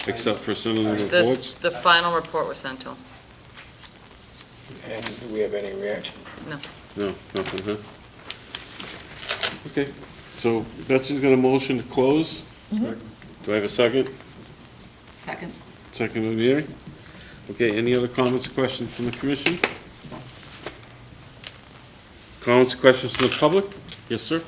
except for sending the reports? The final report was sent to him. And do we have any reaction? No. No, nothing, huh? Okay, so Betsy's got a motion to close. Do I have a second? Second. Second by Mary. Okay, any other comments or questions from the commission? Comments or questions from the public? Yes, sir?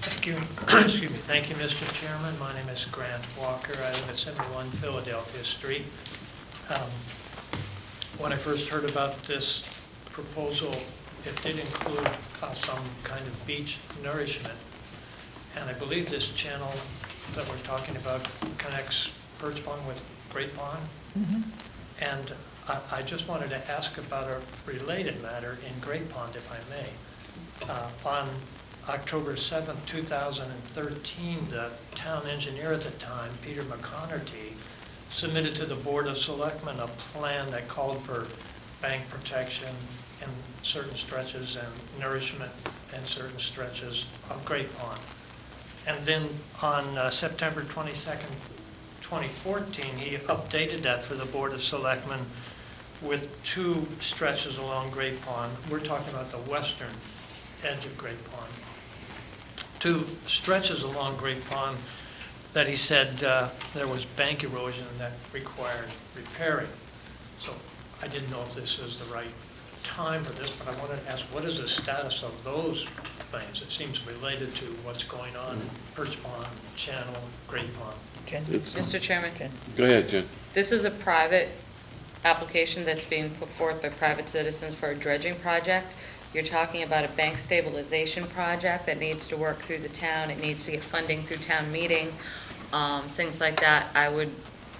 Thank you. Excuse me. Thank you, Mr. Chairman. My name is Grant Walker. I live at 71 Philadelphia Street. When I first heard about this proposal, it did include some kind of beach nourishment. And I believe this channel that we're talking about connects Perch Pond with Great Pond. And I just wanted to ask about a related matter in Great Pond, if I may. On October 7th, 2013, the town engineer at the time, Peter McConerty, submitted to the Board of Selectmen a plan that called for bank protection in certain stretches and nourishment in certain stretches of Great Pond. And then on September 22nd, 2014, he updated that for the Board of Selectmen with 2 stretches along Great Pond. We're talking about the western edge of Great Pond. 2 stretches along Great Pond that he said there was bank erosion that required repairing. So I didn't know if this is the right time for this, but I wanted to ask, what is the status of those things? It seems related to what's going on in Perch Pond, Channel, Great Pond. Mr. Chairman? Go ahead, Jen. This is a private application that's being put forth by private citizens for a dredging project. You're talking about a bank stabilization project that needs to work through the town. It needs to get funding through town meeting. things like that, I would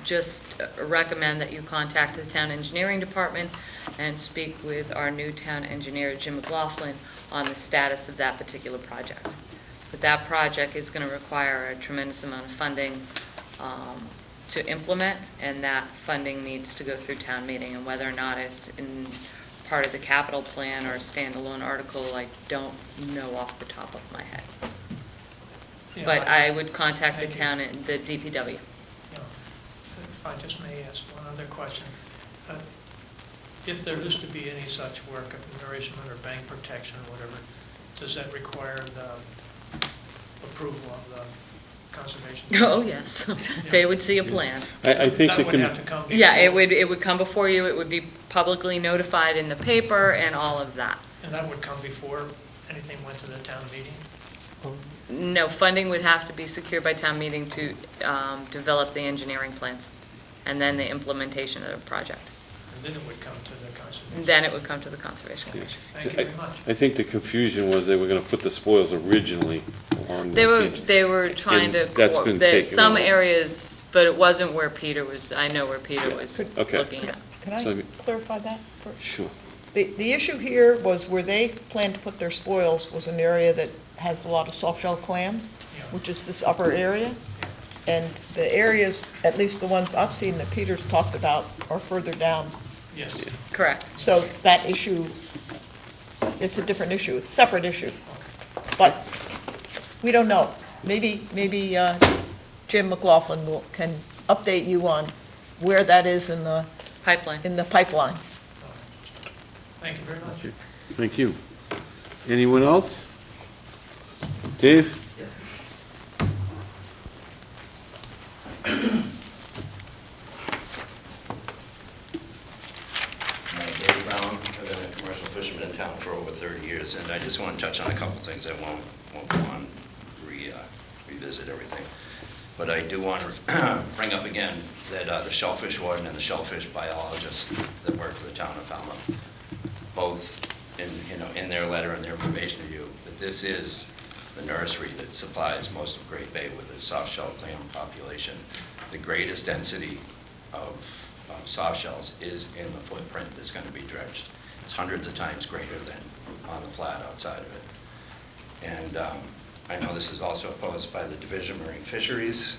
just recommend that you contact the town engineering department and speak with our new town engineer, Jim McLaughlin, on the status of that particular project. But that project is going to require a tremendous amount of funding to implement, and that funding needs to go through town meeting, and whether or not it's in part of the capital plan or a standalone article, I don't know off the top of my head. Yeah, But I would contact the town and the DPW. If I just may ask one other question. If there is to be any such work of nourishment or bank protection or whatever, does that require the approval of the conservation? Oh, yes. They would see a plan. I think That would have to come before. Yeah, it would come before you, it would be publicly notified in the paper and all of that. And that would come before anything went to the town meeting? No, funding would have to be secured by town meeting to develop the engineering plans, and then the implementation of the project. And then it would come to the conservation? Then it would come to the Conservation Commission. Thank you very much. I think the confusion was they were gonna put the spoils originally along the beach. They were trying to, And that's been taken some over. areas, but it wasn't where Peter was, I know where Peter was Okay. looking at. Can So, I clarify that first? Sure. The issue here was where they planned to put their spoils was an area that has a lot of soft-shell clams, which is this upper area. And the areas, at least the ones I've seen that Peter's talked about, are further down. Yes. Correct. So that issue, it's a different issue, it's a separate issue. But we don't know. Maybe Jim McLaughlin can update you on where that is in the pipeline. Thank you very much. Thank you. Anyone else? Dave? Dave Brown, I've been a commercial fisherman in town for over 30 years, and I just want to touch on a couple things. I won't go on, revisit everything. But I do want to bring up again that the shellfish warden and the shellfish biologists that work for the town of Falmouth, both in their letter and their probation review, that this is the nursery that supplies most of Great Bay with its soft shell clam population. The greatest density of soft shells is in the footprint that's going to be dredged. It's hundreds of times greater than on the flat outside of it. And I know this is also opposed by the Division of Marine Fisheries.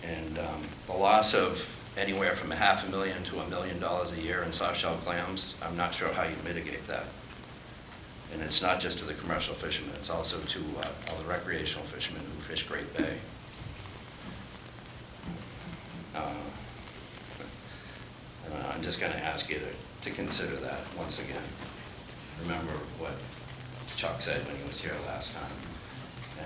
And the loss of anywhere from $500,000 to $1 million a year in soft shell clams, I'm not sure how you mitigate that. And it's not just to the commercial fishermen, it's also to all the recreational fishermen who fish Great Bay. I'm just going to ask you to consider that once again. Remember what Chuck said when he was here last time,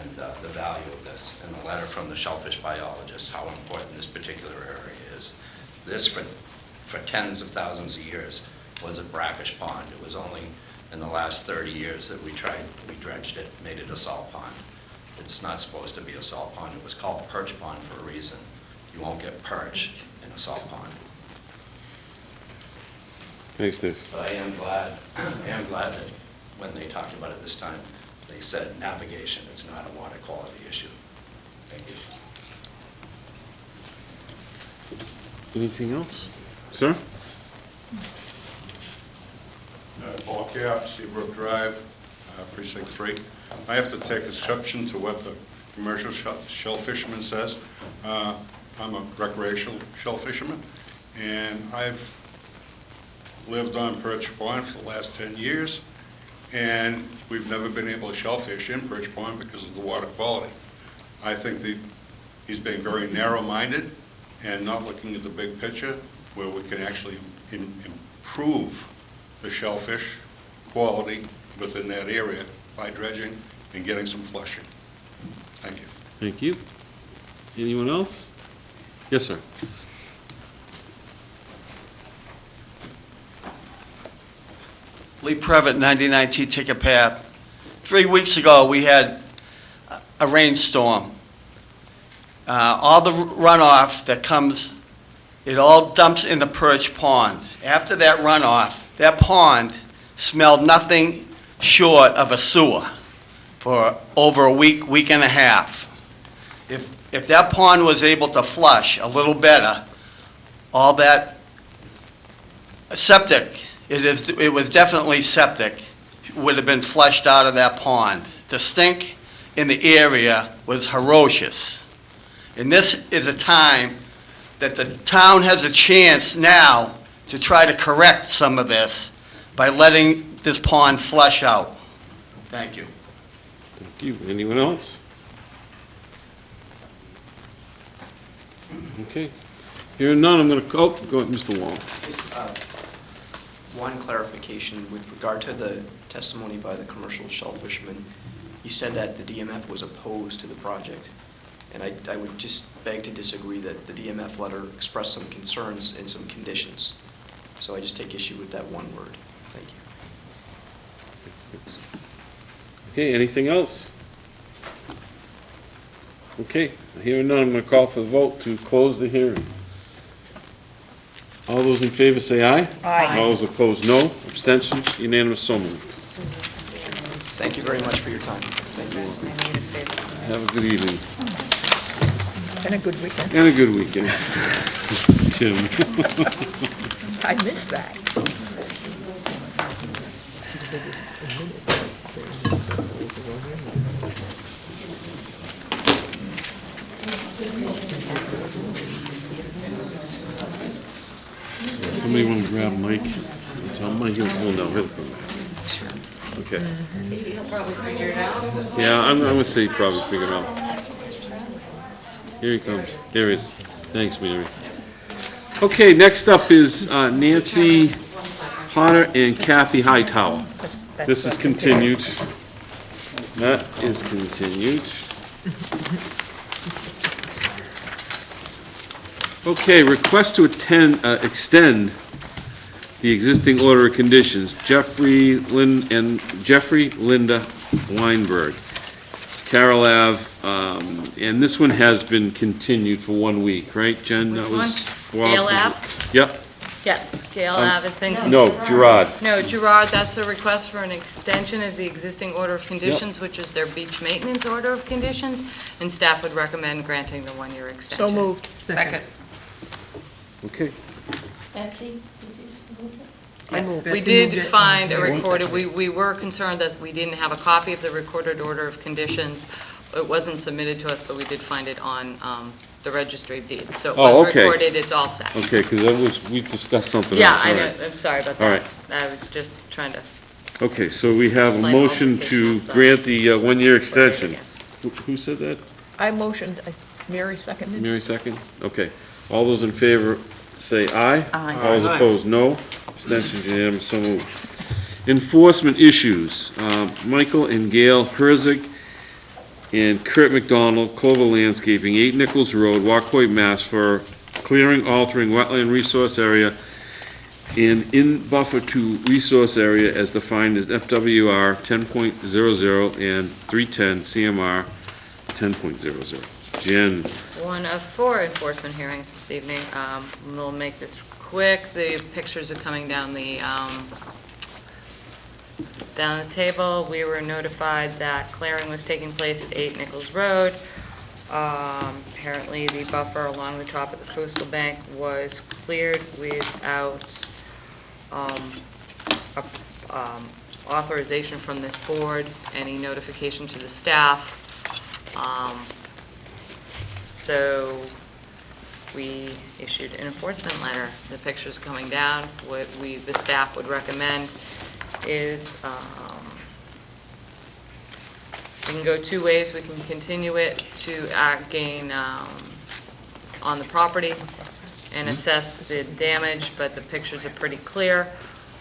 and the value of this, and the letter from the shellfish biologist, how important this particular area is. This, for tens of thousands of years, was a brackish pond. It was only in the last 30 years that we dredged it, made it a salt pond. It's not supposed to be a salt pond. It was called perch pond for a reason. You won't get perch in a salt pond. Thanks, Dave. But I am glad that when they talked about it this time, they said navigation is not a water quality issue. Thank you. Anything else? Sir? Paul Cap, Seabrook Drive, Precinct 3. I have to take exception to what the commercial shell fisherman says. I'm a recreational shell fisherman, and I've lived on Perch Pond for the last 10 years, and we've never been able to shellfish in Perch Pond because of the water quality. I think that he's being very narrow-minded and not looking at the big picture where we can actually improve the shellfish quality within that area by dredging and getting some flushing. Thank you. Thank you. Anyone else? Yes, sir. Lee Previtt, 99 T-Ticket Path. 3 weeks ago, we had a rainstorm. All the runoff that comes, it all dumps in the Perch Pond. After that runoff, that pond smelled nothing short of a sewer for over a week, week and a half. if that pond was able to flush a little better, all that septic, it was definitely septic, would have been flushed out of that pond. The stink in the area was ferocious. And this is a time that the town has a chance now to try to correct some of this by letting this pond flush out. Thank you. Thank you. Anyone else? Okay. Hearing none, I'm going to, go ahead, Mr. Wall. One clarification with regard to the testimony by the commercial shellfisherman. You said that the DMF was opposed to the project, and I would just beg to disagree that the DMF letter expressed some concerns and some conditions. So I just take issue with that one word. Thank you. Okay, anything else? Okay, hearing none, I'm going to call for the vote to close the hearing. All those in favor say aye. Aye. All those opposed, no. Abstentions, unanimous, so moved. Thank you very much for your time. Thank you. Have a good evening. And a good weekend. And a good weekend. Tim. I missed that. Somebody want to grab Mike? Tell Mike, he'll no, he'll come back. Okay. He'll probably figure it out. Yeah, I'm going to say he probably figured it out. Here he comes. Here he is. Thanks, Mary. Okay, next up is Nancy Hodder and Kathy Hightower. This is continued. That is continued. Okay, request to extend the existing order of conditions. Jeffrey, Linda Weinberg, Carroll Ave, and this one has been continued for 1 week, right, Jen? That was Gale Ave? Yep. Yes, Gale Ave has been. No, Gerard. No, Gerard, that's a request for an extension of the existing order of conditions, which is their beach maintenance order of conditions, and staff would recommend granting the 1-year extension. So moved. Second. Okay. Betsy, did you move it? I moved. We did find a recorded, we were concerned that we didn't have a copy of the recorded order of conditions. It wasn't submitted to us, but we did find it on the registry of deeds. So it Oh, was okay. recorded, it's all set. Okay, because we discussed something Yeah, else. I All know, right. I'm sorry about All that. right. I was just trying to, Okay, so we have a Slight motion to modification, grant the 1-year extension. Who said that? I motioned, Mary seconded. Mary second? Okay. All those in favor say aye. Aye. All those opposed, no. Abstentions unanimous, so moved. Enforcement issues. Michael and Gail Herzig and Kurt McDonald, Clover Landscaping, 8 Nichols Road, Wacoit, Mass. For clearing, altering wetland resource area and in buffer to resource area as defined as FWR 10.00 and 310 CMR 10.00. Jen. one of 4 enforcement hearings this evening. We'll make this quick. The pictures are coming down the table. We were notified that clearing was taking place at 8 Nichols Road. Apparently, the buffer along the top of the coastal bank was cleared without authorization from this board, any notification to the staff. So we issued an enforcement letter. The picture's coming down. What the staff would recommend is, we can go 2 ways. We can continue it to gain on the property and assess the damage, but the pictures are pretty clear.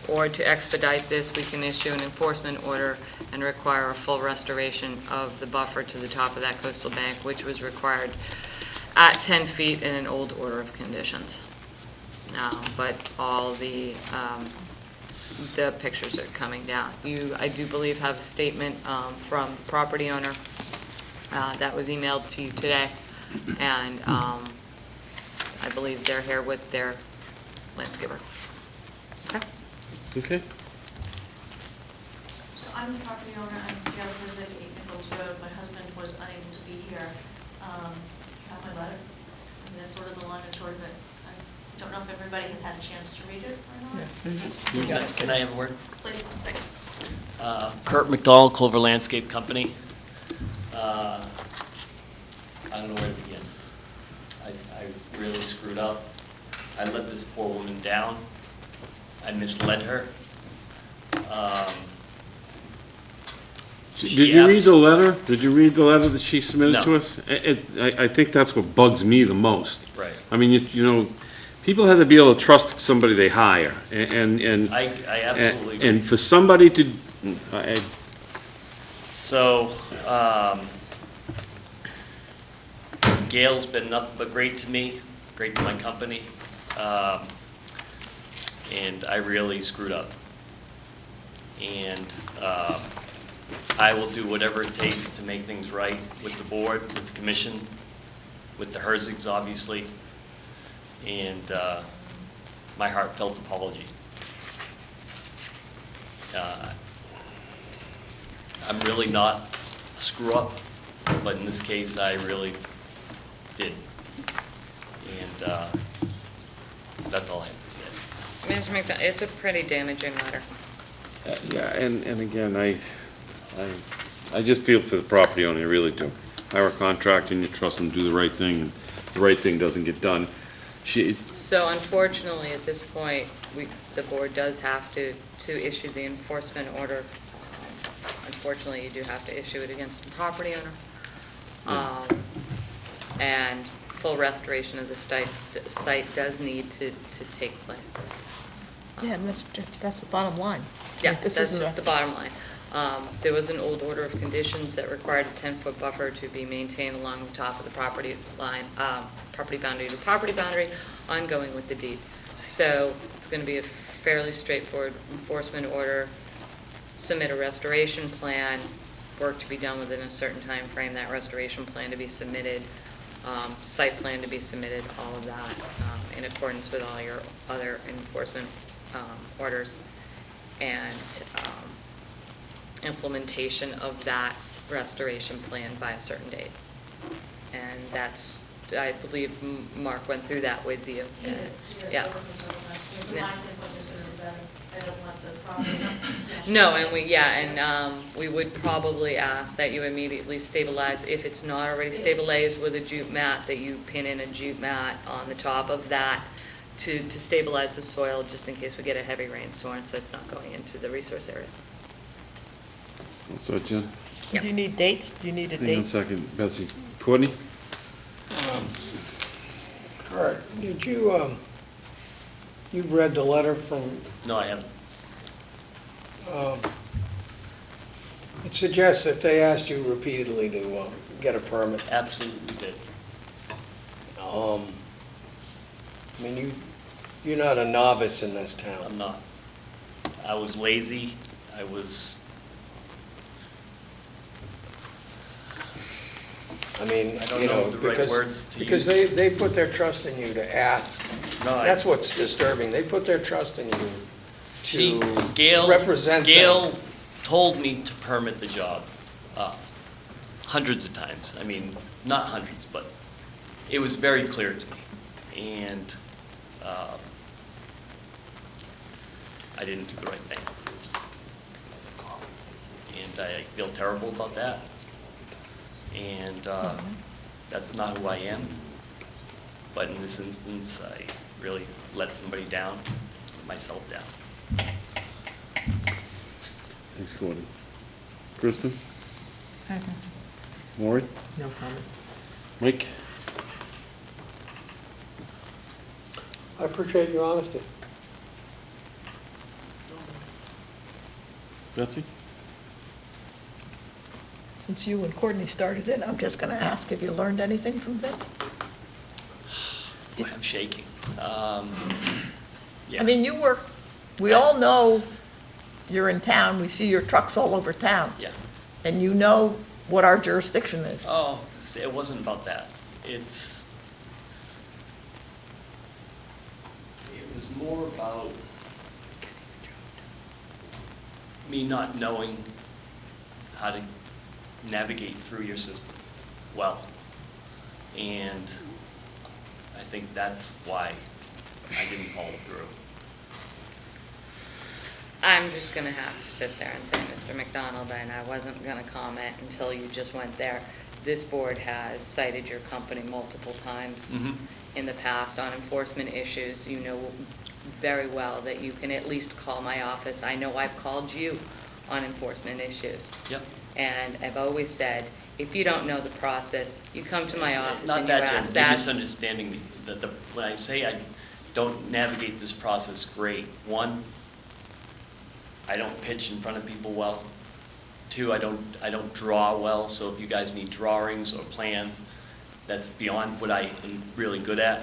Or to expedite this, we can issue an enforcement order and require a full restoration of the buffer to the top of that coastal bank, which was required at 10 feet in an old order of conditions. But all the pictures are coming down. I do believe, have a statement from the property owner that was emailed to you today, and I believe they're here with their landscaper. Okay? Okay. So I'm the property owner, I'm Gail Herzig, 8 Nichols Road. My husband was unable to be here. got my letter. And that's sort of the long and short of it. I don't know if everybody has had a chance to read it or not. Can I have a word? Please. Thanks. Kurt McDonald, Clover Landscape Company. I don't know where to begin. I really screwed up. I let this poor woman down. I misled her. Did you read the letter? Did you read the letter that she submitted to No. us? I think that's what bugs me the most. Right. I mean, you know, people have to be able to trust somebody they hire, and I absolutely agree. and for somebody to, So, Gail's been nothing but great to me, great to my company, and I really screwed up. And I will do whatever it takes to make things right with the board, with the commission, with the Herzigs, obviously, and my heartfelt apology. I'm really not a screw-up, but in this case, I really did. And that's all I have to say. Mr. McDonald, it's a pretty damaging letter. yeah, and again, I just feel for the property owner, I really do. Hire a contractor and you trust them to do the right thing, and the right thing doesn't get done. So unfortunately, at this point, the board does have to issue the enforcement order. Unfortunately, you do have to issue it against the property owner. And full restoration of the site does need to take place. Yeah, and that's the bottom line. Yeah, Like, this that's isn't just the bottom line. There was an old order of conditions that required a 10-foot buffer to be maintained along the top of the property line, property boundary to property boundary, ongoing with the deed. So it's going to be a fairly straightforward enforcement order. Submit a restoration plan, work to be done within a certain time frame. That restoration plan to be submitted, site plan to be submitted, all of that in accordance with all your other enforcement orders, and implementation of that restoration plan by a certain date. And that's, I believe Mark went through that with you. Yeah. No, and we would probably ask that you immediately stabilize, if it's not already stabilized with a jute mat, that you pin in a jute mat on the top of that to stabilize the soil, just in case we get a heavy rainstorm, so it's not going into the resource area. What's that, Jen? Do you need dates? Do you need a Hang on a date? second, Betsy. Courtney? Kurt, did you, you read the letter from, No, I haven't. it suggests that they asked you repeatedly to get a permit. Absolutely did. I mean, you're not a novice in this town. I'm not. I was lazy. I was. I mean, I don't you know know, the right because, words to because use. they put their trust in you to ask. No, That's what's disturbing. They put their trust in you to Gail represent Gail them. told me to permit the job hundreds of times. I mean, not hundreds, but it was very clear to me. And I didn't do the right thing. And I feel terrible about that. And that's not who I am. But in this instance, I really let somebody down, let myself down. Thanks, Courtney. Kristen? Okay. Maury? No comment. Mike? I appreciate your honesty. Betsy? Since you and Courtney started it, I'm just going to ask, have you learned anything from this? I'm shaking. Yeah. I mean, you work, we all know you're in town, we see your trucks all over town. Yeah. And you know what our jurisdiction is. Oh, it wasn't about that. It was more about me not knowing how to navigate through your system well. And I think that's why I didn't follow through. I'm just gonna have to sit there and say, Mr. McDonald, and I wasn't gonna comment until you just went there. This board has cited your company multiple times in the past on enforcement issues. You know very well that you can at least call my office. I know I've called you on enforcement issues. Yep. And I've always said, if you don't know the process, you come to my It's office not and you that, Jen, ask you're that. misunderstanding me. When I say I don't navigate this process great, one, I don't pitch in front of people well. Two, I don't draw well, so if you guys need drawings or plans, that's beyond what I am really good at.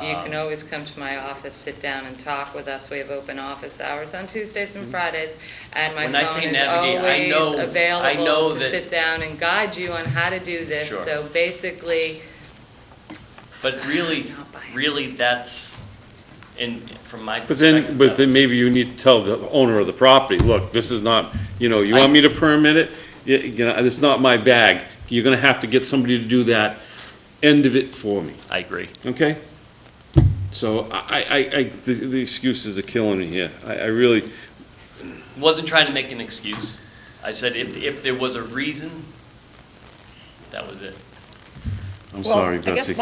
You can always come to my office, sit down and talk with us. We have open office hours on Tuesdays and Fridays, and my When I phone say is navigate, I always know available to that- sit down and guide you on how to do this. Sure. So basically, But really, that's, from my But perspective. then maybe you need to tell the owner of the property, look, this is not, you want me to permit it? This is not my bag. You're gonna have to get somebody to do that end of it for me, I agree. okay? So the excuses are killing me here. I really, Wasn't trying to make an excuse. I said if there was a reason, that was it. I'm sorry, Well, Betsy.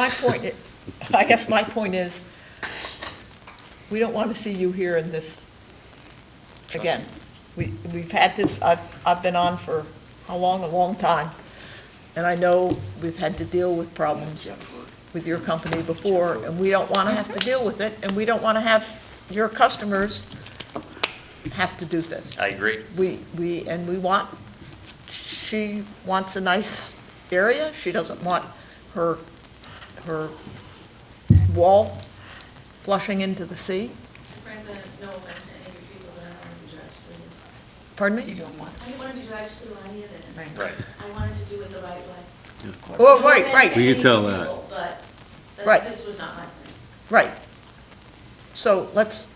I guess my point is, we don't want to see you here in this again. We've had this, I've been on for how long? A long time. And I know we've had to deal with problems with your company before, and we don't want to have to deal with it, and we don't want to have your customers have to do this. I agree. She wants a nice area. She doesn't want her wall flushing into the sea. Frankly, no offense to any of your people, but I don't want to be dragged through this. Pardon me? You don't want. I didn't want to be dragged through any of this. Right. I wanted to do it the right way. Oh, No right. offense to We can any tell people, that. But Right. this was not my plan. Right. So let's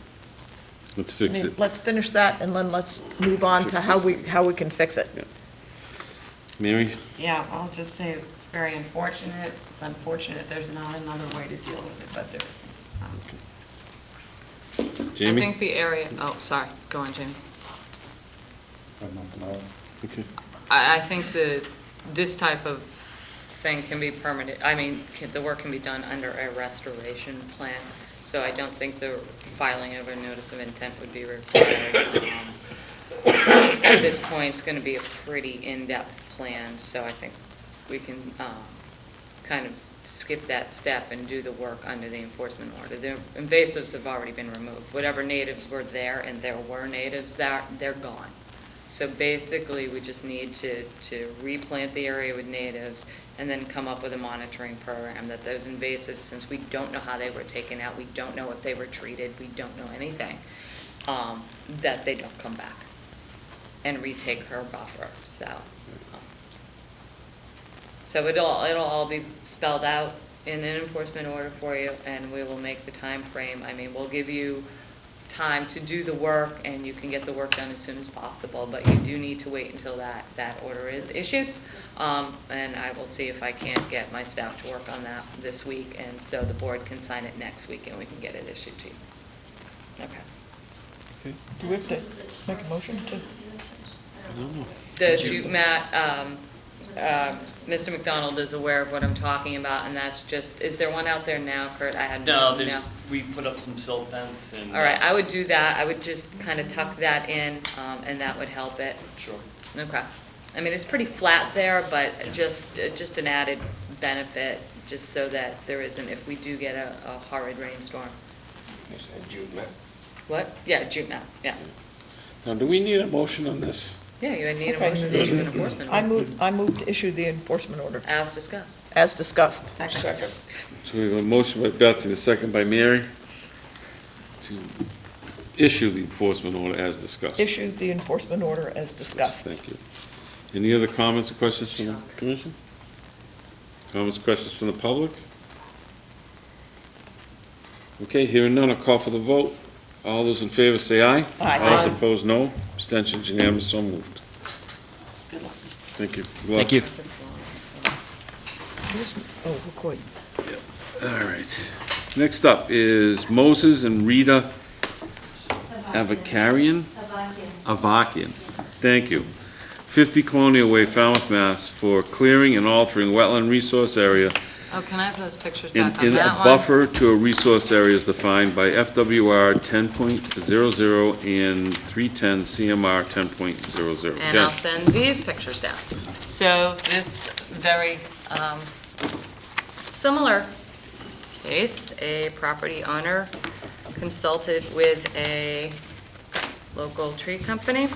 fix it. let's finish that, and then let's move on Fix to how this we can fix it. Mary? Yeah, I'll just say it's very unfortunate. It's unfortunate there's not another way to deal with it, but there isn't. I Jamie? think the area, oh, sorry, go on, Jamie. Okay. I think this type of thing can be permitted, the work can be done under a restoration plan, so I don't think the filing of a notice of intent would be required. At this point, it's gonna be a pretty in-depth plan, so I think we can kind of skip that step and do the work under the enforcement order. The invasives have already been removed. Whatever natives were there, and there were natives there, they're gone. So basically, we just need to replant the area with natives and then come up with a monitoring program that those invasives, since we don't know how they were taken out, we don't know if they were treated, we don't know anything, that they don't come back and retake her buffer, so. So it'll all be spelled out in an enforcement order for you, and we will make the time frame. We'll give you time to do the work, and you can get the work done as soon as possible, but you do need to wait until that order is issued. And I will see if I can't get my staff to work on that this week, and so the board can sign it next week, and we can get it issued to you. Okay. Do we have to make a motion to? The jute mat, Mr. McDonald is aware of what I'm talking about, and that's just, is there one out there now, Kurt? I had No, we put up some silt fence and. All right, I would do that. I would just kind of tuck that in, and that would help it. Sure. Okay. It's pretty flat there, but just an added benefit, just so that there isn't, if we do get a horrid rainstorm. Jute mat. What? Yeah, jute mat, yeah. Now, do we need a motion on this? Yeah, you would need a Okay. motion to issue an enforcement order. I move to issue the enforcement order. As discussed. As discussed. Second. So we have a motion by Betsy, and a second by Mary to issue the enforcement order as discussed. Issue the enforcement order as discussed. Thank you. Any other comments or questions from the commission? Comments, questions from the public? Okay, hearing none, I'll call for the vote. All those in favor say aye. Aye. All those opposed, no. Abstentions unanimous, so moved. Thank you. Good luck. Thank you. Oh, McCoy. All right. Next up is Moses and Rita Avakarian? Avakian. Thank you. 50 Colonial Way, Falmouth, Mass. For clearing and altering wetland resource area Oh, can I have those pictures back on in a that one? buffer to a resource area as defined by FWR 10.00 and 310 CMR 10.00. And I'll send these pictures down. So this very similar case, a property owner consulted with a local tree company.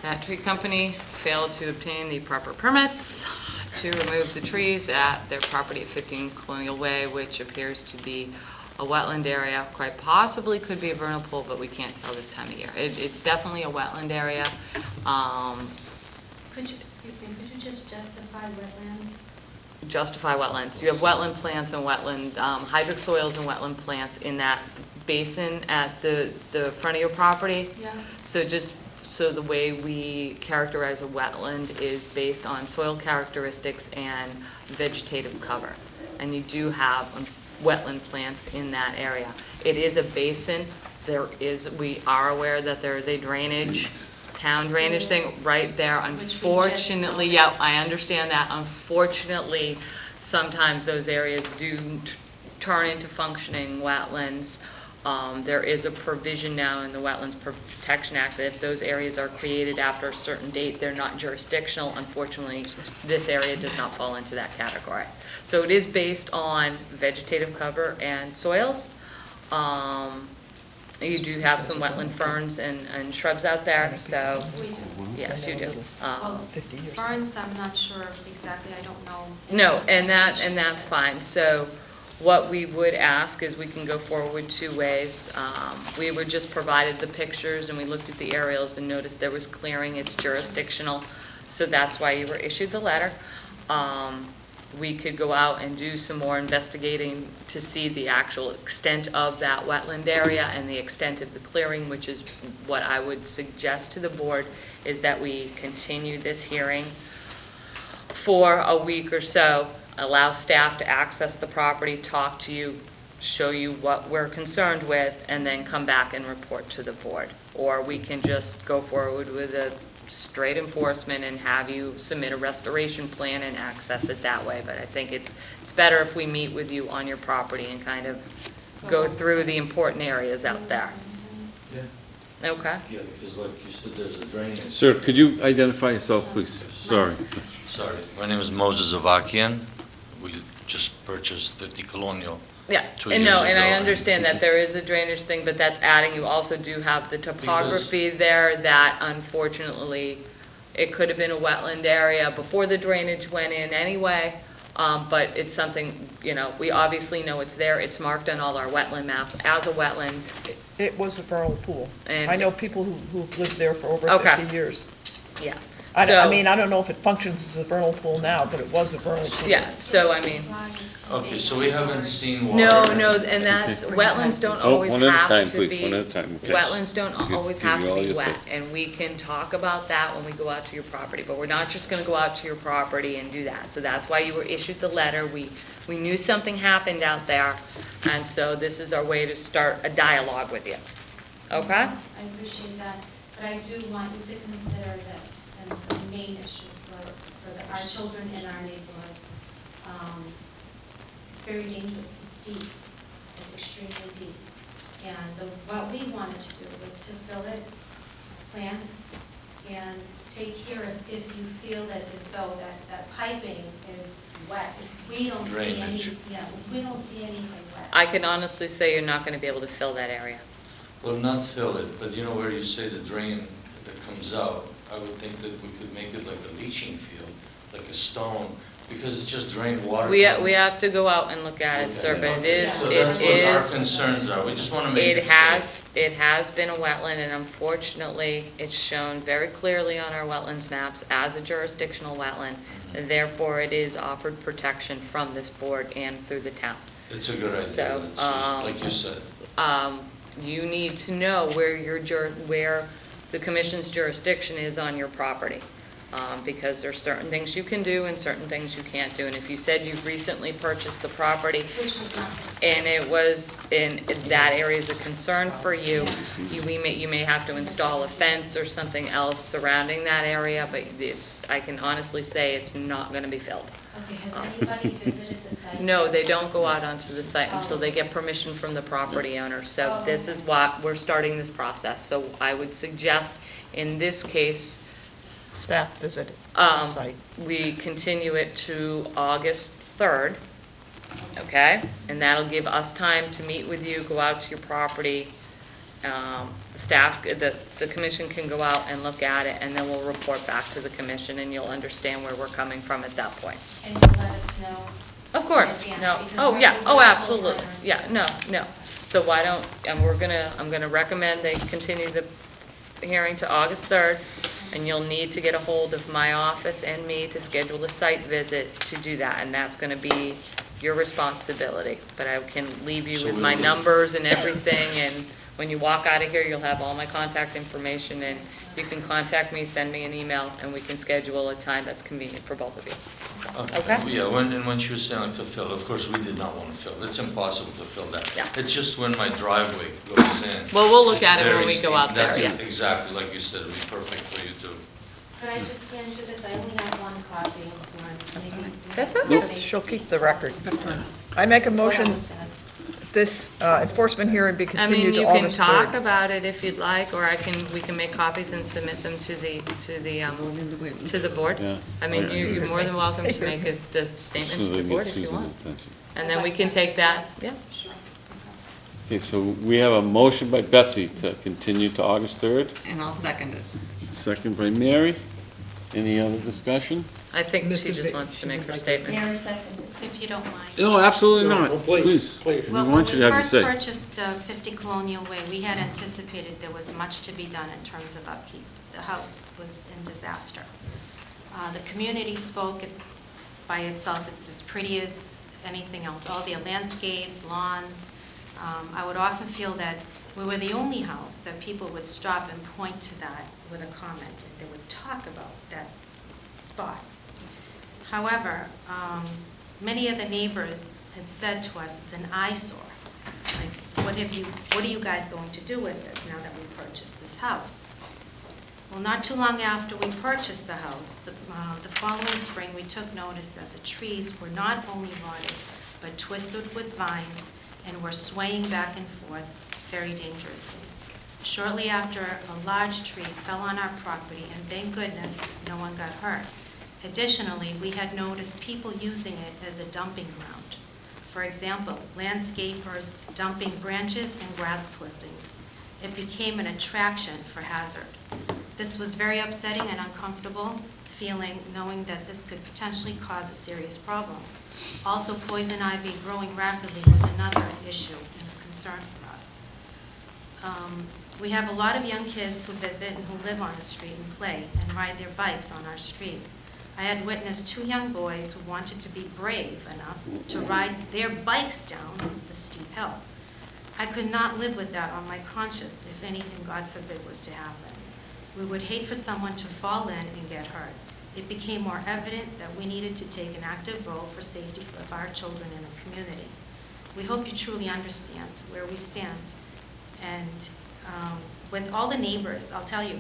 That tree company failed to obtain the proper permits to remove the trees at their property at 15 Colonial Way, which appears to be a wetland area, quite possibly could be a vernal pool, but we can't tell this time of year. It's definitely a wetland area. Could you, excuse me, could you just justify wetlands? Justify wetlands. You have wetland plants and wetland, hydric soils and wetland plants in that basin at the front of your property. Yeah. So the way we characterize a wetland is based on soil characteristics and vegetative cover. And you do have wetland plants in that area. It is a basin. We are aware that there is a drainage, town drainage thing right there. Unfortunately, yeah, I understand that. Unfortunately, sometimes those areas do turn into functioning wetlands. There is a provision now in the Wetlands Protection Act that if those areas are created after a certain date, they're not jurisdictional. Unfortunately, this area does not fall into that category. So it is based on vegetative cover and soils. You do have some wetland ferns and shrubs out there, so, yes, you do. Well, ferns, I'm not sure exactly, I don't know. No, and that's fine. So what we would ask is we can go forward two ways. We were just provided the pictures and we looked at the aerials and noticed there was clearing, it's jurisdictional, so that's why you were issued the letter. We could go out and do some more investigating to see the actual extent of that wetland area and the extent of the clearing, which is what I would suggest to the board, is that we continue this hearing for a week or so, allow staff to access the property, talk to you, show you what we're concerned with, and then come back and report to the board. Or we can just go forward with a straight enforcement and have you submit a restoration plan and access it that way. But I think it's better if we meet with you on your property and kind of go through the important areas out there. Yeah. Okay? Yeah, because like you said, there's a drainage. Sir, could you identify yourself, please? Sorry. Sorry, my name is Moses Avakian. We just purchased 50 Colonial. Yeah, 2 and years no, and I ago. understand that there is a drainage thing, but that's adding, you also do have the topography there that unfortunately, it could have been a wetland area before the drainage went in anyway, but it's something, we obviously know it's there, it's marked on all our wetland maps as a wetland. It was a vernal pool. And- I know people who've lived there for over Okay. 50 years. Yeah. I So- mean, I don't know if it functions as a vernal pool now, but it was a vernal pool. Yeah, so I mean, Okay, so we haven't seen water. no, and that's, wetlands don't Oh, always one at a have time, to please, be. one at a time, okay. Wetlands don't always Give have me to all be your wet, say. and we can talk about that when we go out to your property, but we're not just gonna go out to your property and do that. So that's why you were issued the letter. We knew something happened out there, and so this is our way to start a dialogue with you. Okay? I appreciate that, but I do want you to consider this, and it's a main issue for our children in our neighborhood. It's very dangerous, it's deep, it's extremely deep. And what we wanted to do was to fill it, plant, and take care if you feel that as though that piping is wet. We don't see any, Drainage. yeah, we don't see anything wet. I can honestly say you're not gonna be able to fill that area. Well, not fill it, but you know where you say the drain that comes out? I would think that we could make it like a leaching field, like a stone, because it's just drained water. We have to go out and look at it, sir, but it So that's what our is, concerns are. We just want to make it it has been a wetland, and unfortunately, it's shown very clearly on our wetlands maps as a jurisdictional wetland. Mm-hmm. Therefore, it is offered protection from this board and through the town. It's a good idea, So, that's just, like you said. You need to know where the commission's jurisdiction is on your property. because there's certain things you can do and certain things you can't do. And if you said you've recently purchased the property, Which was nice. and it was, in that area is a concern for you, you may have to install a fence or something else surrounding that area, but I can honestly say it's not gonna be filled. Okay, has anybody visited the site? No, they don't go out onto the site until they get permission from the property owner. So this is why we're starting this process. So I would suggest, in this case, Staff visit the site. we continue it to August 3rd, okay? And that'll give us time to meet with you, go out to your property. The staff, the commission can go out and look at it, and then we'll report back to the commission, and you'll understand where we're coming from at that point. And you'll let us know? Of course, in advance, no, because oh, we're- yeah, we're oh, not absolutely, full-timers. yeah, no. So why don't, and I'm gonna recommend they continue the hearing to August 3rd, and you'll need to get a hold of my office and me to schedule a site visit to do that, and that's gonna be your responsibility. But I can leave you So with we my will- numbers and everything, and when you walk out of here, you'll have all my contact information, and you can contact me, send me an email, and we can schedule a time that's convenient for both of you. Okay? Yeah, when she was saying like to fill, of course, we did not want to fill. It's impossible to fill that. Yeah. It's just when my driveway goes in. Well, we'll look it's at it when very we go steep. out there, That's yeah. exactly, like you said, it'd be perfect for you to. Could I just hand you this? I only have one copy, I'm sorry. Maybe- That's okay. She'll keep the record. I make a That's what I motion, was gonna- this enforcement hearing be I continued mean, to you can August talk 3rd. about it if you'd like, or we can make copies and submit them to the board. Yeah. I mean, you're more than welcome to make a statement to the board if you want. attention. And then we can take that, yeah. Okay, so we have a motion by Betsy to continue to August 3rd, And I'll second it. second by Mary. Any other discussion? I think she Mr. just Vick, wants to she make would her like to- statement. Mary seconded, if you don't mind. No, absolutely No, not. no, please, please. We Well, want you to have your say. When we first purchased 50 Colonial Way, we had anticipated there was much to be done in terms of upkeep. The house was in disaster. The community spoke by itself, it's as pretty as anything else, all the landscape, lawns. I would often feel that we were the only house that people would stop and point to that with a comment, and they would talk about that spot. However, many of the neighbors had said to us, it's an eyesore. Like, what are you guys going to do with this now that we purchased this house? Well, not too long after we purchased the house, the following spring, we took notice that the trees were not only rotted, but twisted with vines and were swaying back and forth very dangerously. Shortly after, a large tree fell on our property, and thank goodness, no one got hurt. Additionally, we had noticed people using it as a dumping ground. For example, landscapers dumping branches and grass clippings. It became an attraction for hazard. This was very upsetting and uncomfortable feeling, knowing that this could potentially cause a serious problem. Also, poison ivy growing rapidly was another issue and a concern for us. We have a lot of young kids who visit and who live on the street and play and ride their bikes on our street. I had witnessed 2 young boys who wanted to be brave enough to ride their bikes down the steep hill. I could not live with that on my conscience if anything, God forbid, was to happen. We would hate for someone to fall in and get hurt. It became more evident that we needed to take an active role for safety of our children in the community. We hope you truly understand where we stand. And with all the neighbors, I'll tell you,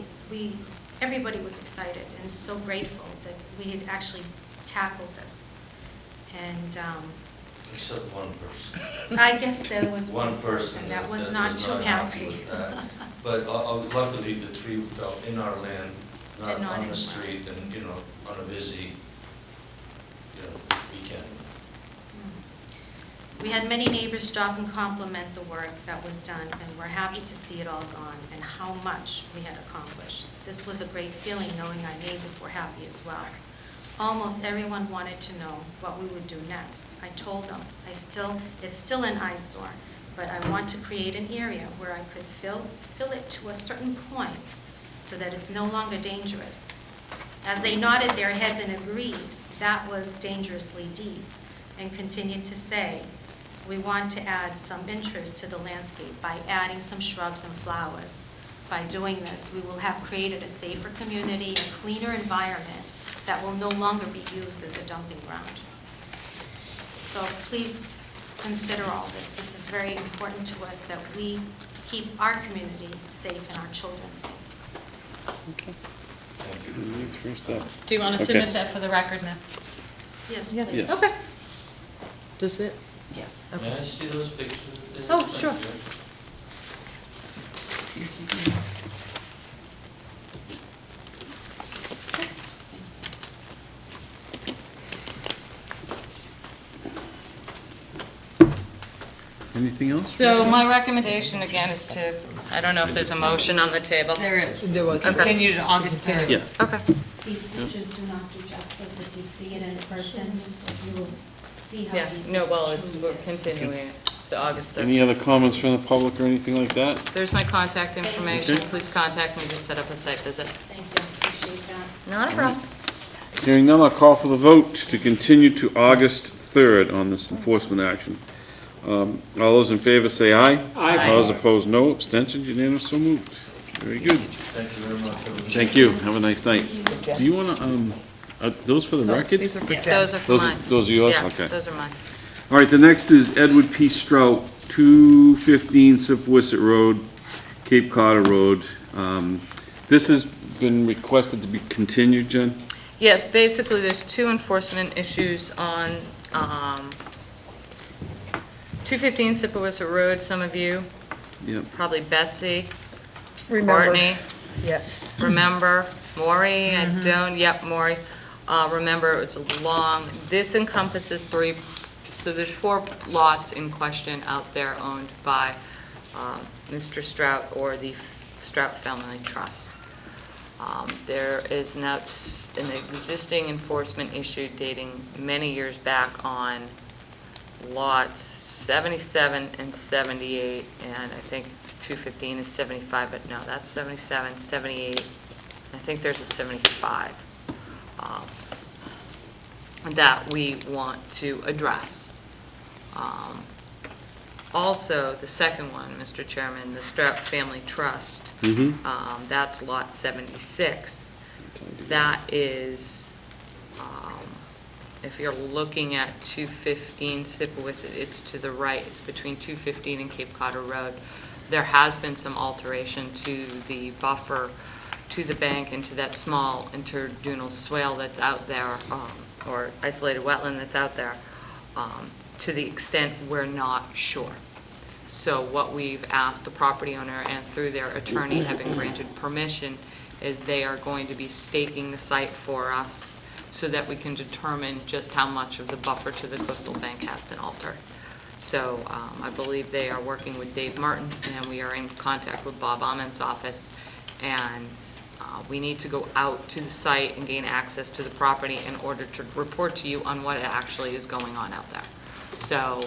everybody was excited and so grateful that we had actually tackled this. And Except one person. I guess there was One person that was not too happy. with that. But luckily, the tree fell in our land, not And not on in the ours. street, and, on a busy, weekend. We had many neighbors stop and compliment the work that was done, and we're happy to see it all gone and how much we had accomplished. This was a great feeling, knowing our neighbors were happy as well. Almost everyone wanted to know what we would do next. I told them, it's still an eyesore, but I want to create an area where I could fill it to a certain point so that it's no longer dangerous. As they nodded their heads and agreed, that was dangerously deep, and continued to say, we want to add some interest to the landscape by adding some shrubs and flowers. by doing this, we will have created a safer community, a cleaner environment that will no longer be used as a dumping ground. So please consider all this. This is very important to us that we keep our community safe and our children safe. Do you want to Okay. submit that for the record now? Yes, Yeah. please. Okay. Does it? Yes. May I see those pictures? Oh, sure. Anything else? So my recommendation again is to, I don't know if there's a motion on the table. There is. There was. Continue to August 3rd. Yeah. Okay. These pictures do not do justice. If you see it in person, you will see how Yeah, deep. no, well, we're continuing it to August 3rd. Any other comments from the public or anything like that? There's my contact information. Okay. Please contact me to set up a site visit. Thank you, appreciate that. Not a problem. Hearing none, I'll call for the vote to continue to August 3rd on this enforcement action. All those in favor say aye. Aye. All those opposed, no. Abstentions, unanimous, so moved. Very good. Thank you very much. Thank you. Have a nice night. Do you want to, are those for the record? These are for Jen. Those are for mine. Those are yours? Yeah, Okay. those are mine. All right, the next is Edward P. Strout, 215 Sipwisset Road, Cape Cod Road. This has been requested to be continued, Jen? Yes, basically, there's two enforcement issues on 215 Sipawissa Road. Some of you, Yep. probably Betsy, Remember. Courtney, Yes. remember, Maury, I don't, yep, Maury. Remember, it was long, this encompasses three, so there's 4 lots in question out there owned by Mr. Strout or the Strout Family Trust. There is an existing enforcement issue dating many years back on lots 77 and 78, and I think 215 is 75, but no, that's 77, 78, I think there's a 75, that we want to address. Also, the second one, Mr. Chairman, the Strout Family Trust, that's lot 76. That is, if you're looking at 215 Sipawissa, it's to the right, it's between 215 and Cape Cod Road. There has been some alteration to the buffer, to the bank, and to that small interdunal swale that's out there, or isolated wetland that's out there, to the extent we're not sure. So what we've asked the property owner, and through their attorney having granted permission, is they are going to be staking the site for us so that we can determine just how much of the buffer to the coastal bank has been altered. So I believe they are working with Dave Martin, and we are in contact with Bob Ament's office, and we need to go out to the site and gain access to the property in order to report to you on what actually is going on out there. So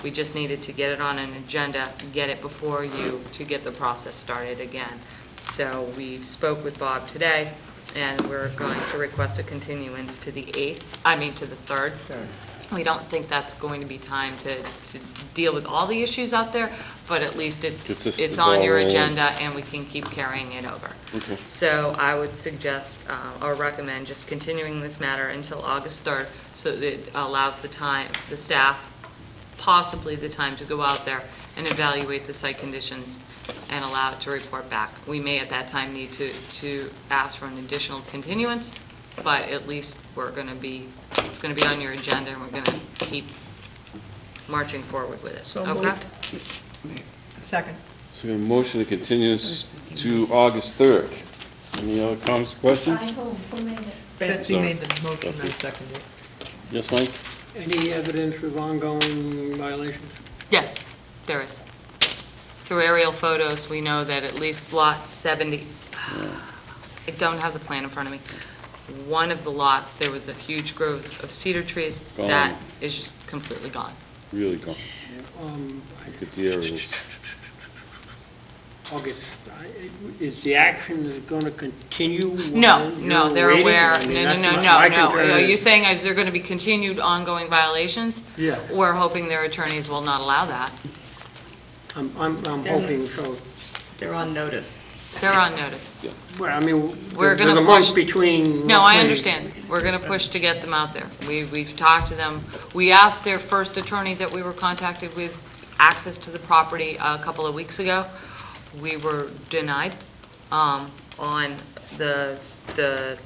we just needed to get it on an agenda, get it before you to get the process started again. So we spoke with Bob today, and we're going to request a continuance to the 3rd. We don't think that's going to be time to deal with all the issues out there, but at least it's on your agenda and we can keep carrying it over. Okay. So I would suggest, or recommend, just continuing this matter until August 3rd, so that it allows the staff, possibly the time to go out there and evaluate the site conditions and allow it to report back. We may at that time need to ask for an additional continuance, but at least it's going to be on your agenda, and we're going to keep marching forward with it. So Okay? moved. Second. So we have a motion to continue this to August 3rd. Any other comments or questions? Who made it? Betsy Sorry. made the motion, I Betsy. seconded it. Yes, Mike? Any evidence of ongoing violations? Yes, there is. Through aerial photos, we know that at least lot 70, I don't have the plan in front of me. One of the lots, there was a huge grove of cedar trees Gone. that is just completely gone. Really gone. Look at the aerials. August, is the action going to continue? No, while no, you're they're waiting? aware, I mean, no, that's no, my no. concern Are you is- saying is there going to be continued ongoing violations? Yeah, We're hoping their attorneys will not allow that. I'm hoping so. They're on notice. They're on notice. Well, I mean, We're there's gonna a month push- between. No, I roughly- understand. We're gonna push to get them out there. We've talked to them. We asked their first attorney that we were contacted with access to the property a couple of weeks ago. We were denied, on the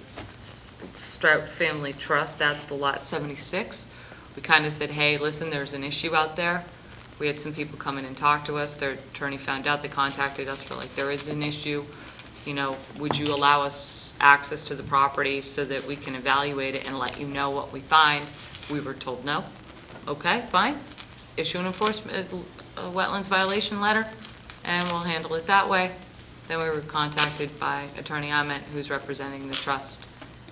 Strout Family Trust, that's the lot 76. We kind of said, hey, listen, there's an issue out there. We had some people come in and talk to us. Their attorney found out, they contacted us for like, there is an issue. You know, would you allow us access to the property so that we can evaluate it and let you know what we find? We were told no. Okay, fine. Issue an enforcement, a wetlands violation letter, and we'll handle it that way. Then we were contacted by Attorney Ahmet, who's representing the trust,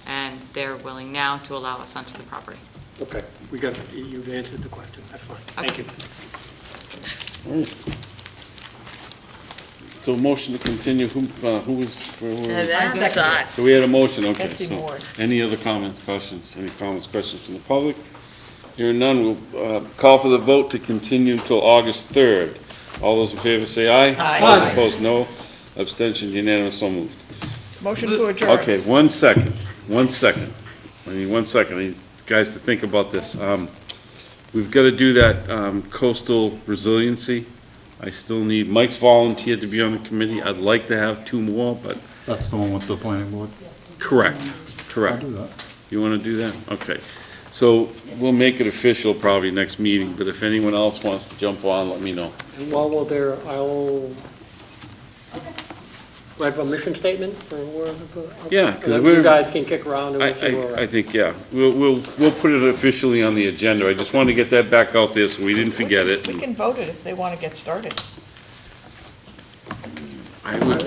and they're willing now to allow us onto the property. Okay, you've answered the question, that's fine. Thank you. All right. So motion to continue, who was, That's side. so we had a motion, okay. Betsy So Moore. any other comments, questions? Any comments, questions from the public? Hearing none, we'll call for the vote to continue until August 3rd. All those in favor say aye. Aye. All those opposed, no. Abstention unanimous, so moved. Motion to adjourn. Okay, 1 second, 1 second. I need 1 second, I need guys to think about this. We've got to do that coastal resiliency. I still need, Mike's volunteered to be on the committee. I'd like to have 2 more, but. That's the one with the planning board? Correct, correct. I'll do that. You want to do that? Okay. So we'll make it official probably next meeting, but if anyone else wants to jump on, let me know. And while we're there, I'll write a mission statement for where. Yeah, 'cause You guys can kick around and we'll see where we're I at. think, yeah, we'll put it officially on the agenda. I just wanted to get that back out there so we didn't forget it. We can vote it if they want to get started. I would,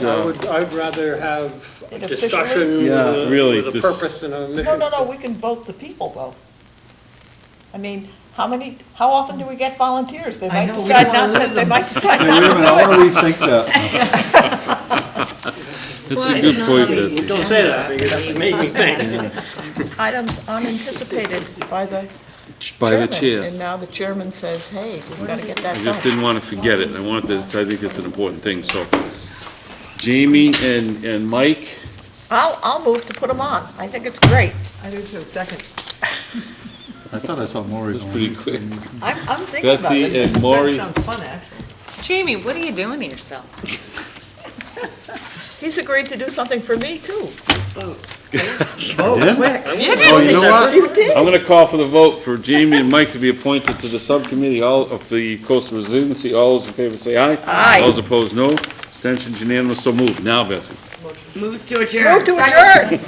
I'd rather have a It discussion officially- Yeah, really, with a this- purpose and a mission. No, we can vote the people, though. I mean, how often do we get volunteers? They I might know, we decide don't wanna not, lose they them. might decide Hey, not wait a to minute, I do want it. to rethink that. That's a good point, Betsy. Don't say that, because it made me think. Items unanticipated by the By the chairman. chair. And now the chairman says, hey, we've got to get that I just done. didn't want to forget it. I wanted to, I think it's an important thing, so. Jamie and Mike, I'll move to put them on. I think it's great. I do too, second. I thought I saw Maury that's going. pretty quick. I'm thinking about Betsy it. and Maury. That sounds fun, actually. Jamie, what are you doing to yourself? He's agreed to do something for me, too. Oh, Quick. Oh, you know what? You did. I'm gonna call for the vote for Jamie and Mike to be appointed to the subcommittee all of the coastal resiliency. All those in favor say aye. Aye. All those opposed, no. Abstentions unanimous, so moved. Now, Betsy. Move to adjourn. Move to adjourn.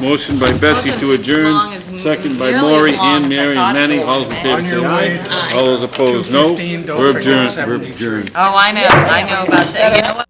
Motion by Bessie to Wasn't as long adjourn, as- second by nearly Maury as long and as I Mary and thought it Manny. would All those in be. favor say aye. All those opposed, no. 2:15, don't We're forget adjourned, we're 73. adjourned. Oh, I know about that. You know what?